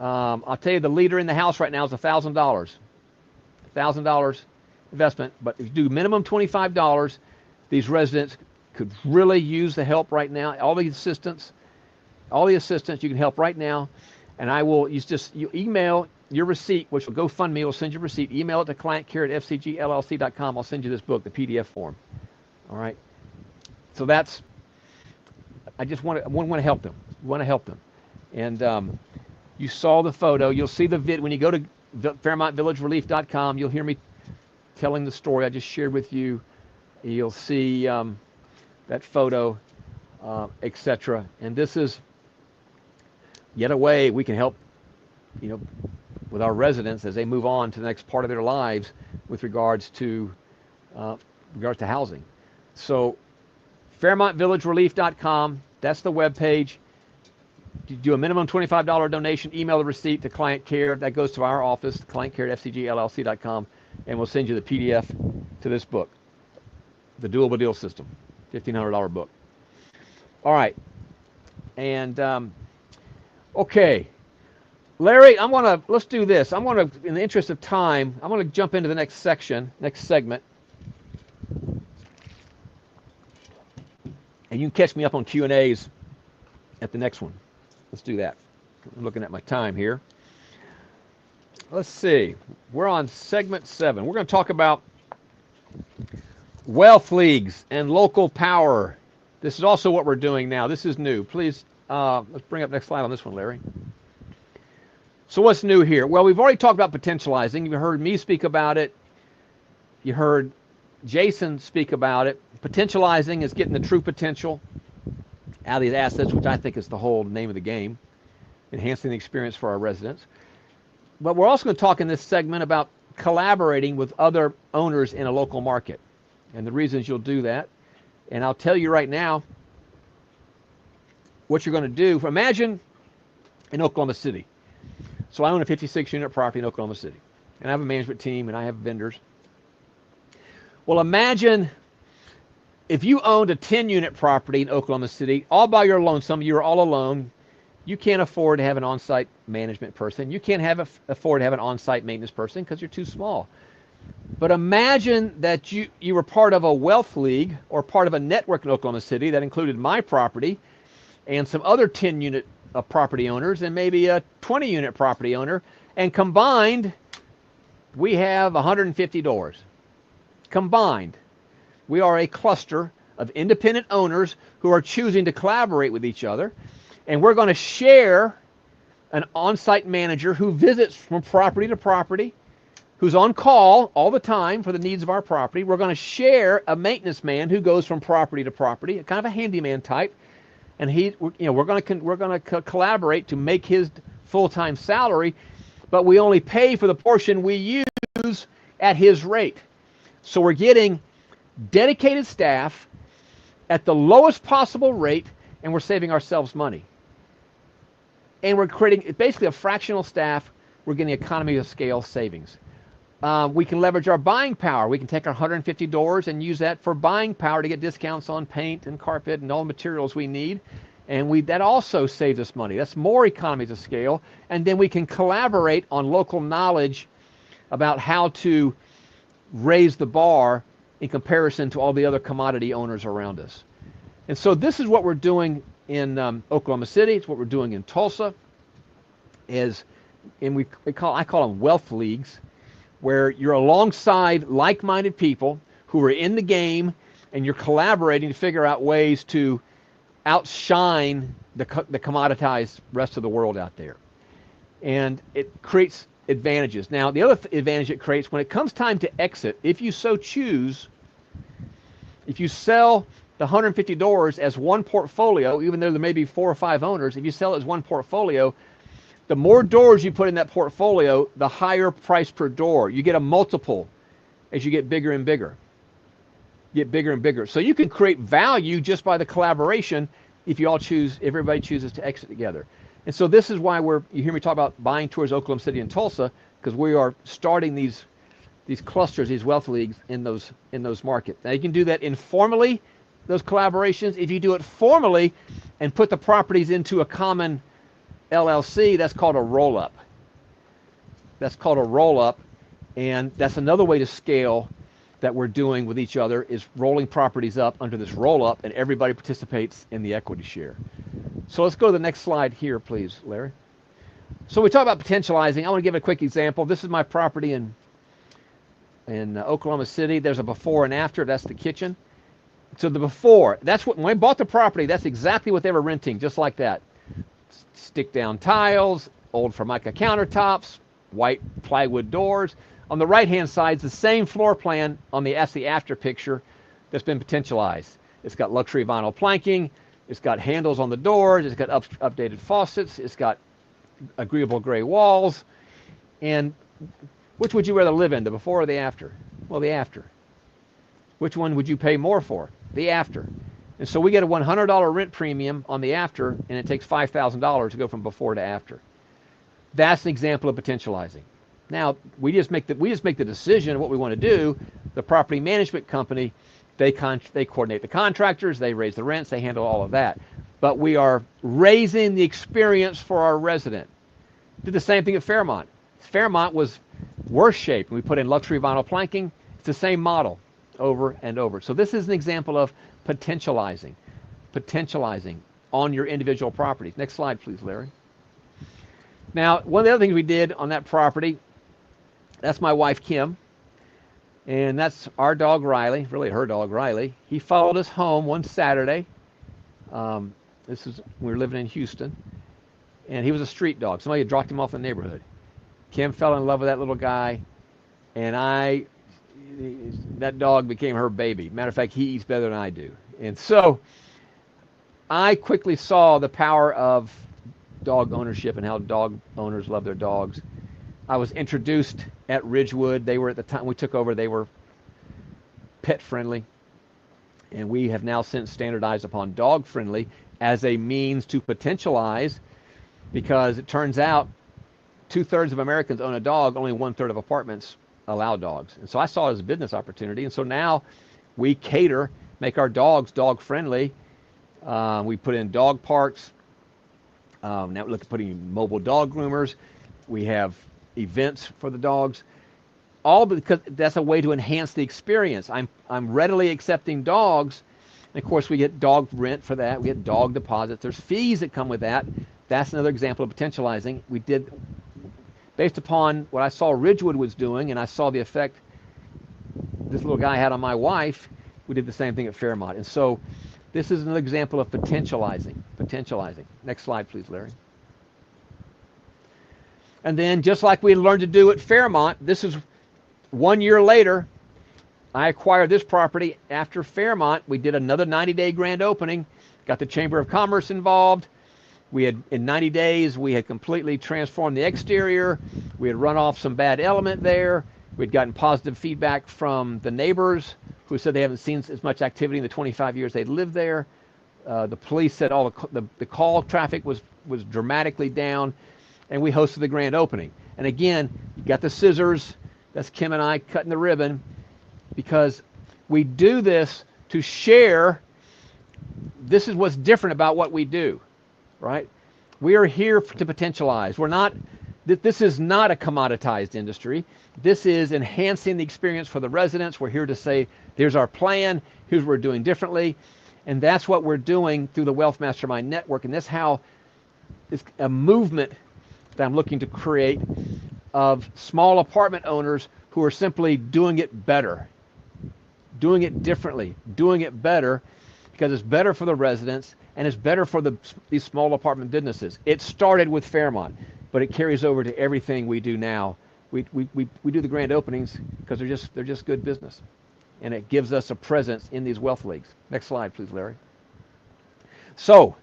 I'll tell you the leader in the house right now is $1,000. $1,000 investment, but if you do minimum $25, these residents could really use the help right now. All the assistance you can help right now, and you email your receipt, which will GoFundMe. Will send you a receipt. Email it to clientcare@fcgllc.com. I'll send you this book, the PDF form. All right. So I just want to help them. And you saw the photo. You'll see the vid when you go to FairmontVillageRelief.com. You'll hear me telling the story I just shared with you. You'll see that photo, etc. And this is yet a way we can help, with our residents as they move on to the next part of their lives with regards to housing. So FairmontVillageRelief.com, that's the web page. You do a minimum $25 donation, email the receipt to Client Care. That goes to our office, clientcare@fcgllc.com, and we'll send you the PDF to this book, The Doable Deal System, $1,500 book. All right. And, okay. Larry, let's do this. in the interest of time, I'm going to jump into the next segment. And you can catch me up on Q&As at the next one. Let's do that. I'm looking at my time here. Let's see. We're on segment 7. We're going to talk about wealth leagues and local power. This is also what we're doing now. This is new. Please, let's bring up next slide on this one, Larry. So what's new here? Well, we've already talked about potentializing. You heard me speak about it. You heard Jason speak about it. Potentializing is getting the true potential out of these assets, which I think is the whole name of the game, enhancing the experience for our residents. But we're also going to talk in this segment about collaborating with other owners in a local market and the reasons you'll do that. And I'll tell you right now what you're going to do. Imagine in Oklahoma City. So I own a 56-unit property in Oklahoma City, and I have a management team, and I have vendors. Well, imagine if you owned a 10-unit property in Oklahoma City, all by your lonesome. You are all alone. You can't afford to have an on-site management person. You can't afford to have an on-site maintenance person because you're too small. But imagine that you were part of a wealth league or part of a network in Oklahoma City that included my property and some other 10-unit property owners and maybe a 20-unit property owner. And combined, we have 150 doors. Combined, we are a cluster of independent owners who are choosing to collaborate with each other. And we're going to share an on-site manager who visits from property to property, who's on call all the time for the needs of our property. We're going to share a maintenance man who goes from property to property, kind of a handyman type. And we're going to collaborate to make his full-time salary, but we only pay for the portion we use at his rate. So we're getting dedicated staff at the lowest possible rate, and we're saving ourselves money. And we're creating basically a fractional staff. We're getting economy of scale savings. We can leverage our buying power. We can take our 150 doors and use that for buying power to get discounts on paint and carpet and all the materials we need. And that also saves us money. That's more economies of scale. And then we can collaborate on local knowledge about how to raise the bar in comparison to all the other commodity owners around us. And so this is what we're doing in Oklahoma City. It's what we're doing in Tulsa. I call them wealth leagues, where you're alongside like-minded people who are in the game, and you're collaborating to figure out ways to outshine the commoditized rest of the world out there. And it creates advantages. Now, the other advantage it creates, when it comes time to exit, if you so choose, if you sell the 150 doors as one portfolio, even though there may be 4 or 5 owners, if you sell it as one portfolio, the more doors you put in that portfolio, the higher price per door. You get a multiple as you get bigger and bigger. Get bigger and bigger. So you can create value just by the collaboration if everybody chooses to exit together. And so this is why you hear me talk about buying tours Oklahoma City and Tulsa, because we are starting these clusters, these wealth leagues in those markets. Now you can do that informally, those collaborations. If you do it formally and put the properties into a common LLC, that's called a roll-up. And that's another way to scale that we're doing with each other, is rolling properties up under this roll-up, and everybody participates in the equity share. So let's go to the next slide here, please, Larry. So we talk about potentializing. I want to give a quick example. This is my property in Oklahoma City. There's a before and after. That's the kitchen. So the before, that's what, when I bought the property, that's exactly what they were renting, just like that. Stick down tiles, old Formica countertops, white plywood doors. On the right-hand side is the same floor plan that's the after picture that's been potentialized. It's got luxury vinyl planking. It's got handles on the doors. It's got updated faucets. It's got agreeable gray walls. And which would you rather live in, the before or the after? Well, the after. Which one would you pay more for? The after. And so we get a $100 rent premium on the after, and it takes $5,000 to go from before to after. That's an example of potentializing. Now, we just make the decision of what we want to do. The property management company, they coordinate the contractors, they raise the rents, they handle all of that. But we are raising the experience for our resident. Did the same thing at Fairmont. Fairmont was worse shape. We put in luxury vinyl planking. It's the same model over and over. So this is an example of potentializing on your individual properties. Next slide, please, Larry. Now, one of the other things we did on that property, that's my wife, Kim, and that's our dog, Riley, really her dog, Riley. He followed us home one Saturday. We were living in Houston, and he was a street dog. Somebody had dropped him off in the neighborhood. Kim fell in love with that little guy, and that dog became her baby. Matter of fact, he eats better than I do. And so I quickly saw the power of dog ownership and how dog owners love their dogs. I was introduced at Ridgewood. They were, at the time we took over, they were pet friendly. And we have now since standardized upon dog friendly as a means to potentialize, because it turns out 2/3 of Americans own a dog, only 1/3 of apartments allow dogs. And so I saw it as a business opportunity. And so now we make our dogs dog friendly. We put in dog parks. Now we look at putting in mobile dog groomers. We have events for the dogs, all because that's a way to enhance the experience. I'm readily accepting dogs, and of course we get dog rent for that. We get dog deposits. There's fees that come with that. That's another example of potentializing. We did, based upon what I saw Ridgewood was doing, and I saw the effect this little guy had on my wife, we did the same thing at Fairmont. And so this is another example of potentializing. Next slide, please, Larry. And then, just like we learned to do at Fairmont, this is 1 year later. I acquired this property after Fairmont. We did another 90-day grand opening, got the Chamber of Commerce involved. We had, in 90 days, we had completely transformed the exterior. We had run off some bad element there. We'd gotten positive feedback from the neighbors, who said they haven't seen as much activity in the 25 years they'd lived there. The police said all the call traffic was dramatically down, and we hosted the grand opening. And again, you got the scissors. That's Kim and I cutting the ribbon, because we do this to share. This is what's different about what we do, right? We are here to potentialize. This is not a commoditized industry. This is enhancing the experience for the residents. We're here to say, here's our plan, here's what we're doing differently. And that's what we're doing through the Wealth Mastermind Network. And that's how it's a movement that I'm looking to create of small apartment owners who are simply doing it better, doing it differently, doing it better, because it's better for the residents and it's better for these small apartment businesses. It started with Fairmont, but it carries over to everything we do now. We do the grand openings because they're just good business, and it gives us a presence in these wealth leagues. Next slide, please, Larry. So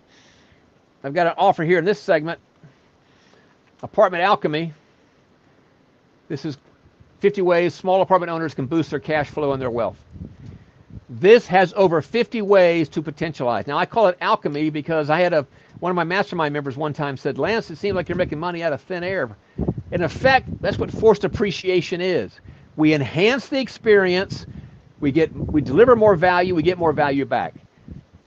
I've got an offer here in this segment. Apartment Alchemy. This is 50 ways small apartment owners can boost their cash flow and their wealth. This has over 50 ways to potentialize. Now, I call it alchemy because I had one of my mastermind members one time said, Lance, it seems like you're making money out of thin air. In effect, that's what forced appreciation is. We enhance the experience, we deliver more value, we get more value back.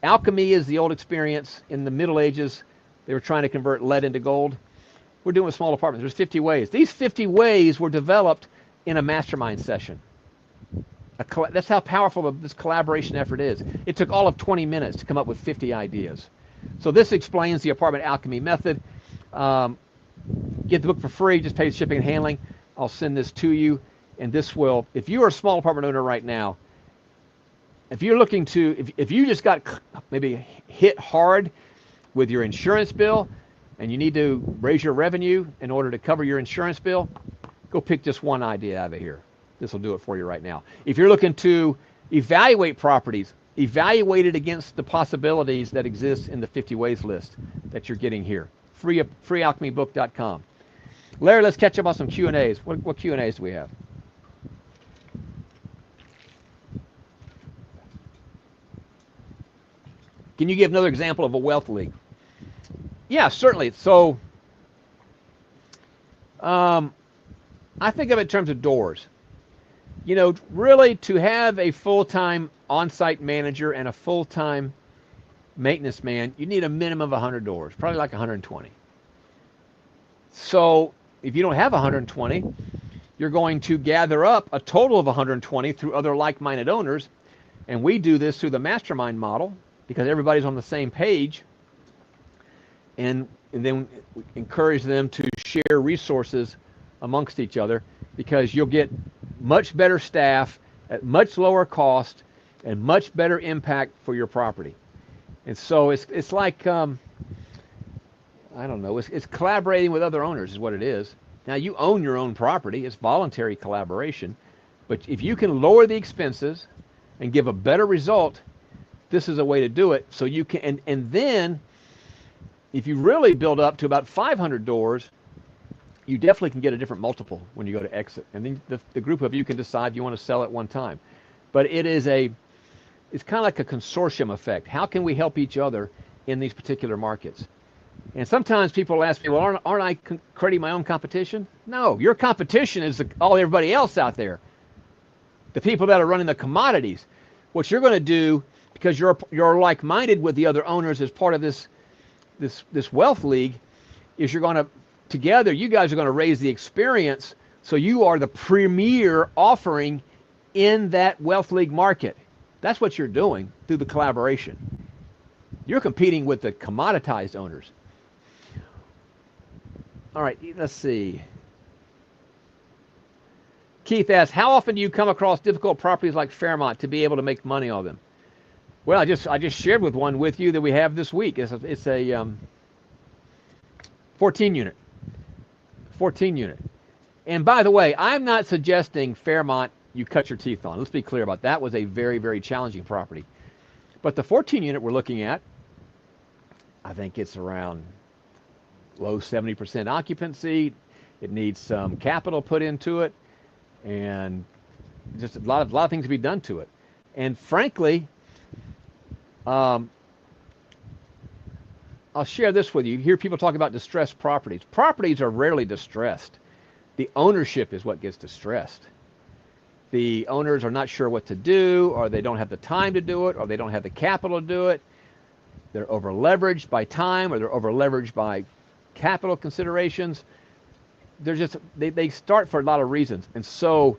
Alchemy is the old experience in the Middle Ages. They were trying to convert lead into gold. We're doing with small apartments. There's 50 ways. These 50 ways were developed in a mastermind session. That's how powerful this collaboration effort is. It took all of 20 minutes to come up with 50 ideas. So this explains the apartment alchemy method. Get the book for free, just pay shipping and handling. I'll send this to you. And this will, if you are a small apartment owner right now, if you're looking to, if you just got maybe hit hard with your insurance bill and you need to raise your revenue in order to cover your insurance bill, go pick just one idea out of here. This will do it for you right now. If you're looking to evaluate properties, evaluate it against the possibilities that exist in the 50 ways list that you're getting here. freealchemybook.com. Larry, let's catch up on some Q&As. What Q&As do we have? Can you give another example of a wealth league? Yeah, certainly. So I think of it in terms of doors. You know, really to have a full-time on-site manager and a full-time maintenance man, you need a minimum of 100 doors, probably like 120. So if you don't have 120, you're going to gather up a total of 120 through other like-minded owners. And we do this through the mastermind model because everybody's on the same page. And then we encourage them to share resources amongst each other because you'll get much better staff at much lower cost and much better impact for your property. And so it's like, I don't know, it's collaborating with other owners is what it is. Now you own your own property, it's voluntary collaboration, but if you can lower the expenses and give a better result, this is a way to do it. So you can, and then if you really build up to about 500 doors, you definitely can get a different multiple when you go to exit. And then the group of you can decide you want to sell at one time. But it's kind of like a consortium effect. How can we help each other in these particular markets? And sometimes people ask me, well, aren't I creating my own competition? No, your competition is everybody else out there. The people that are running the commodities. What you're going to do, because you're like-minded with the other owners as part of this wealth league, is you're going to, together, you guys are going to raise the experience so you are the premier offering in that wealth league market. That's what you're doing through the collaboration. You're competing with the commoditized owners. All right, let's see. Keith asks, how often do you come across difficult properties like Fairmont to be able to make money on them? Well, I just shared with one with you that we have this week. It's a 14 unit. And by the way, I'm not suggesting Fairmont you cut your teeth on. Let's be clear about that. That was a very, very challenging property. But the 14 unit we're looking at, I think it's around low 70% occupancy. It needs some capital put into it and just a lot of things to be done to it. And frankly, I'll share this with you. You hear people talk about distressed properties. Properties are rarely distressed. The ownership is what gets distressed. The owners are not sure what to do, or they don't have the time to do it, or they don't have the capital to do it. They're over leveraged by time, or they're over leveraged by capital considerations. They start for a lot of reasons. And so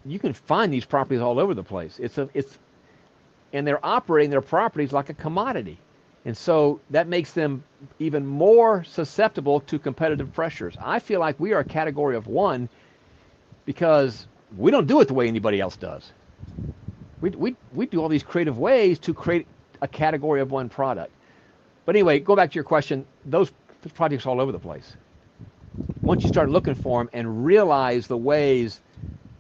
you can find these properties all over the place. And they're operating their properties like a commodity. And so that makes them even more susceptible to competitive pressures. I feel like we are a category of one because we don't do it the way anybody else does. We do all these creative ways to create a category of one product. But anyway, go back to your question. Those projects are all over the place. Once you start looking for them and realize the ways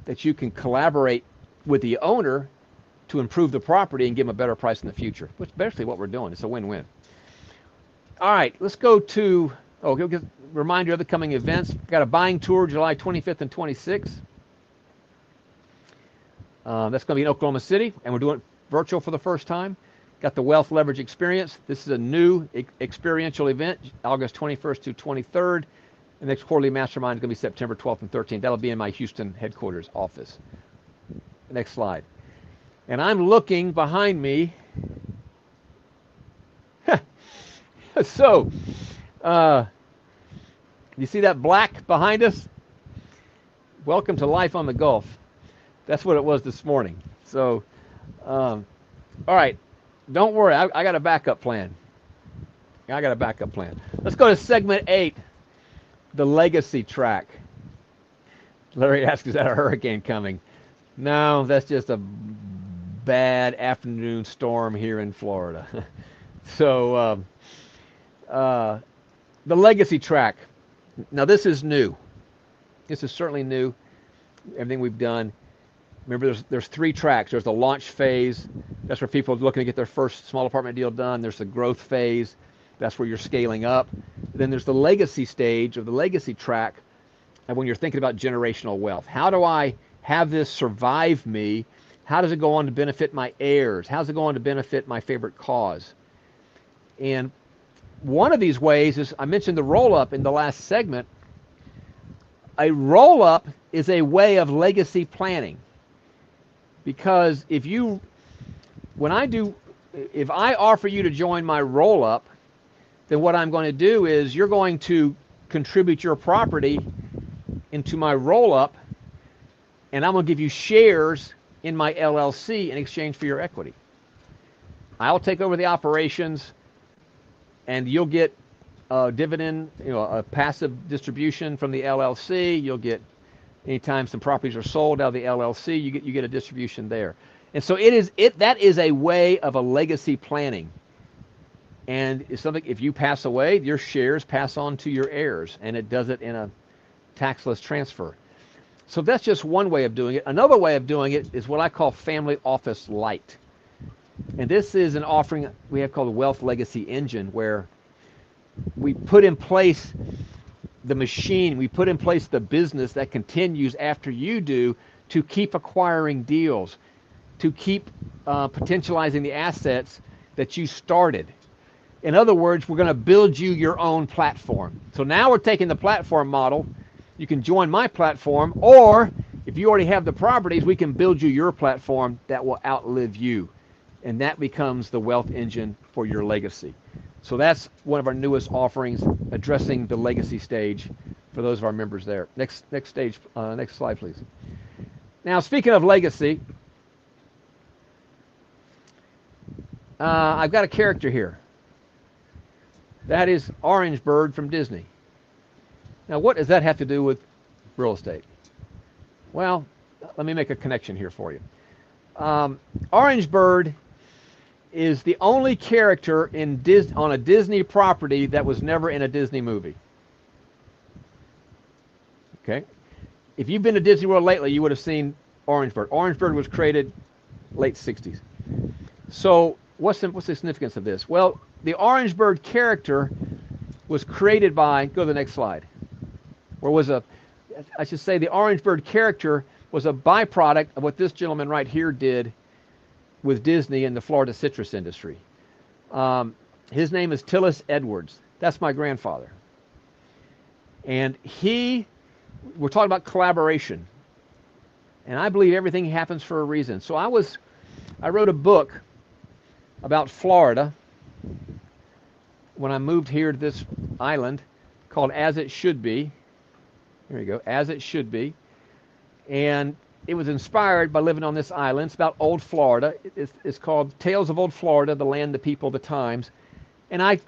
that you can collaborate with the owner to improve the property and give them a better price in the future, which is basically what we're doing. It's a win-win. All right, let's go to, reminder of the coming events. We've got a buying tour July 25th and 26th. That's going to be in Oklahoma City, and we're doing it virtual for the first time. Got the Wealth Leverage Experience. This is a new experiential event, August 21st to 23rd. The next quarterly mastermind is going to be September 12th and 13th. That'll be in my Houston headquarters office. Next slide. And I'm looking behind me. So, you see that black behind us? Welcome to Life on the Gulf. That's what it was this morning. So, all right. Don't worry. I got a backup plan. Let's go to segment 8, the legacy track. Larry asks, is that a hurricane coming? No, that's just a bad afternoon storm here in Florida. So, the legacy track. Now, this is new. This is certainly new. Everything we've done. Remember, there's 3 tracks. There's the launch phase. That's where people are looking to get their first small apartment deal done. There's the growth phase. That's where you're scaling up. Then there's the legacy stage, or the legacy track, and when you're thinking about generational wealth. How do I have this survive me? How does it go on to benefit my heirs? How does it go on to benefit my favorite cause? And one of these ways is, I mentioned the roll-up in the last segment. A roll-up is a way of legacy planning. Because if I offer you to join my roll-up, then what I'm going to do is you're going to contribute your property into my roll-up, and I'm going to give you shares in my LLC in exchange for your equity. I'll take over the operations, and you'll get a dividend, a passive distribution from the LLC. You'll get, anytime some properties are sold out of the LLC, you get a distribution there. And so that is a way of a legacy planning. And it's something, if you pass away, your shares pass on to your heirs, and it does it in a taxless transfer. So that's just one way of doing it. Another way of doing it is what I call Family Office Light. And this is an offering we have called the Wealth Legacy Engine, where we put in place the machine, we put in place the business that continues after you do, to keep acquiring deals, to keep potentializing the assets that you started. In other words, we're going to build you your own platform. So now we're taking the platform model. You can join my platform, or if you already have the properties, we can build you your platform that will outlive you. And that becomes the wealth engine for your legacy. So that's one of our newest offerings, addressing the legacy stage for those of our members there. Next stage, next slide, please. Now, speaking of legacy, I've got a character here. That is Orange Bird from Disney. Now, what does that have to do with real estate? Well, let me make a connection here for you. Orange Bird is the only character on a Disney property that was never in a Disney movie. Okay? If you've been to Disney World lately, you would have seen Orange Bird. Orange Bird was created late 60s. So what's the significance of this? Well, the Orange Bird character was created by, go to the next slide, I should say the Orange Bird character was a byproduct of what this gentleman right here did with Disney in the Florida citrus industry. His name is Tillis Edwards. That's my grandfather. And we're talking about collaboration. And I believe everything happens for a reason. So I wrote a book about Florida when I moved here to this island, called As It Should Be. There you go, As It Should Be. And it was inspired by living on this island. It's about old Florida. It's called Tales of Old Florida, the Land, the People, the Times. And I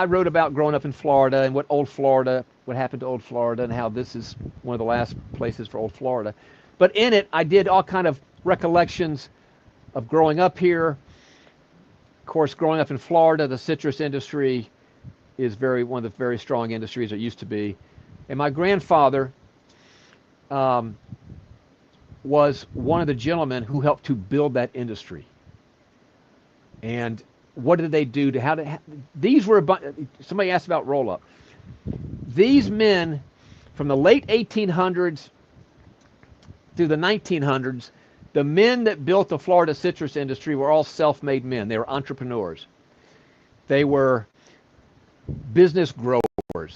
wrote about growing up in Florida and what happened to old Florida, and how this is one of the last places for old Florida. But in it, I did all kind of recollections of growing up here. Of course, growing up in Florida, the citrus industry is one of the very strong industries it used to be. And my grandfather was one of the gentlemen who helped to build that industry. And what did they do somebody asked about roll-up. These men from the late 1800s through the 1900s The men that built the Florida citrus industry were all self-made men. They were entrepreneurs. They were business growers.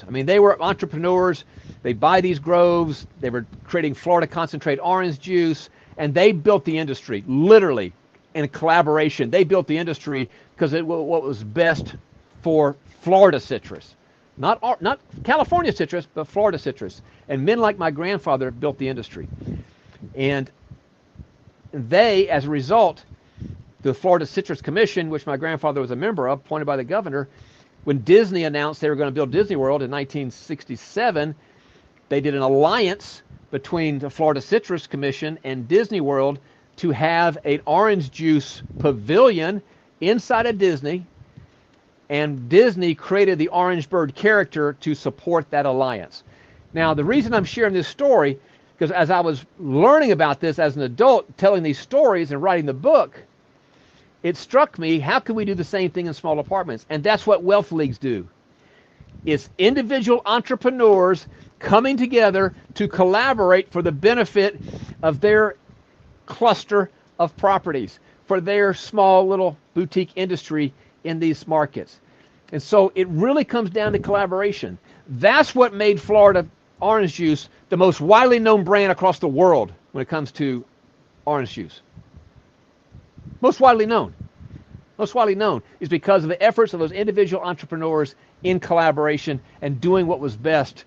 I mean, they were entrepreneurs. They buy these groves. They were creating Florida concentrate orange juice, and they built the industry, literally, in collaboration. They built the industry because it was what was best for Florida citrus. Not California citrus, but Florida citrus. And men like my grandfather built the industry. And they, as a result, the Florida Citrus Commission, which my grandfather was a member of, appointed by the governor, when Disney announced they were going to build Disney World in 1967, they did an alliance between the Florida Citrus Commission and Disney World to have an orange juice pavilion inside of Disney, and Disney created the Orange Bird character to support that alliance. Now, the reason I'm sharing this story, because as I was learning about this as an adult, telling these stories and writing the book, it struck me, how can we do the same thing in small apartments? And that's what wealth leagues do. It's individual entrepreneurs coming together to collaborate for the benefit of their cluster of properties, for their small little boutique industry in these markets. And so it really comes down to collaboration. That's what made Florida orange juice the most widely known brand across the world when it comes to orange juice. Most widely known is because of the efforts of those individual entrepreneurs in collaboration and doing what was best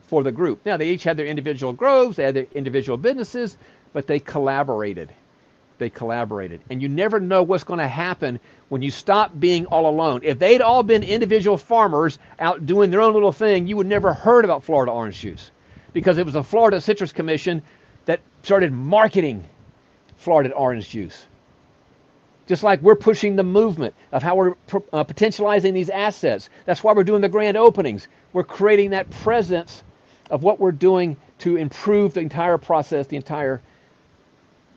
for the group. Now, they each had their individual groves, they had their individual businesses, but they collaborated. And you never know what's going to happen when you stop being all alone. If they'd all been individual farmers out doing their own little thing, you would never heard about Florida orange juice, because it was the Florida Citrus Commission that started marketing Florida orange juice. Just like we're pushing the movement of how we're potentializing these assets. That's why we're doing the grand openings. We're creating that presence of what we're doing to improve the entire process, the entire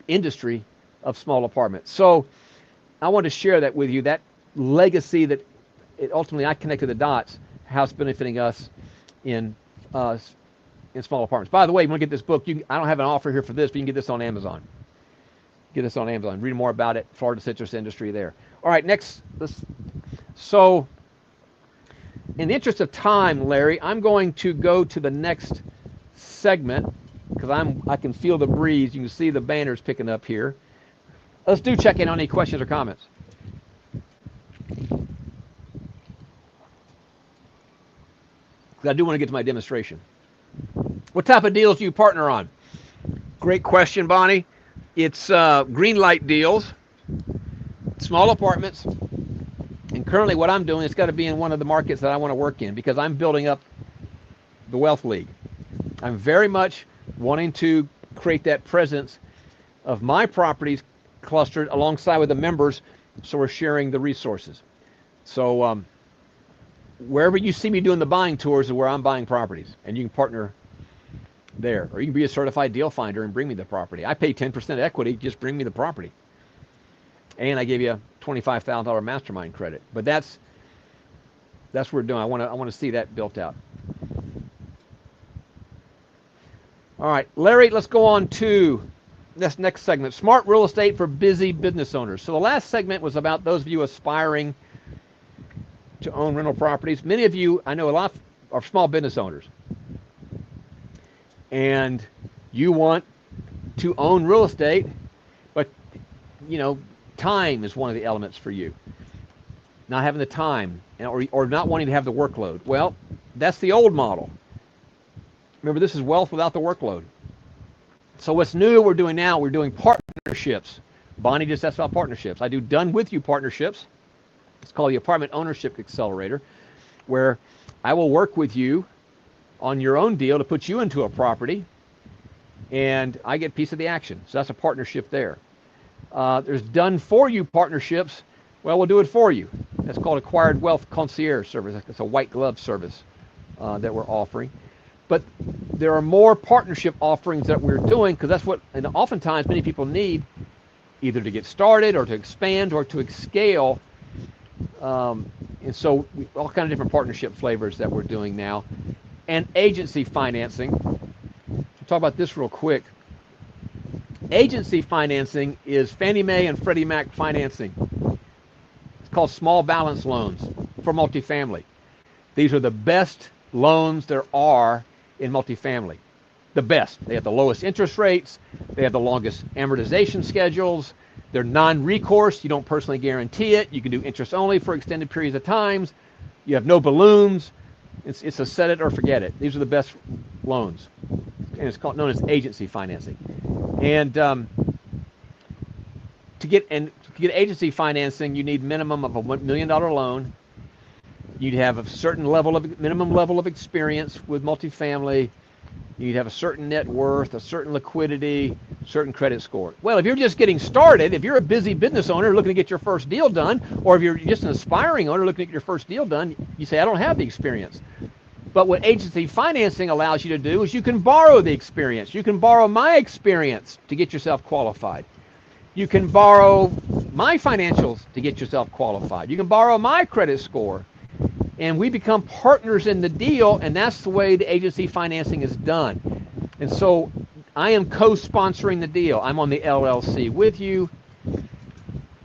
industry of small apartments. So I want to share that with you, that legacy that ultimately I connected the dots, how it's benefiting us in small apartments. By the way, you want to get this book, I don't have an offer here for this, but you can get this on Amazon. Get this on Amazon. Read more about it. Florida citrus industry there. All right, next. So in the interest of time, Larry, I'm going to go to the next segment because I can feel the breeze. You can see the banners picking up here. Let's do check in on any questions or comments. I do want to get to my demonstration. What type of deals do you partner on? Great question, Bonnie. It's green light deals, small apartments, and currently what I'm doing, it's got to be in one of the markets that I want to work in because I'm building up the Wealth League. I'm very much wanting to create that presence of my properties clustered alongside with the members, so we're sharing the resources. So wherever you see me doing the buying tours is where I'm buying properties, and you can partner there, or you can be a certified deal finder and bring me the property. I pay 10% equity, just bring me the property, and I give you a $25,000 mastermind credit. But that's what we're doing. I want to see that built out. All right, Larry, let's go on to this next segment, smart real estate for busy business owners. So the last segment was about those of you aspiring to own rental properties. Many of you, I know a lot, are small business owners, and you want to own real estate, but time is one of the elements for you. Not having the time, or not wanting to have the workload. Well, that's the old model. Remember, this is wealth without the workload. So what's new we're doing now, we're doing partnerships. Bonnie just asked about partnerships. I do done with you partnerships. It's called the Apartment Ownership Accelerator, where I will work with you on your own deal to put you into a property, and I get a piece of the action. So that's a partnership there. There's done for you partnerships. Well, we'll do it for you. That's called Acquired Wealth Concierge Service. It's a white glove service that we're offering. But there are more partnership offerings that we're doing, because that's what, and oftentimes many people need, either to get started or to expand or to scale. And so all kinds of different partnership flavors that we're doing now. And agency financing. I'll talk about this real quick. Agency financing is Fannie Mae and Freddie Mac financing. It's called small balance loans for multifamily. These are the best loans there are in multifamily. The best. They have the lowest interest rates. They have the longest amortization schedules. They're non-recourse. You don't personally guarantee it. You can do interest only for extended periods of times. You have no balloons. It's a set it or forget it. These are the best loans. And it's known as agency financing. And to get agency financing, you need minimum of a $1 million loan. You'd have a certain minimum level of experience with multifamily. You'd have a certain net worth, a certain liquidity, certain credit score. Well, if you're just getting started, if you're a busy business owner looking to get your first deal done, or if you're just an aspiring owner looking to get your first deal done, you say, I don't have the experience. But what agency financing allows you to do is you can borrow the experience. You can borrow my experience to get yourself qualified. You can borrow my financials to get yourself qualified. You can borrow my credit score. And we become partners in the deal, and that's the way the agency financing is done. And so I am co-sponsoring the deal. I'm on the LLC with you,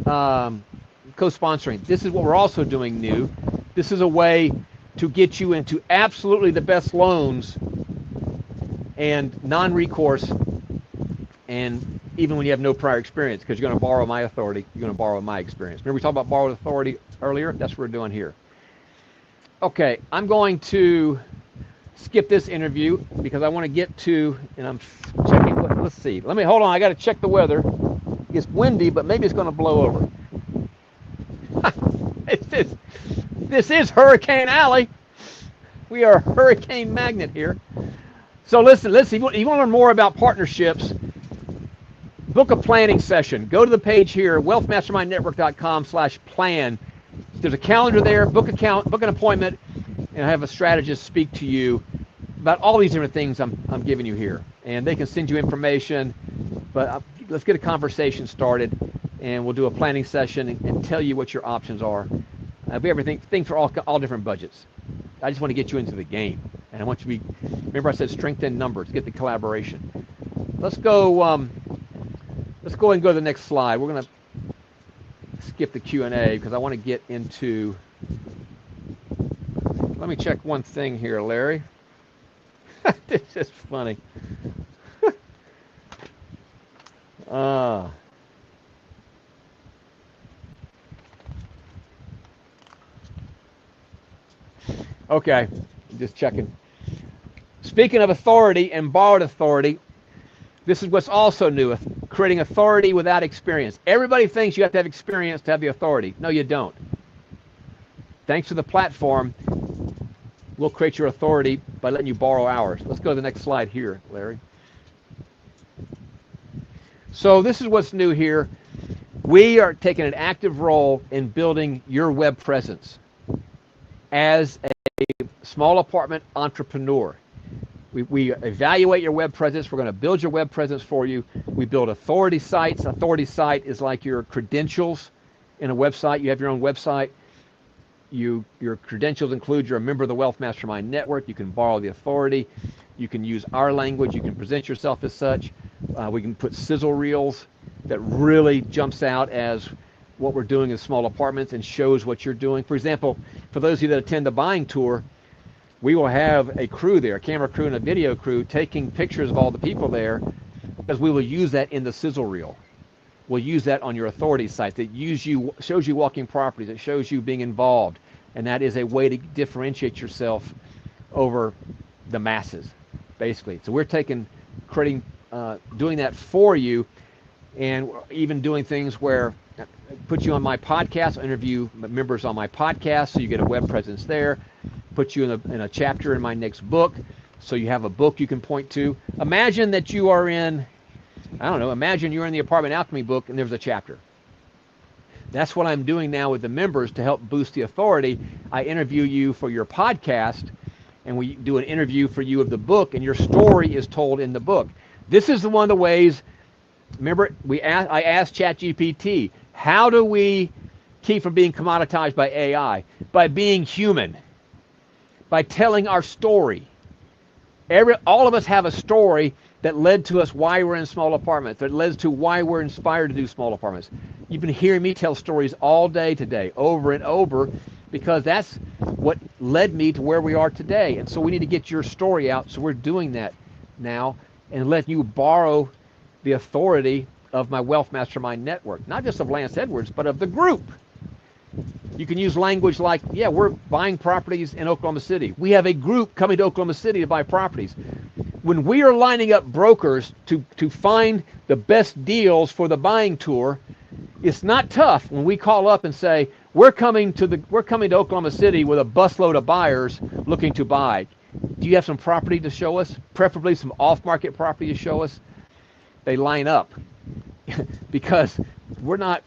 co-sponsoring. This is what we're also doing new. This is a way to get you into absolutely the best loans and non-recourse, and even when you have no prior experience, because you're going to borrow my authority, you're going to borrow my experience. Remember we talked about borrowed authority earlier? That's what we're doing here. Okay, I'm going to skip this interview because I want to get to, and I'm checking, let's see. Hold on, I got to check the weather. It's windy, but maybe it's going to blow over. This is Hurricane Alley. We are a hurricane magnet here. So listen, if you want to learn more about partnerships, book a planning session. Go to the page here, wealthmastermindnetwork.com/plan. There's a calendar there, book an appointment, and I have a strategist speak to you about all these different things I'm giving you here. And they can send you information, but let's get a conversation started, and we'll do a planning session and tell you what your options are. We have things for all different budgets. I just want to get you into the game, and I want you to remember I said strength in numbers, get the collaboration. Let's go and go to the next slide. We're going to skip the Q&A because I want to get into, let me check one thing here, Larry. This is funny. Okay, just checking. Speaking of authority and borrowed authority, this is what's also new, creating authority without experience. Everybody thinks you have to have experience to have the authority. No, you don't. Thanks to the platform, we'll create your authority by letting you borrow ours. Let's go to the next slide here, Larry. So this is what's new here. We are taking an active role in building your web presence as a small apartment entrepreneur. We evaluate your web presence. We're going to build your web presence for you. We build authority sites. Authority site is like your credentials in a website. You have your own website. Your credentials include you're a member of the Wealth Mastermind Network. You can borrow the authority. You can use our language. You can present yourself as such. We can put sizzle reels that really jumps out as what we're doing in small apartments and shows what you're doing. For example, for those of you that attend the buying tour, we will have a crew there, a camera crew and a video crew, taking pictures of all the people there, because we will use that in the sizzle reel. We'll use that on your authority site that shows you walking properties, it shows you being involved, and that is a way to differentiate yourself over the masses, basically. So we're doing that for you, and even doing things where put you on my podcast, interview members on my podcast, so you get a web presence there. Put you in a chapter in my next book, so you have a book you can point to. Imagine that you are imagine you're in the Apartment Alchemy book and there's a chapter. That's what I'm doing now with the members to help boost the authority. I interview you for your podcast, and we do an interview for you of the book, and your story is told in the book. This is one of the ways, remember, I asked ChatGPT, how do we keep from being commoditized by AI? By being human. By telling our story. All of us have a story that led to us why we're in small apartments, that led to why we're inspired to do small apartments. You've been hearing me tell stories all day today, over and over, because that's what led me to where we are today. And so we need to get your story out. So we're doing that now and let you borrow the authority of my Wealth Mastermind network, not just of Lance Edwards, but of the group. You can use language like, yeah, we're buying properties in Oklahoma City. We have a group coming to Oklahoma City to buy properties. When we are lining up brokers to find the best deals for the buying tour, it's not tough when we call up and say, we're coming to Oklahoma City with a busload of buyers looking to buy. Do you have some property to show us? Preferably some off-market property to show us. They line up because we're not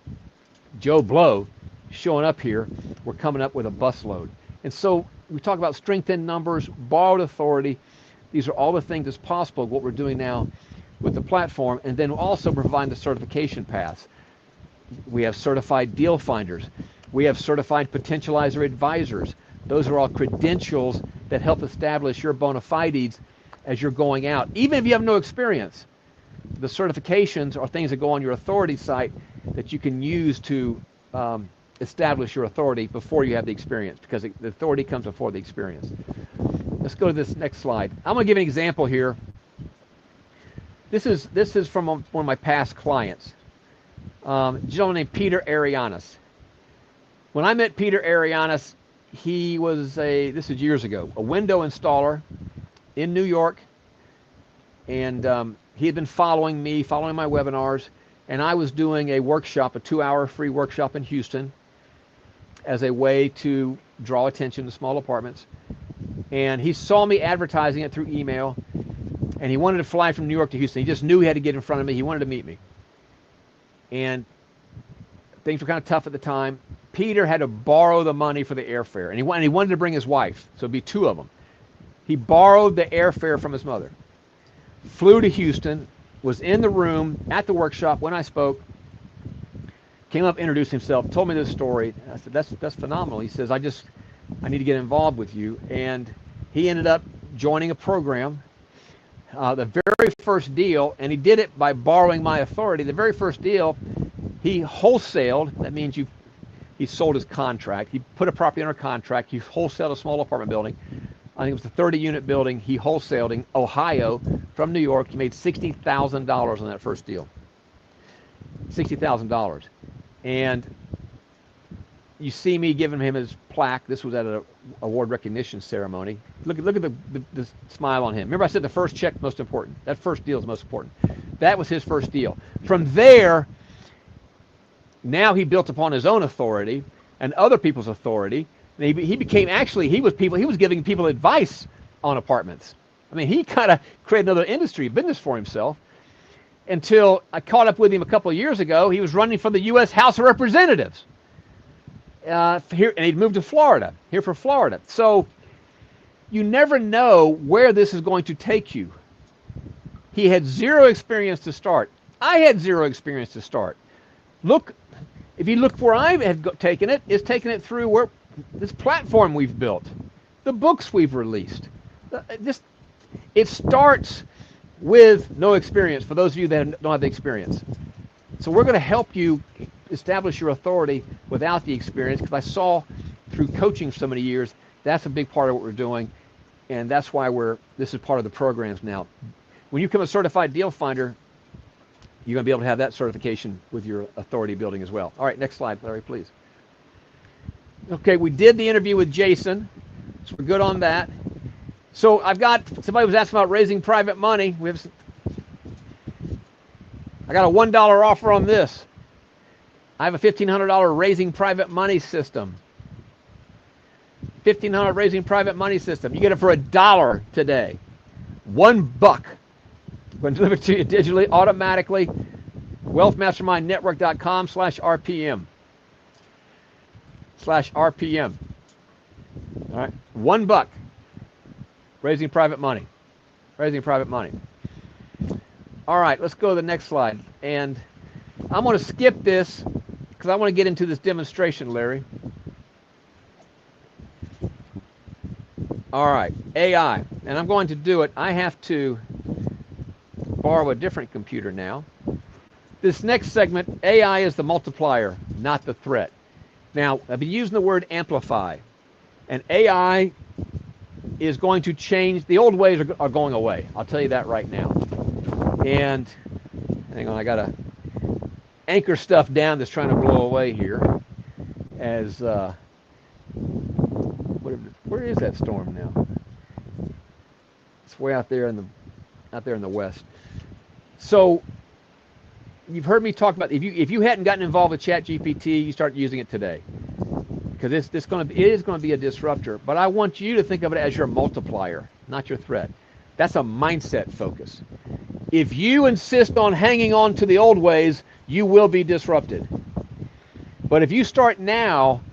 Joe Blow showing up here. We're coming up with a busload. And so we talk about strength in numbers, borrowed authority. These are all the things that's possible, what we're doing now with the platform, and then also provide the certification paths. We have certified deal finders. We have certified potentializer advisors. Those are all credentials that help establish your bona fides as you're going out. Even if you have no experience, the certifications are things that go on your authority site that you can use to establish your authority before you have the experience, because the authority comes before the experience. Let's go to this next slide. I'm going to give an example here. This is from one of my past clients, a gentleman named Peter Arianis. When I met Peter Arianis, he was this is years ago, a window installer in New York, and he had been following me, following my webinars, and I was doing a workshop, a 2-hour free workshop in Houston as a way to draw attention to small apartments. And he saw me advertising it through email, and he wanted to fly from New York to Houston. He just knew he had to get in front of me. He wanted to meet me. And things were kind of tough at the time. Peter had to borrow the money for the airfare, and he wanted to bring his wife, so it'd be 2 of them. He borrowed the airfare from his mother, flew to Houston, was in the room at the workshop when I spoke, came up, introduced himself, told me this story. I said, that's phenomenal. He says, I need to get involved with you. And he ended up joining a program. The very first deal, and he did it by borrowing my authority, the very first deal, he wholesaled. That means he sold his contract. He put a property under contract. He wholesaled a small apartment building. I think it was a 30-unit building. He wholesaled in Ohio from New York. He made $60,000 on that first deal. $60,000. And you see me giving him his plaque. This was at an award recognition ceremony. Look at the smile on him. Remember I said the first check most important. That first deal is most important. That was his first deal. From there, now he built upon his own authority and other people's authority. And he was giving people advice on apartments. I mean, he kind of created another industry, business for himself, until I caught up with him a couple of years ago. He was running for the U.S. House of Representatives. Here, and he'd moved to Florida, here for Florida. So you never know where this is going to take you. He had 0 experience to start. I had 0 experience to start. Look, if you look where I have taken it, it's taken it through this platform we've built, the books we've released. It starts with no experience for those of you that don't have the experience. So we're going to help you establish your authority without the experience, because I saw through coaching so many years, that's a big part of what we're doing, and that's why this is part of the programs now. When you become a certified deal finder, you're going to be able to have that certification with your authority building as well. All right, next slide, Larry, please. Okay, we did the interview with Jason, so we're good on that. So somebody was asking about raising private money. I got a $1 offer on this. I have a $1,500 raising private money system. $1,500 raising private money system. You get it for $1 today. $1. I'm going to deliver it to you digitally, automatically. wealthmastermindnetwork.com/RPM. /RPM. All right, $1. Raising private money. Raising private money. All right, let's go to the next slide. And I'm going to skip this because I want to get into this demonstration, Larry. All right, AI. And I'm going to do it. I have to borrow a different computer now. This next segment, AI is the multiplier, not the threat. Now, I've been using the word amplify, and AI is going to change. The old ways are going away. I'll tell you that right now. And hang on, I got to anchor stuff down that's trying to blow away here. As where is that storm now? It's way out there in the west. So you've heard me talk about, if you hadn't gotten involved with ChatGPT, you start using it today, because it is going to be a disruptor. But I want you to think of it as your multiplier, not your threat. That's a mindset focus. If you insist on hanging on to the old ways, you will be disrupted. But if you start now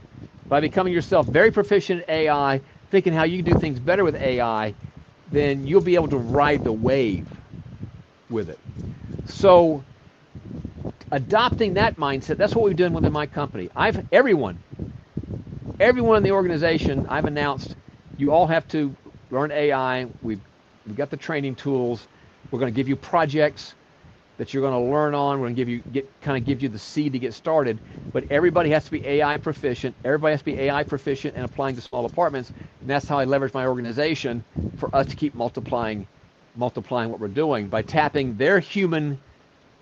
by becoming yourself very proficient in AI, thinking how you can do things better with AI, then you'll be able to ride the wave with it. So adopting that mindset, that's what we've done within my company. Everyone in the organization, I've announced, you all have to learn AI. We've got the training tools. We're going to give you projects that you're going to learn on. We're going to give you the seed to get started. But everybody has to be AI proficient. Everybody has to be AI proficient in applying to small apartments. And that's how I leverage my organization for us to keep multiplying what we're doing by tapping their human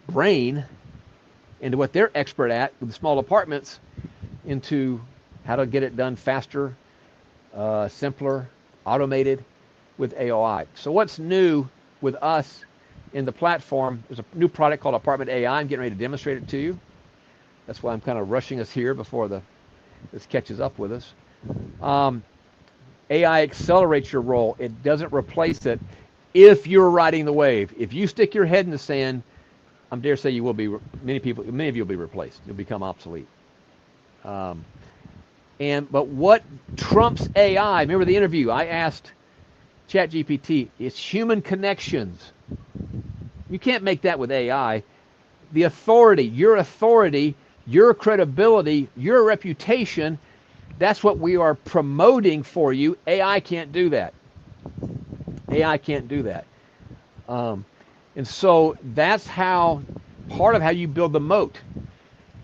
brain into what they're expert at with the small apartments, into how to get it done faster, simpler, automated with AOI. So what's new with us in the platform? There's a new product called Apartment AI. I'm getting ready to demonstrate it to you. That's why I'm kind of rushing us here before this catches up with us. AI accelerates your role. It doesn't replace it if you're riding the wave. If you stick your head in the sand, I'm dare say you will be. Many of you will be replaced. You'll become obsolete. But what trumps AI? Remember the interview? I asked ChatGPT. It's human connections. You can't make that with AI. The authority, your credibility, your reputation, that's what we are promoting for you. AI can't do that. AI can't do that. And so that's part of how you build the moat.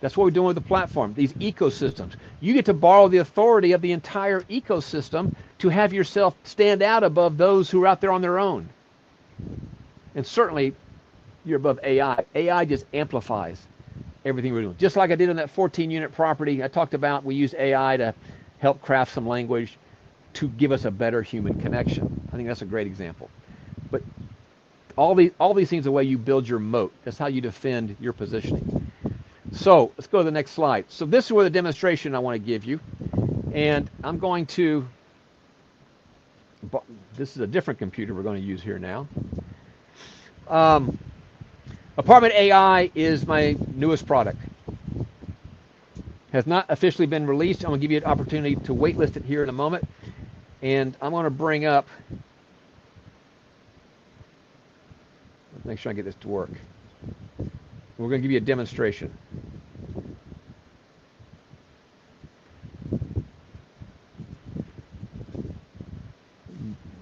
That's what we're doing with the platform, these ecosystems. You get to borrow the authority of the entire ecosystem to have yourself stand out above those who are out there on their own. And certainly, you're above AI. AI just amplifies everything we're doing. Just like I did on that 14-unit property I talked about, we used AI to help craft some language to give us a better human connection. I think that's a great example. But all these things are the way you build your moat. That's how you defend your positioning. So let's go to the next slide. So this is where the demonstration I want to give you. And I'm going to, this is a different computer we're going to use here now. Apartment AI is my newest product. Has not officially been released. I'm going to give you an opportunity to waitlist it here in a moment. And I'm going to bring up, let's make sure I get this to work. We're going to give you a demonstration.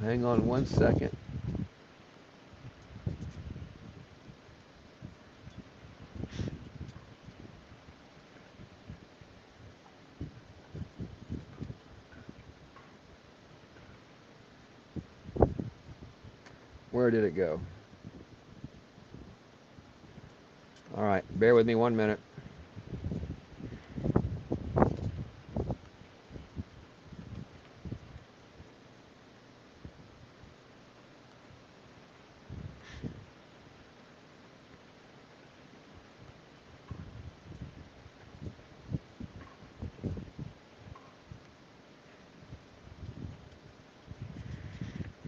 Hang on one second. Where did it go? All right, bear with me 1 minute.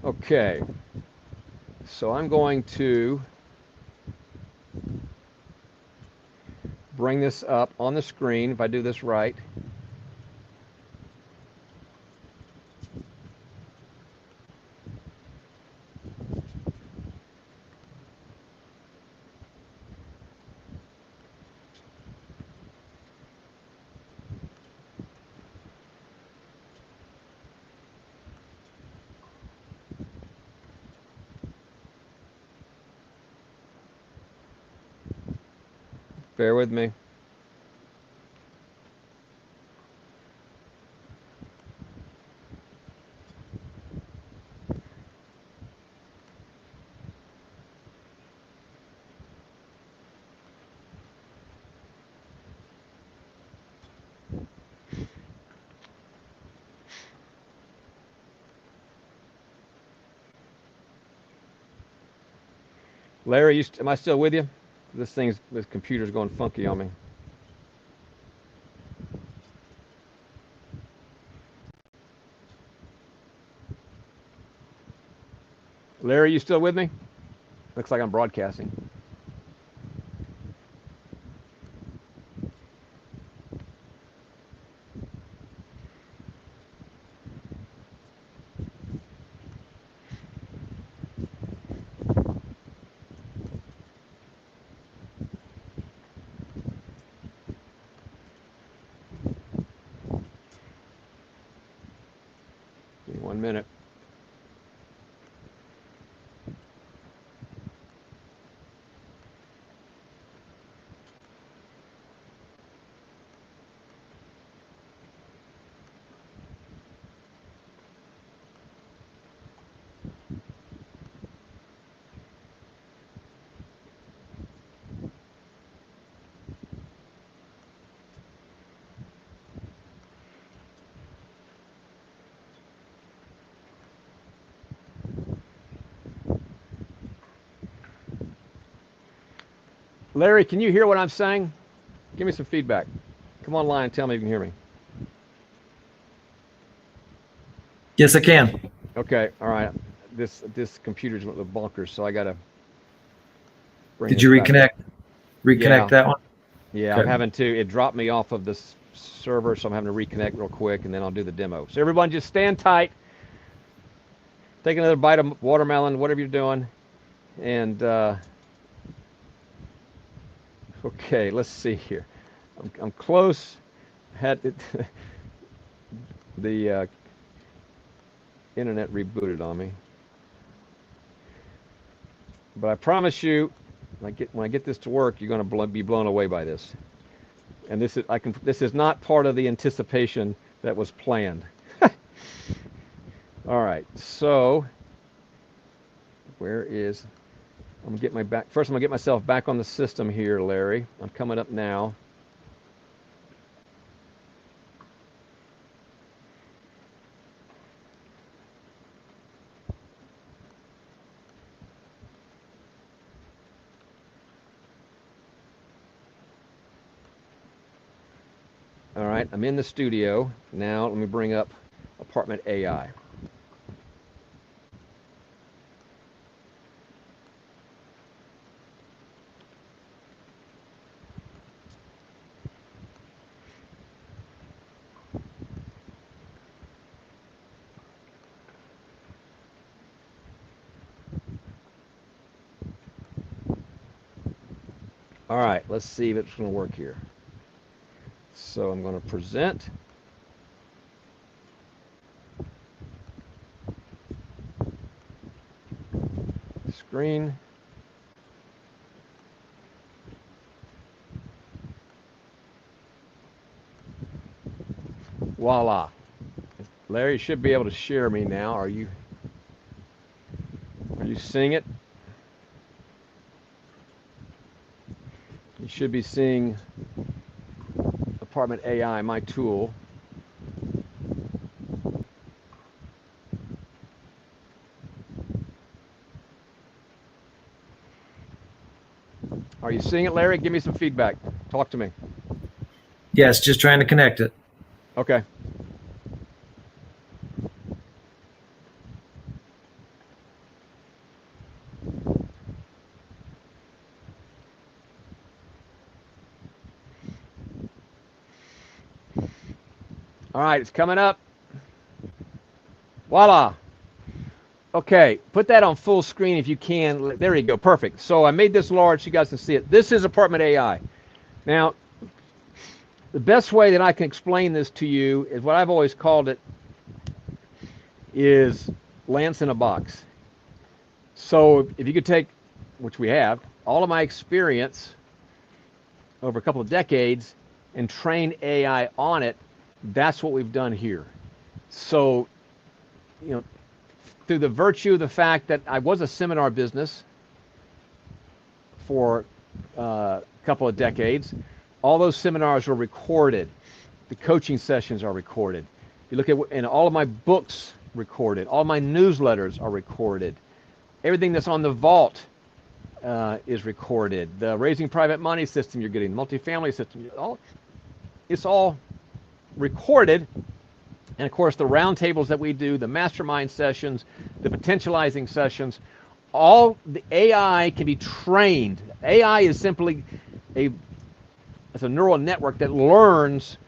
Okay, so I'm going to bring this up on the screen if I do this right. bear with me. Larry, am I still with you? This computer's going funky on me. Larry, you still with me? Looks like I'm broadcasting. Give me 1 minute. Larry, can you hear what I'm saying? Give me some feedback. Come online and tell me if you can hear me. Yes, I can. Okay, all right. This computer's a little bonkers, so I gotta bring Did you this back. reconnect Yeah. that one? Yeah, Okay. I'm having to. It dropped me off of this server, so I'm having to reconnect real quick, and then I'll do the demo. So everyone, just stand tight. Take another bite of watermelon, whatever you're doing, and okay. Let's see here. I'm close. Had it, the internet rebooted on me, but I promise you, when I get this to work, you're going to be blown away by this. And this is not part of the anticipation that was planned. All right, so I'm gonna get first I'm gonna get myself back on the system here, Larry. I'm coming up now. All right, I'm in the studio. Now let me bring up Apartment AI. All right, let's see if it's going to work here. So I'm going to present. Screen. Voila. Larry should be able to share me now. Are you seeing it? You should be seeing Apartment AI, my tool. Are you seeing it, Larry? Give me some feedback. Talk to me. Yes, just trying to connect it. Okay. All right, it's coming up. Voila. Okay, put that on full screen if you can. There you go, perfect. So I made this large so you guys can see it. This is Apartment AI. Now, the best way that I can explain this to you is what I've always called it is Lance in a box. So if you could take, which we have, all of my experience over a couple of decades and trained AI on it. That's what we've done here. So, you know, through the virtue of the fact that I was a seminar business for a couple of decades, all those seminars were recorded. The coaching sessions are recorded. You look at, and all of my books recorded. All my newsletters are recorded. Everything that's on the vault is recorded. The Raising Private Money system you're getting, the multifamily system, it's all recorded. And of course, the roundtables that we do, the mastermind sessions, the potentializing sessions, all the AI can be trained. AI is simply it's a neural network that learns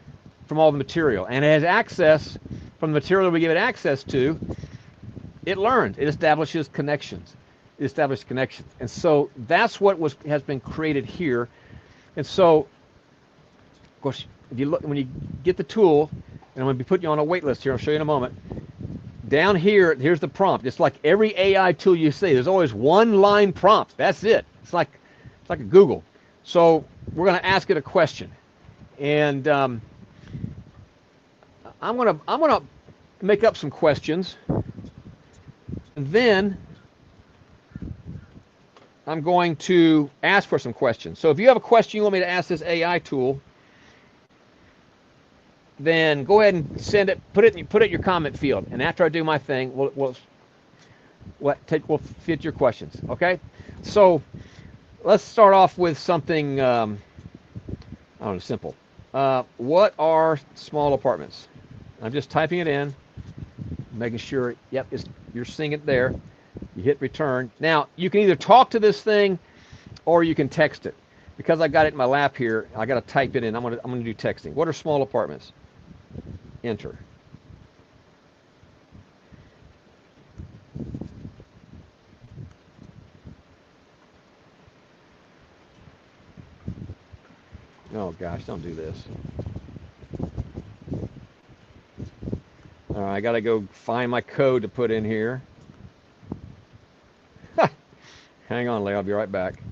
from all the material, and it has access from the material we give it access to. It learns. It establishes connections. It establishes connections, and so that's what has been created here. And so, of course, if you look, when you get the tool, and I'm going to be putting you on a wait list here. I'll show you in a moment. Down here, here's the prompt. It's like every AI tool you see. There's always one line prompt. That's it. It's like a Google. So we're going to ask it a question, and I'm gonna make up some questions, and then I'm going to ask for some questions. So if you have a question you want me to ask this AI tool, then go ahead and send it. Put it in your comment field, and after I do my thing, we'll fit your questions. Okay? So let's start off with something I don't know, simple. What are small apartments? I'm just typing it in, making sure. Yep, you're seeing it there. You hit return. Now you can either talk to this thing, or you can text it. Because I got it in my lap here, I got to type it in. I'm gonna do texting. What are small apartments? Enter. Oh gosh, don't do this. All right, I gotta go find my code to put in here. Hang on, Leigh, I'll be right back.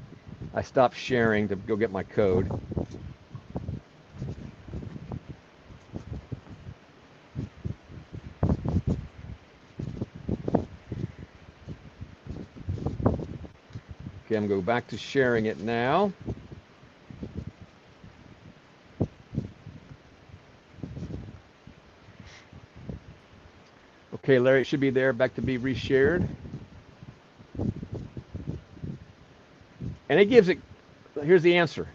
I stopped sharing to go get my code. Okay, I'm going to go back to sharing it now. Okay, Larry, it should be there, back to be reshared. And it gives it, here's the answer.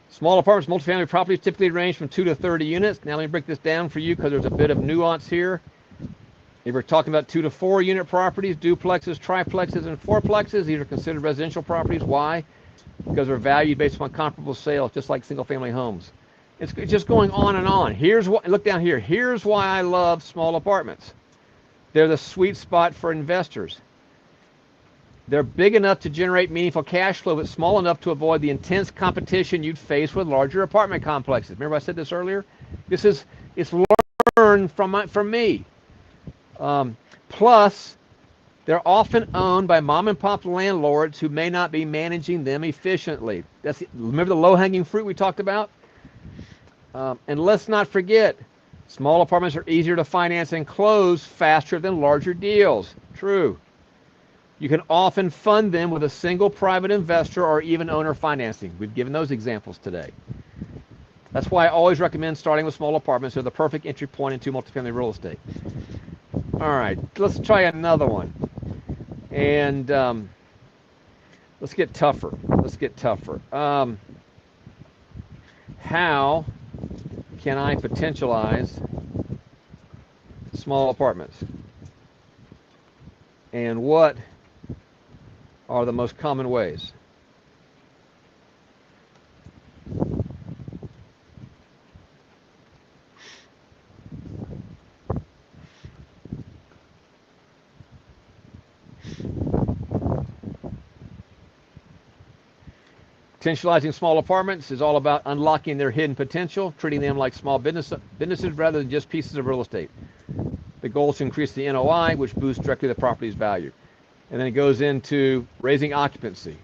Small apartments, multifamily properties typically range from 2 to 30 units. Now let me break this down for you because there's a bit of nuance here. If we're talking about 2 to 4 unit properties, duplexes, triplexes, and fourplexes, these are considered residential properties. Why? Because they're valued based upon comparable sales, just like single family homes. It's just going on and on. Here's what, look down here. Here's why I love small apartments. They're the sweet spot for investors. They're big enough to generate meaningful cash flow, but small enough to avoid the intense competition you'd face with larger apartment complexes. Remember I said this earlier? It's learned from me. Plus, they're often owned by mom and pop landlords who may not be managing them efficiently. Remember the low-hanging fruit we talked about? And let's not forget, small apartments are easier to finance and close faster than larger deals. True. You can often fund them with a single private investor or even owner financing. We've given those examples today. That's why I always recommend starting with small apartments. They're the perfect entry point into multifamily real estate. All right, let's try another one. And let's get tougher. How can I potentialize small apartments? And what are the most common ways? Potentializing small apartments is all about unlocking their hidden potential, treating them like small businesses rather than just pieces of real estate. The goal is to increase the NOI, which boosts directly the property's value. And then it goes into raising occupancy.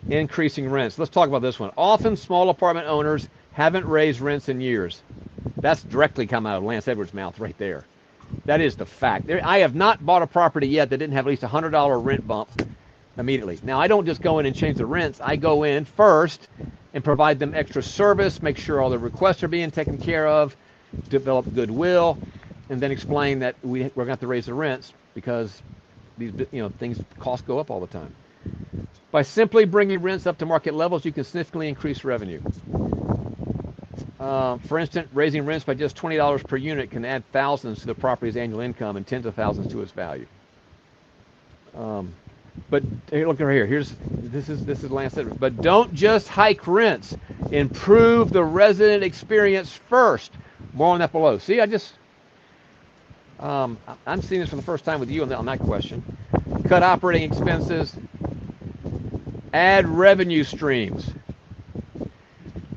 increasing rents. Let's talk about this one. Often small apartment owners haven't raised rents in years. That's directly come out of Lance Edwards' mouth right there. That is the fact. I have not bought a property yet that didn't have at least a $100 rent bump immediately. Now, I don't just go in and change the rents. I go in first and provide them extra service, make sure all the requests are being taken care of, develop goodwill, and then explain that we're going to have to raise the rents because these things, costs go up all the time. By simply bringing rents up to market levels, you can significantly increase revenue. For instance, raising rents by just $20 per unit can add thousands to the property's annual income and tens of thousands to its value. But hey, look right here. This is Lance Edwards. But don't just hike rents. Improve the resident experience first. More on that below. See, I'm seeing this for the first time with you on that question. Cut operating expenses. Add revenue streams.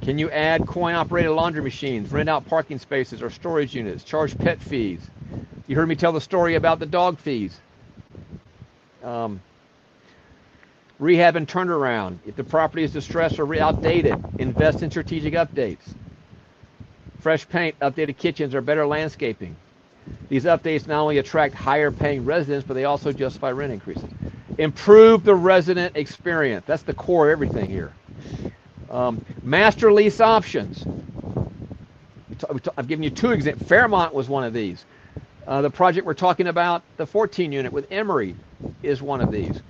Can you add coin-operated laundry machines, rent out parking spaces or storage units, charge pet fees? You heard me tell the story about the dog fees. Rehab and turnaround. If the property is distressed or outdated, invest in strategic updates. Fresh paint, updated kitchens, or better landscaping. These updates not only attract higher paying residents, but they also justify rent increases. Improve the resident experience. That's the core of everything here. Master lease options. I've given you two examples. Fairmont was one of these. The project we're talking about, the 14 unit with Emory, is one of these.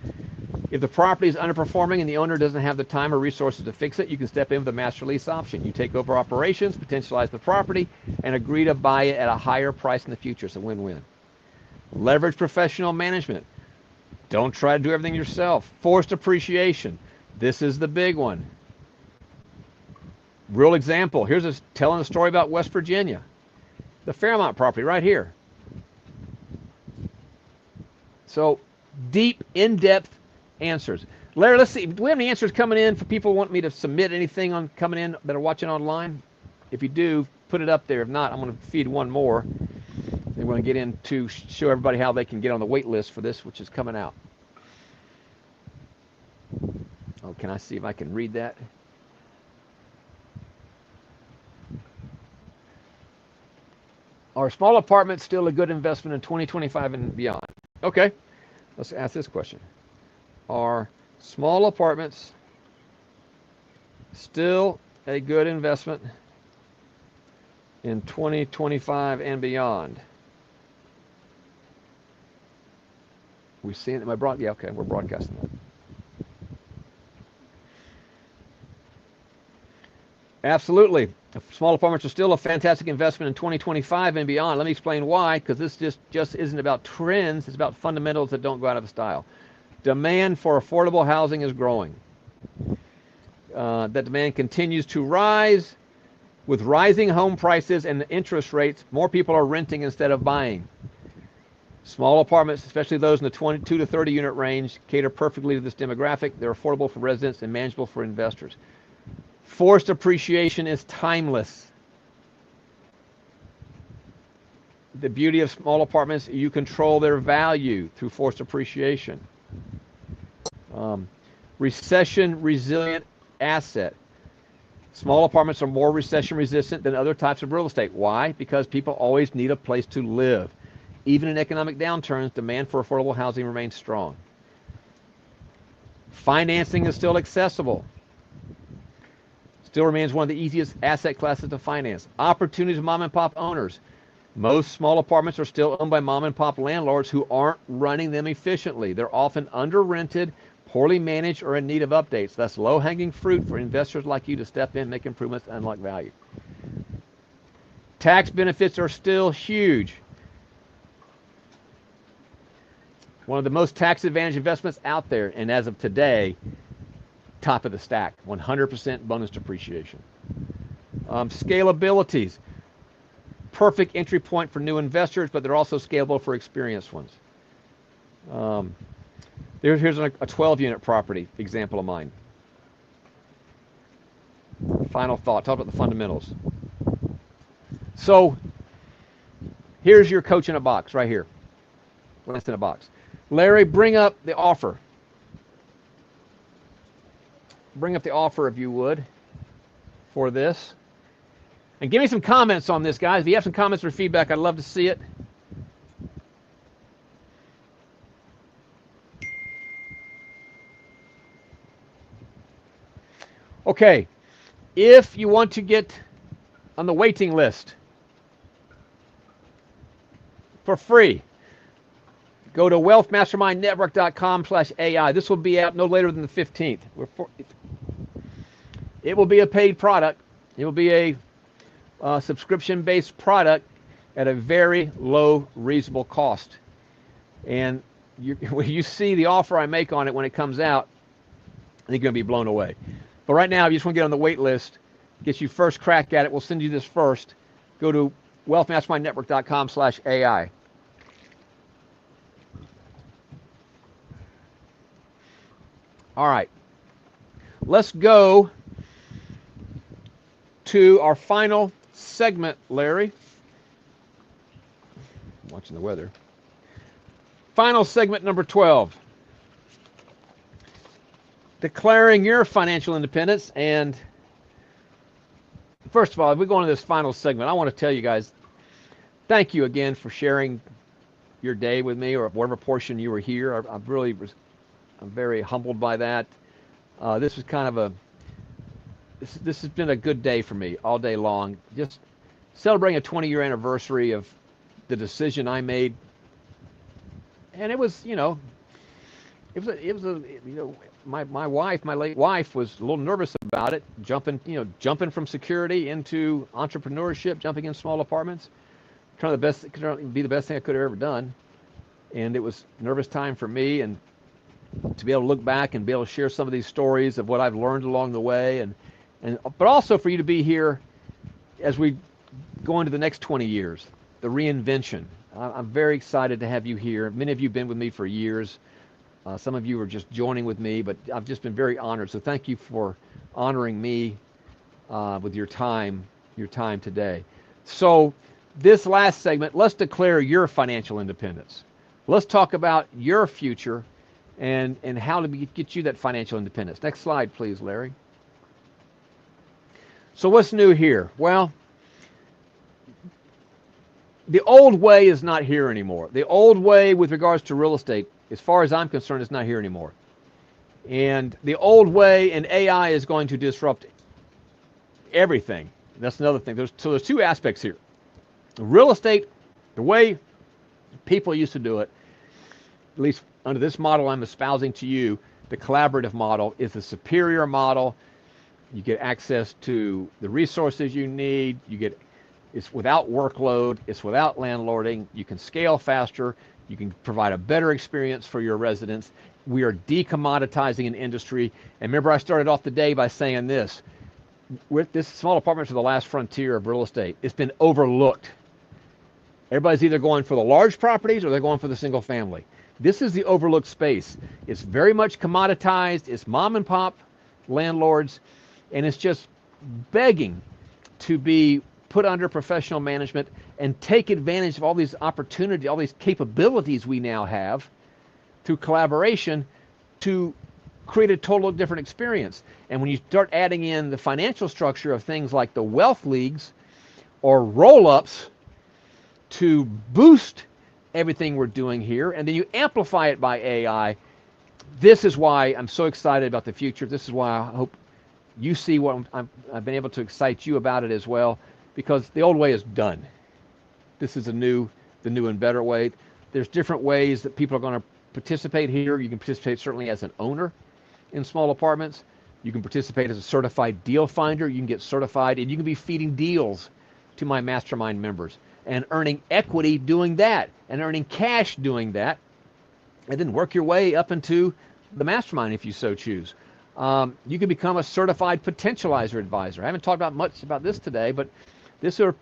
If the property is underperforming and the owner doesn't have the time or resources to fix it, you can step in with a master lease option. You take over operations, potentialize the property, and agree to buy it at a higher price in the future. It's a win-win. Leverage professional management. Don't try to do everything yourself. Forced appreciation. This is the big one. Real example. Here's telling a story about West Virginia. The Fairmont property right here. So deep, in-depth answers. Larry, let's see. Do we have any answers coming in for people who want me to submit anything on coming in that are watching online? If you do, put it up there. If not, I'm going to feed one more. Then we're going to get into show everybody how they can get on the wait list for this, which is coming out. Oh, can I see if I can read that? Are small apartments still a good investment in 2025 and beyond? Okay, let's ask this question. Are small apartments still a good investment in 2025 and beyond? We see it. Yeah, okay, we're broadcasting that. Absolutely. Small apartments are still a fantastic investment in 2025 and beyond. Let me explain why, because this just isn't about trends. It's about fundamentals that don't go out of style. Demand for affordable housing is growing. That demand continues to rise. With rising home prices and the interest rates, more people are renting instead of buying. Small apartments, especially those in the 22 to 30 unit range, cater perfectly to this demographic. They're affordable for residents and manageable for investors. Forced appreciation is timeless. The beauty of small apartments, you control their value through forced appreciation. Recession resilient asset. Small apartments are more recession resistant than other types of real estate. Why? Because people always need a place to live. Even in economic downturns, demand for affordable housing remains strong. Financing is still accessible. Still remains one of the easiest asset classes to finance. Opportunities of mom and pop owners. Most small apartments are still owned by mom and pop landlords who aren't running them efficiently. They're often under-rented, poorly managed, or in need of updates. That's low-hanging fruit for investors like you to step in, make improvements, and unlock value. Tax benefits are still huge. One of the most tax-advantaged investments out there, and as of today, top of the stack, 100% bonus depreciation. Scalabilities. Perfect entry point for new investors, but they're also scalable for experienced ones. Here's a 12-unit property example of mine. Final thought, talk about the fundamentals. So here's your coach in a box right here. Lance in a box. Larry, bring up the offer. bring up the offer if you would for this. And give me some comments on this, guys. If you have some comments or feedback, I'd love to see it. Okay, if you want to get on the waiting list for free, go to wealthmastermindnetwork.com/AI. This will be out no later than the 15th. It will be a paid product. It will be a subscription-based product at a very low, reasonable cost. And when you see the offer I make on it when it comes out, I think you're going to be blown away. But right now, if you just want to get on the wait list, get you first crack at it, we'll send you this first. Go to wealthmastermindnetwork.com/AI. All right. Let's go to our final segment, Larry. I'm watching the weather. Final segment number 12. Declaring your financial independence. And first of all, if we go into this final segment, I want to tell you guys, thank you again for sharing your day with me, or whatever portion you were here. I'm very humbled by that. This was kind of this has been a good day for me all day long. Just celebrating a 20-year anniversary of the decision I made. And it was, my late wife was a little nervous about it, jumping from security into entrepreneurship, jumping in small apartments. Trying be the best thing I could have ever done. And it was a nervous time for me, and to be able to look back and be able to share some of these stories of what I've learned along the way, but also for you to be here as we go into the next 20 years, the reinvention. I'm very excited to have you here. Many of you have been with me for years. Some of you are just joining with me, but I've just been very honored. So thank you for honoring me with your time today. So this last segment, let's declare your financial independence. Let's talk about your future and how to get you that financial independence. Next slide, please, Larry. So what's new here? Well, the old way is not here anymore. The old way with regards to real estate, as far as I'm concerned, is not here anymore. And the old way in AI is going to disrupt everything. That's another thing. There's two aspects here. Real estate, the way people used to do it, at least under this model I'm espousing to you, the collaborative model is the superior model. You get access to the resources you need. It's without workload. It's without landlording. You can scale faster. You can provide a better experience for your residents. We are decommoditizing an industry. And remember, I started off the day by saying this. Small apartments are the last frontier of real estate. It's been overlooked. Everybody's either going for the large properties or they're going for the single family. This is the overlooked space. It's very much commoditized. It's mom and pop landlords, and it's just begging to be put under professional management and take advantage of all these opportunities, all these capabilities we now have through collaboration to create a totally different experience. And when you start adding in the financial structure of things like the wealth leagues or roll-ups to boost everything we're doing here, and then you amplify it by AI, this is why I'm so excited about the future. This is why I hope you see what I've been able to excite you about it as well, because the old way is done. This is the new and better way. There's different ways that people are going to participate here. You can participate certainly as an owner in small apartments. You can participate as a certified deal finder. You can get certified, and you can be feeding deals to my mastermind members and earning equity doing that and earning cash doing that, and then work your way up into the mastermind if you so choose. You can become a certified potentializer advisor. I haven't talked about much about this today, but this are,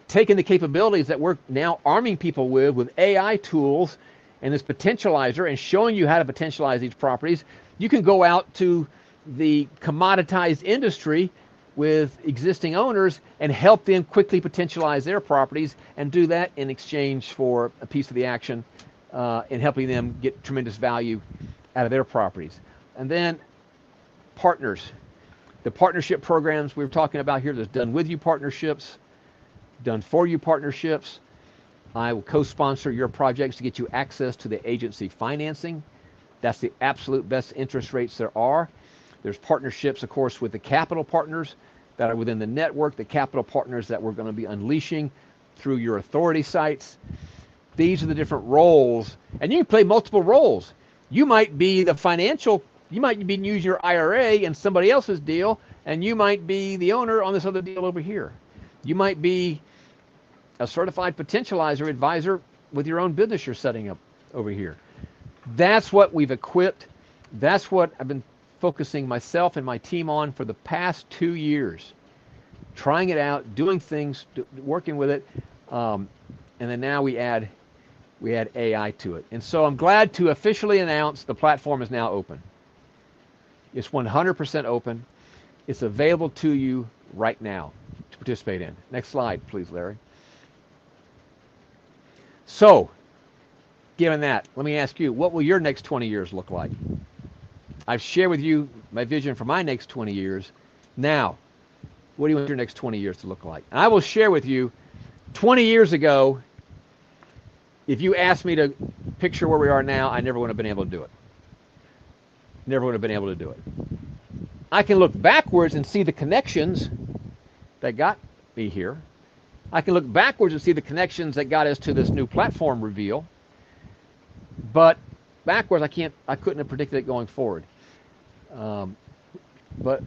taking the capabilities that we're now arming people with AI tools and this potentializer and showing you how to potentialize these properties. You can go out to the commoditized industry with existing owners and help them quickly potentialize their properties and do that in exchange for a piece of the action in helping them get tremendous value out of their properties. And then partners. The partnership programs we were talking about here, there's done with you partnerships, done for you partnerships. I will co-sponsor your projects to get you access to the agency financing. That's the absolute best interest rates there are. There's partnerships, of course, with the capital partners that are within the network, the capital partners that we're going to be unleashing through your authority sites. These are the different roles, and you can play multiple roles. You might be the financial, you might be using your IRA in somebody else's deal, and you might be the owner on this other deal over here. You might be a certified potentializer advisor with your own business you're setting up over here. That's what we've equipped. That's what I've been focusing myself and my team on for the past 2 years. Trying it out, doing things, working with it, and then now we add AI to it. And so I'm glad to officially announce the platform is now open. It's 100% open. It's available to you right now to participate in. Next slide, please, Larry. So, given that, let me ask you, what will your next 20 years look like? I've shared with you my vision for my next 20 years. Now, what do you want your next 20 years to look like? And I will share with you, 20 years ago, if you asked me to picture where we are now, I never would have been able to do it. Never would have been able to do it. I can look backwards and see the connections that got me here. I can look backwards and see the connections that got us to this new platform reveal. But backwards, I couldn't have predicted it going forward. But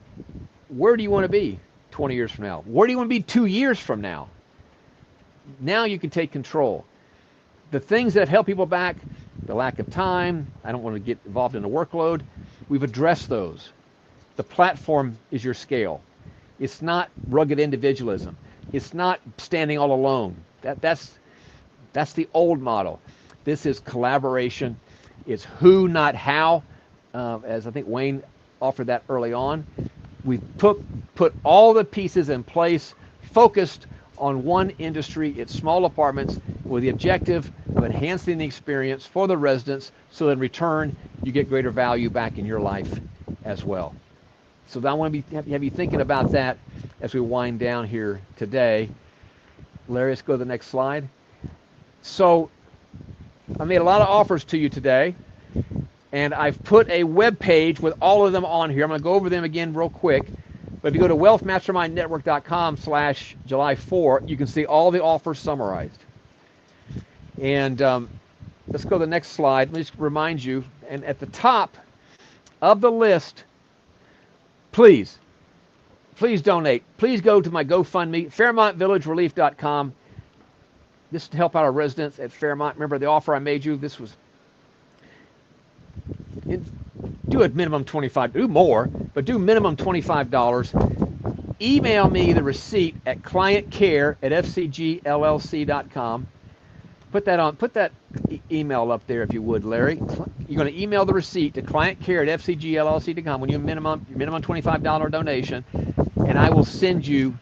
where do you want to be 20 years from now? Where do you want to be 2 years from now? Now you can take control. The things that have held people back, the lack of time, I don't want to get involved in the workload, we've addressed those. The platform is your scale. It's not rugged individualism. It's not standing all alone. That's the old model. This is collaboration. It's who, not how, as I think Wayne offered that early on. We've put all the pieces in place, focused on one industry. It's small apartments with the objective of enhancing the experience for the residents, so in return, you get greater value back in your life as well. So I want to have you thinking about that as we wind down here today. Larry, let's go to the next slide. So I made a lot of offers to you today, and I've put a web page with all of them on here. I'm going to go over them again real quick. But if you go to wealthmastermindnetwork.com/July 4, you can see all the offers summarized. And let's go to the next slide. Let me just remind you, and at the top of the list, please donate. Please go to my GoFundMe, FairmontVillageRelief.com. This is to help out our residents at Fairmont. Remember the offer I made you? This was, do a minimum $25, do more, but do minimum $25. Email me the receipt at clientcare@fcgllc.com. Put that email up there if you would, Larry. You're going to email the receipt to clientcare@fcgllc.com when you minimum $25 donation, and I will send you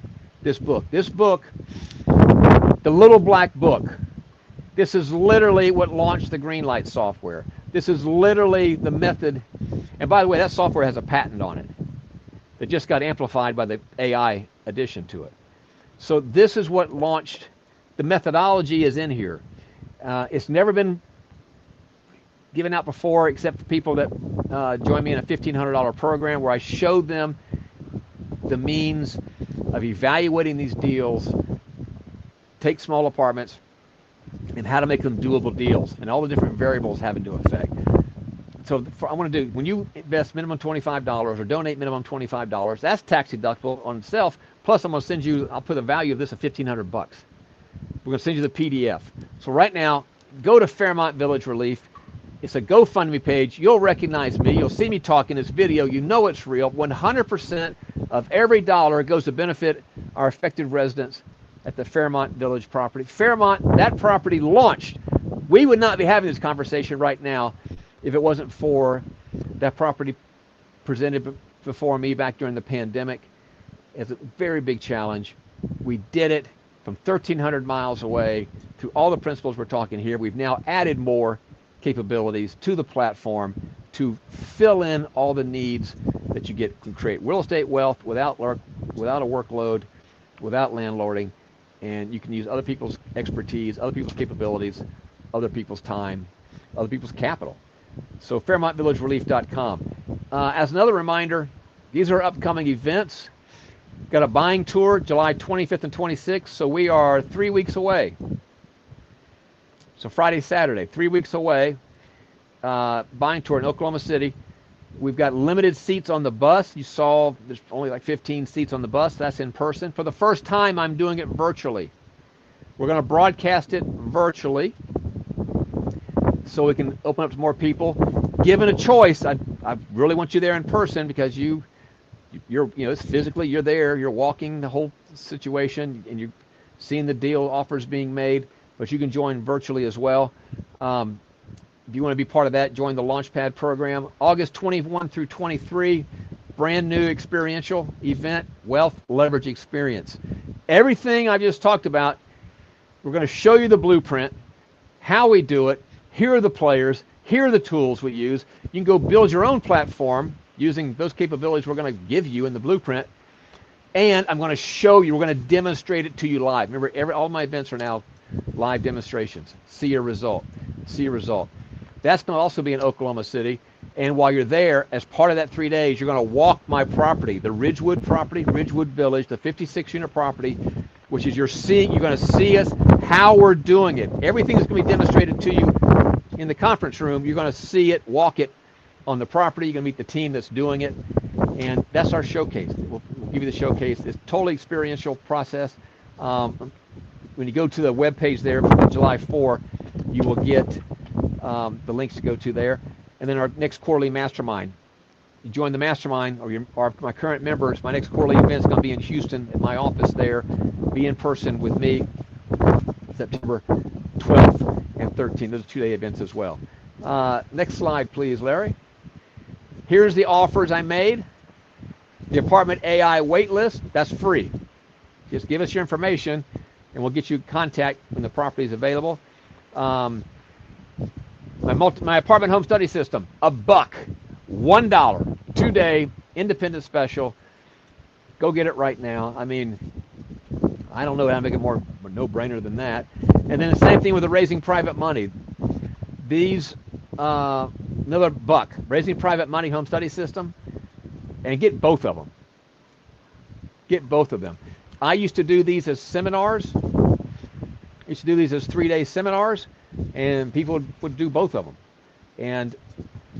this book. This book, the Little Black Book. This is literally what launched the Greenlight software. This is literally the method. And by the way, that software has a patent on it that just got amplified by the AI addition to it. So this is what launched. The methodology is in here. It's never been given out before, except for people that join me in a $1,500 program where I showed them the means of evaluating these deals, take small apartments, and how to make them doable deals, and all the different variables have into effect. So I want to do, when you invest minimum $25 or donate minimum $25, that's tax deductible on itself. Plus, I'm going to send you, I'll put the value of this at $1,500. We're going to send you the PDF. So right now, go to Fairmont Village Relief. It's a GoFundMe page. You'll recognize me. You'll see me talk in this video. You know it's real. 100% of every dollar goes to benefit our affected residents at the Fairmont Village property. Fairmont, that property launched. We would not be having this conversation right now if it wasn't for that property presented before me back during the pandemic. It's a very big challenge. We did it from 1,300 miles away through all the principles we're talking here. We've now added more capabilities to the platform to fill in all the needs that you get can create real estate wealth without a workload, without landlording, and you can use other people's expertise, other people's capabilities, other people's time, other people's capital. So FairmontVillageRelief.com. As another reminder, these are upcoming events. Got a buying tour July 25th and 26th, so we are 3 weeks away. So Friday, Saturday, 3 weeks away. Buying tour in Oklahoma City. We've got limited seats on the bus. You saw there's only like 15 seats on the bus. That's in person. For the first time, I'm doing it virtually. We're going to broadcast it virtually so we can open up to more people. Given a choice, I really want you there in person because you're it's physically, you're there, you're walking the whole situation, and you're seeing the deal offers being made, but you can join virtually as well. If you want to be part of that, join the Launchpad program. August 21 through 23, brand new experiential event, Wealth Leverage Experience. Everything I've just talked about, we're going to show you the blueprint, how we do it, here are the players, here are the tools we use. You can go build your own platform using those capabilities we're going to give you in the blueprint. And I'm going to show you, we're going to demonstrate it to you live. Remember, all my events are now live demonstrations. See your result. See your result. That's going to also be in Oklahoma City. And while you're there, as part of that 3 days, you're going to walk my property, the Ridgewood property, Ridgewood Village, the 56-unit property, which is you're going to see us, how we're doing it. Everything is going to be demonstrated to you in the conference room. You're going to see it, walk it on the property. You're going to meet the team that's doing it. And that's our showcase. We'll give you the showcase. It's a totally experiential process. When you go to the webpage there for July 4, you will get the links to go to there. And then our next quarterly mastermind. You join the mastermind, or my current members, my next quarterly event is going to be in Houston at my office there. Be in person with me September 12th and 13th. Those are 2-day events as well. Next slide, please, Larry. Here's the offers I made. The Apartment AI wait list, that's free. Just give us your information, and we'll get you contact when the property is available. My apartment home study system, $1, $1, 2-day independent special. Go get it right now. I mean, I don't know how to make it more no-brainer than that. And then the same thing with the Raising Private Money. These, another $1, Raising Private Money home study system, and get both of them. Get both of them. I used to do these as seminars. I used to do these as 3-day seminars, and people would do both of them. And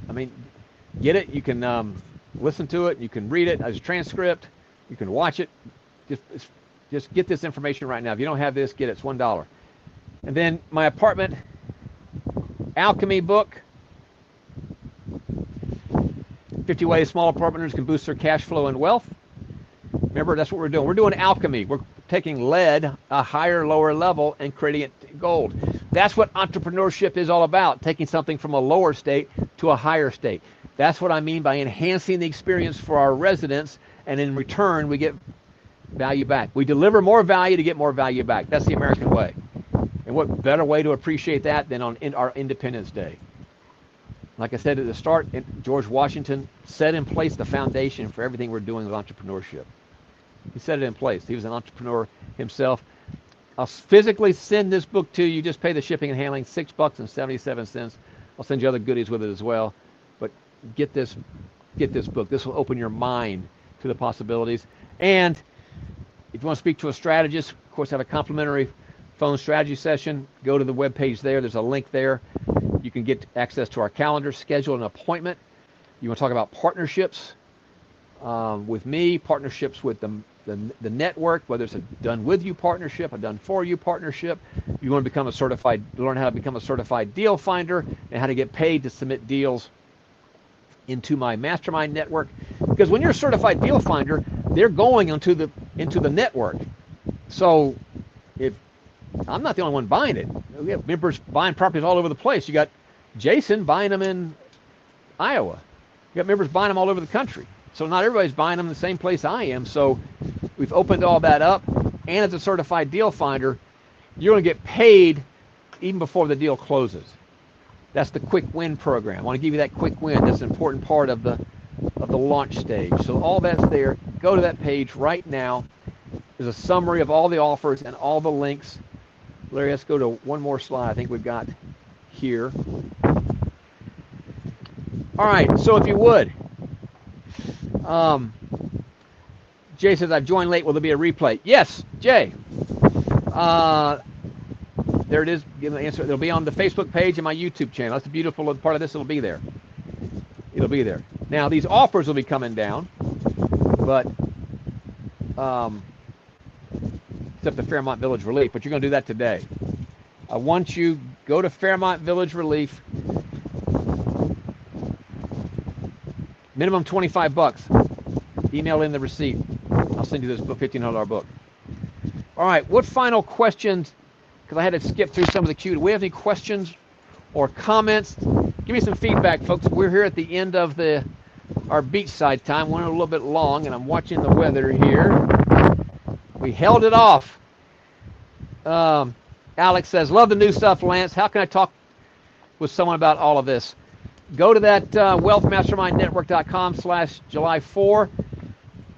I mean, get it. You can listen to it. You can read it as a transcript. You can watch it. Just get this information right now. If you don't have this, get it. It's $1. And then my apartment alchemy book, 50 ways small apartment owners can boost their cash flow and wealth. Remember, that's what we're doing. We're doing alchemy. We're taking lead, a higher, lower level, and creating it to gold. That's what entrepreneurship is all about, taking something from a lower state to a higher state. That's what I mean by enhancing the experience for our residents, and in return, we get value back. We deliver more value to get more value back. That's the American way. And what better way to appreciate that than on our Independence Day? Like I said at the start, George Washington set in place the foundation for everything we're doing with entrepreneurship. He set it in place. He was an entrepreneur himself. I'll physically send this book to you. Just pay the shipping and handling, $6.77. I'll send you other goodies with it as well. But get this book. This will open your mind to the possibilities. And if you want to speak to a strategist, of course, have a complimentary phone strategy session. Go to the webpage there. There's a link there. You can get access to our calendar, schedule an appointment. You want to talk about partnerships with me, partnerships with the network, whether it's a done with you partnership, a done for you partnership. You want to learn how to become a certified deal finder and how to get paid to submit deals into my mastermind network. Because when you're a certified deal finder, they're going into the network. So if I'm not the only one buying it, we have members buying properties all over the place. You got Jason buying them in Iowa. You got members buying them all over the country. So not everybody's buying them in the same place I am. So we've opened all that up. And as a certified deal finder, you're going to get paid even before the deal closes. That's the quick win program. I want to give you that quick win. That's an important part of the of the launch stage. So all that's there. Go to that page right now. There's a summary of all the offers and all the links. Larry, let's go to one more slide. I think we've got here. All right, so if you would, Jay says, I've joined late. Will there be a replay? Yes, Jay. There it is. Give the answer. It'll be on the Facebook page and my YouTube channel. That's the beautiful part of this. It'll be there. It'll be there. Now, these offers will be coming down, but except the Fairmont Village Relief, but you're going to do that today. I want you go to Fairmont Village Relief. Minimum $25. Email in the receipt. I'll send you this book, $1,500 book. All right, what final questions? Because I had to skip through some of the queue. Do we have any questions or comments? Give me some feedback, folks. We're here at the end of our beachside time. Went a little bit long, and I'm watching the weather here. We held it off. Alex says, love the new stuff, Lance. How can I talk with someone about all of this? Go to that wealthmastermindnetwork.com/July 4.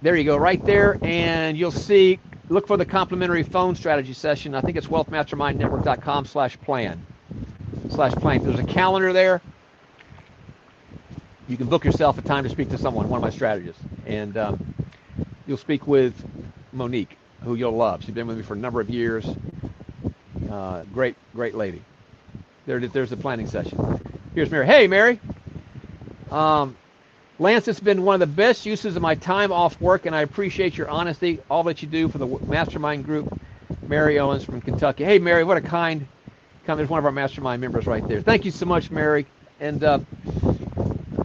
There you go, right there, and you'll see, look for the complimentary phone strategy session. I think it's wealthmastermindnetwork.com/plan. There's a calendar there. You can book yourself a time to speak to someone, one of my strategists. And you'll speak with Monique, who you'll love. She's been with me for a number of years. Great lady. There's the planning session. Here's Mary. Hey, Mary. Lance, it's been one of the best uses of my time off work, and I appreciate your honesty, all that you do for the mastermind group. Mary Owens from Kentucky. Hey, Mary, what a kind comment. There's one of our mastermind members right there. Thank you so much, Mary. And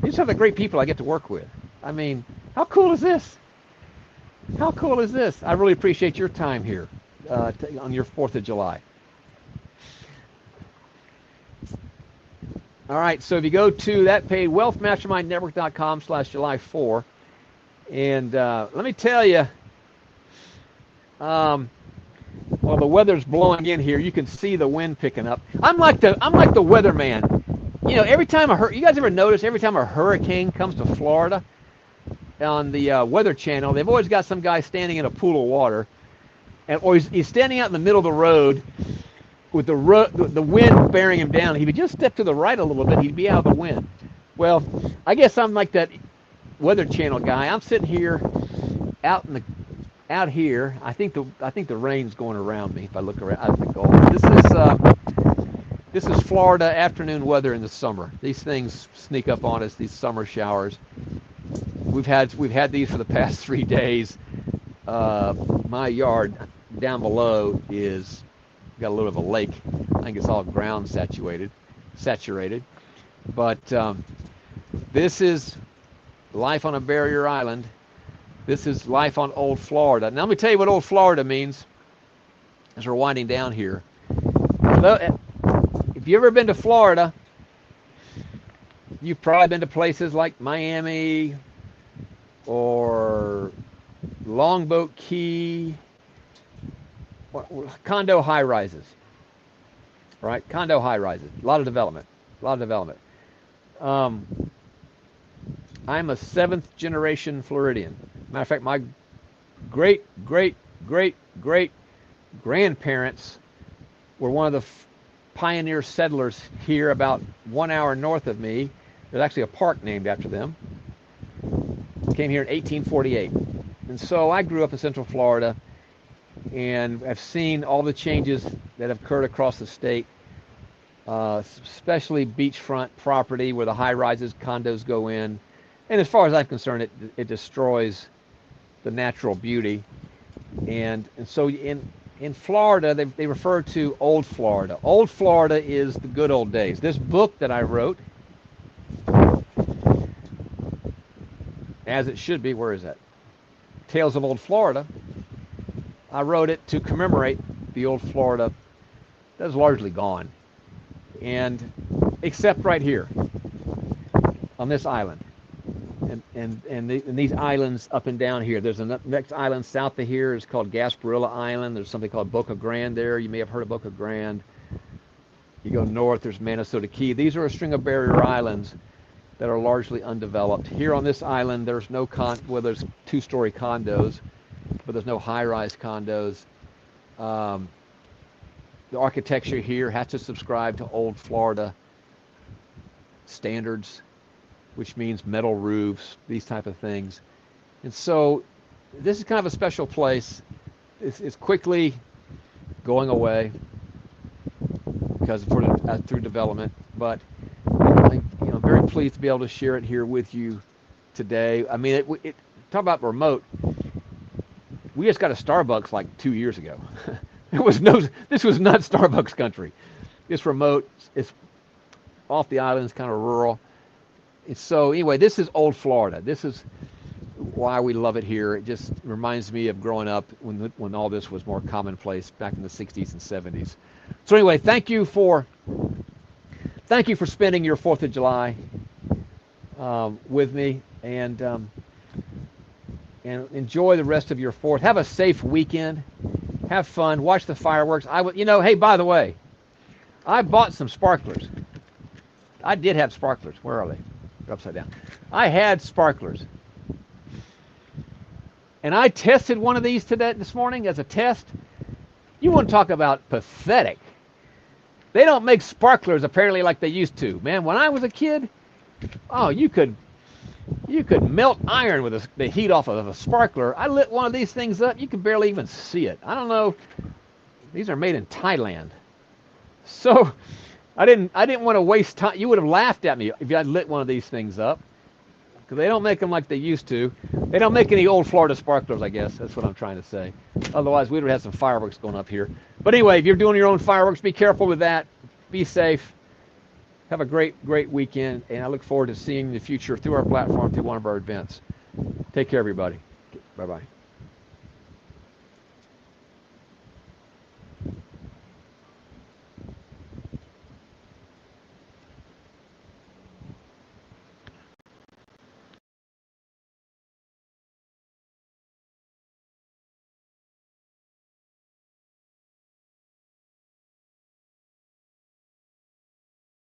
these are the great people I get to work with. I mean, how cool is this? How cool is this? I really appreciate your time here on your 4th of July. All right, so if you go to that page, wealthmastermindnetwork.com/July 4, and let me tell you, well, the weather's blowing in here. You can see the wind picking up. I'm like the weatherman. You know, every time you guys ever notice, every time a hurricane comes to Florida on the Weather Channel, they've always got some guy standing in a pool of water, or he's standing out in the middle of the road with the wind bearing him down. If he would just step to the right a little bit, he'd be out of the wind. Well, I guess I'm like that Weather Channel guy. I'm sitting here out here. I think the rain's going around me if I look around out the Gulf. This is Florida afternoon weather in the summer. These things sneak up on us, these summer showers. We've had these for the past 3 days. My yard down below is got a little of a lake. I think it's all ground saturated. But this is life on a barrier island. This is life on Old Florida. Now let me tell you what Old Florida means as we're winding down here. If you've ever been to Florida, you've probably been to places like Miami or Longboat Key, condo high-rises, right? Condo high-rises, a lot of development. I'm a 7th generation Floridian. Matter of fact, my great grandparents were one of the pioneer settlers here about 1 hour north of me. There's actually a park named after them. Came here in 1848. And so I grew up in Central Florida and have seen all the changes that have occurred across the state, especially beachfront property where the high-rises, condos go in. And as far as I'm concerned, it destroys the natural beauty. And so in Florida, they refer to Old Florida. Old Florida is the good old days. This book that I wrote, as it should be, where is that? Tales of Old Florida. I wrote it to commemorate the Old Florida that is largely gone. And except right here on this island. And these islands up and down here. There's a next island south of here is called Gasparilla Island. There's something called Boca Grande there. You may have heard of Boca Grande. You go north, there's Minnesota Key. These are a string of barrier islands that are largely undeveloped. Here on this island, there's no there's two-story condos, but there's no high-rise condos. The architecture here has to subscribe to old Florida standards, which means metal roofs, these type of things. And so this is kind of a special place. It's quickly going away because through development, but I'm very pleased to be able to share it here with you today. I mean, talk about remote. We just got a Starbucks like 2 years ago. This was not Starbucks country. It's remote. It's off the island. It's kind of rural. So anyway, this is old Florida. This is why we love it here. It just reminds me of growing up when all this was more commonplace back in the 60s and 70s. So anyway, thank you for spending your 4th of July with me, and enjoy the rest of your 4th. Have a safe weekend. Have fun. Watch the fireworks. Hey, by the way, I bought some sparklers. I did have sparklers. Where are they? They're upside down. I had sparklers. And I tested one of these this morning as a test. You want to talk about pathetic. They don't make sparklers apparently like they used to. Man, when I was a kid, you could melt iron with the heat off of a sparkler. I lit one of these things up, you could barely even see it. I don't know. These are made in Thailand. So I didn't want to waste time. You would have laughed at me if you had lit one of these things up, because they don't make them like they used to. They don't make any old Florida sparklers, I guess. That's what I'm trying to say. Otherwise, we would have had some fireworks going up here. But anyway, if you're doing your own fireworks, be careful with that. Be safe. Have a great weekend, and I look forward to seeing the future through our platform, through one of our events. Take care, everybody. Bye-bye.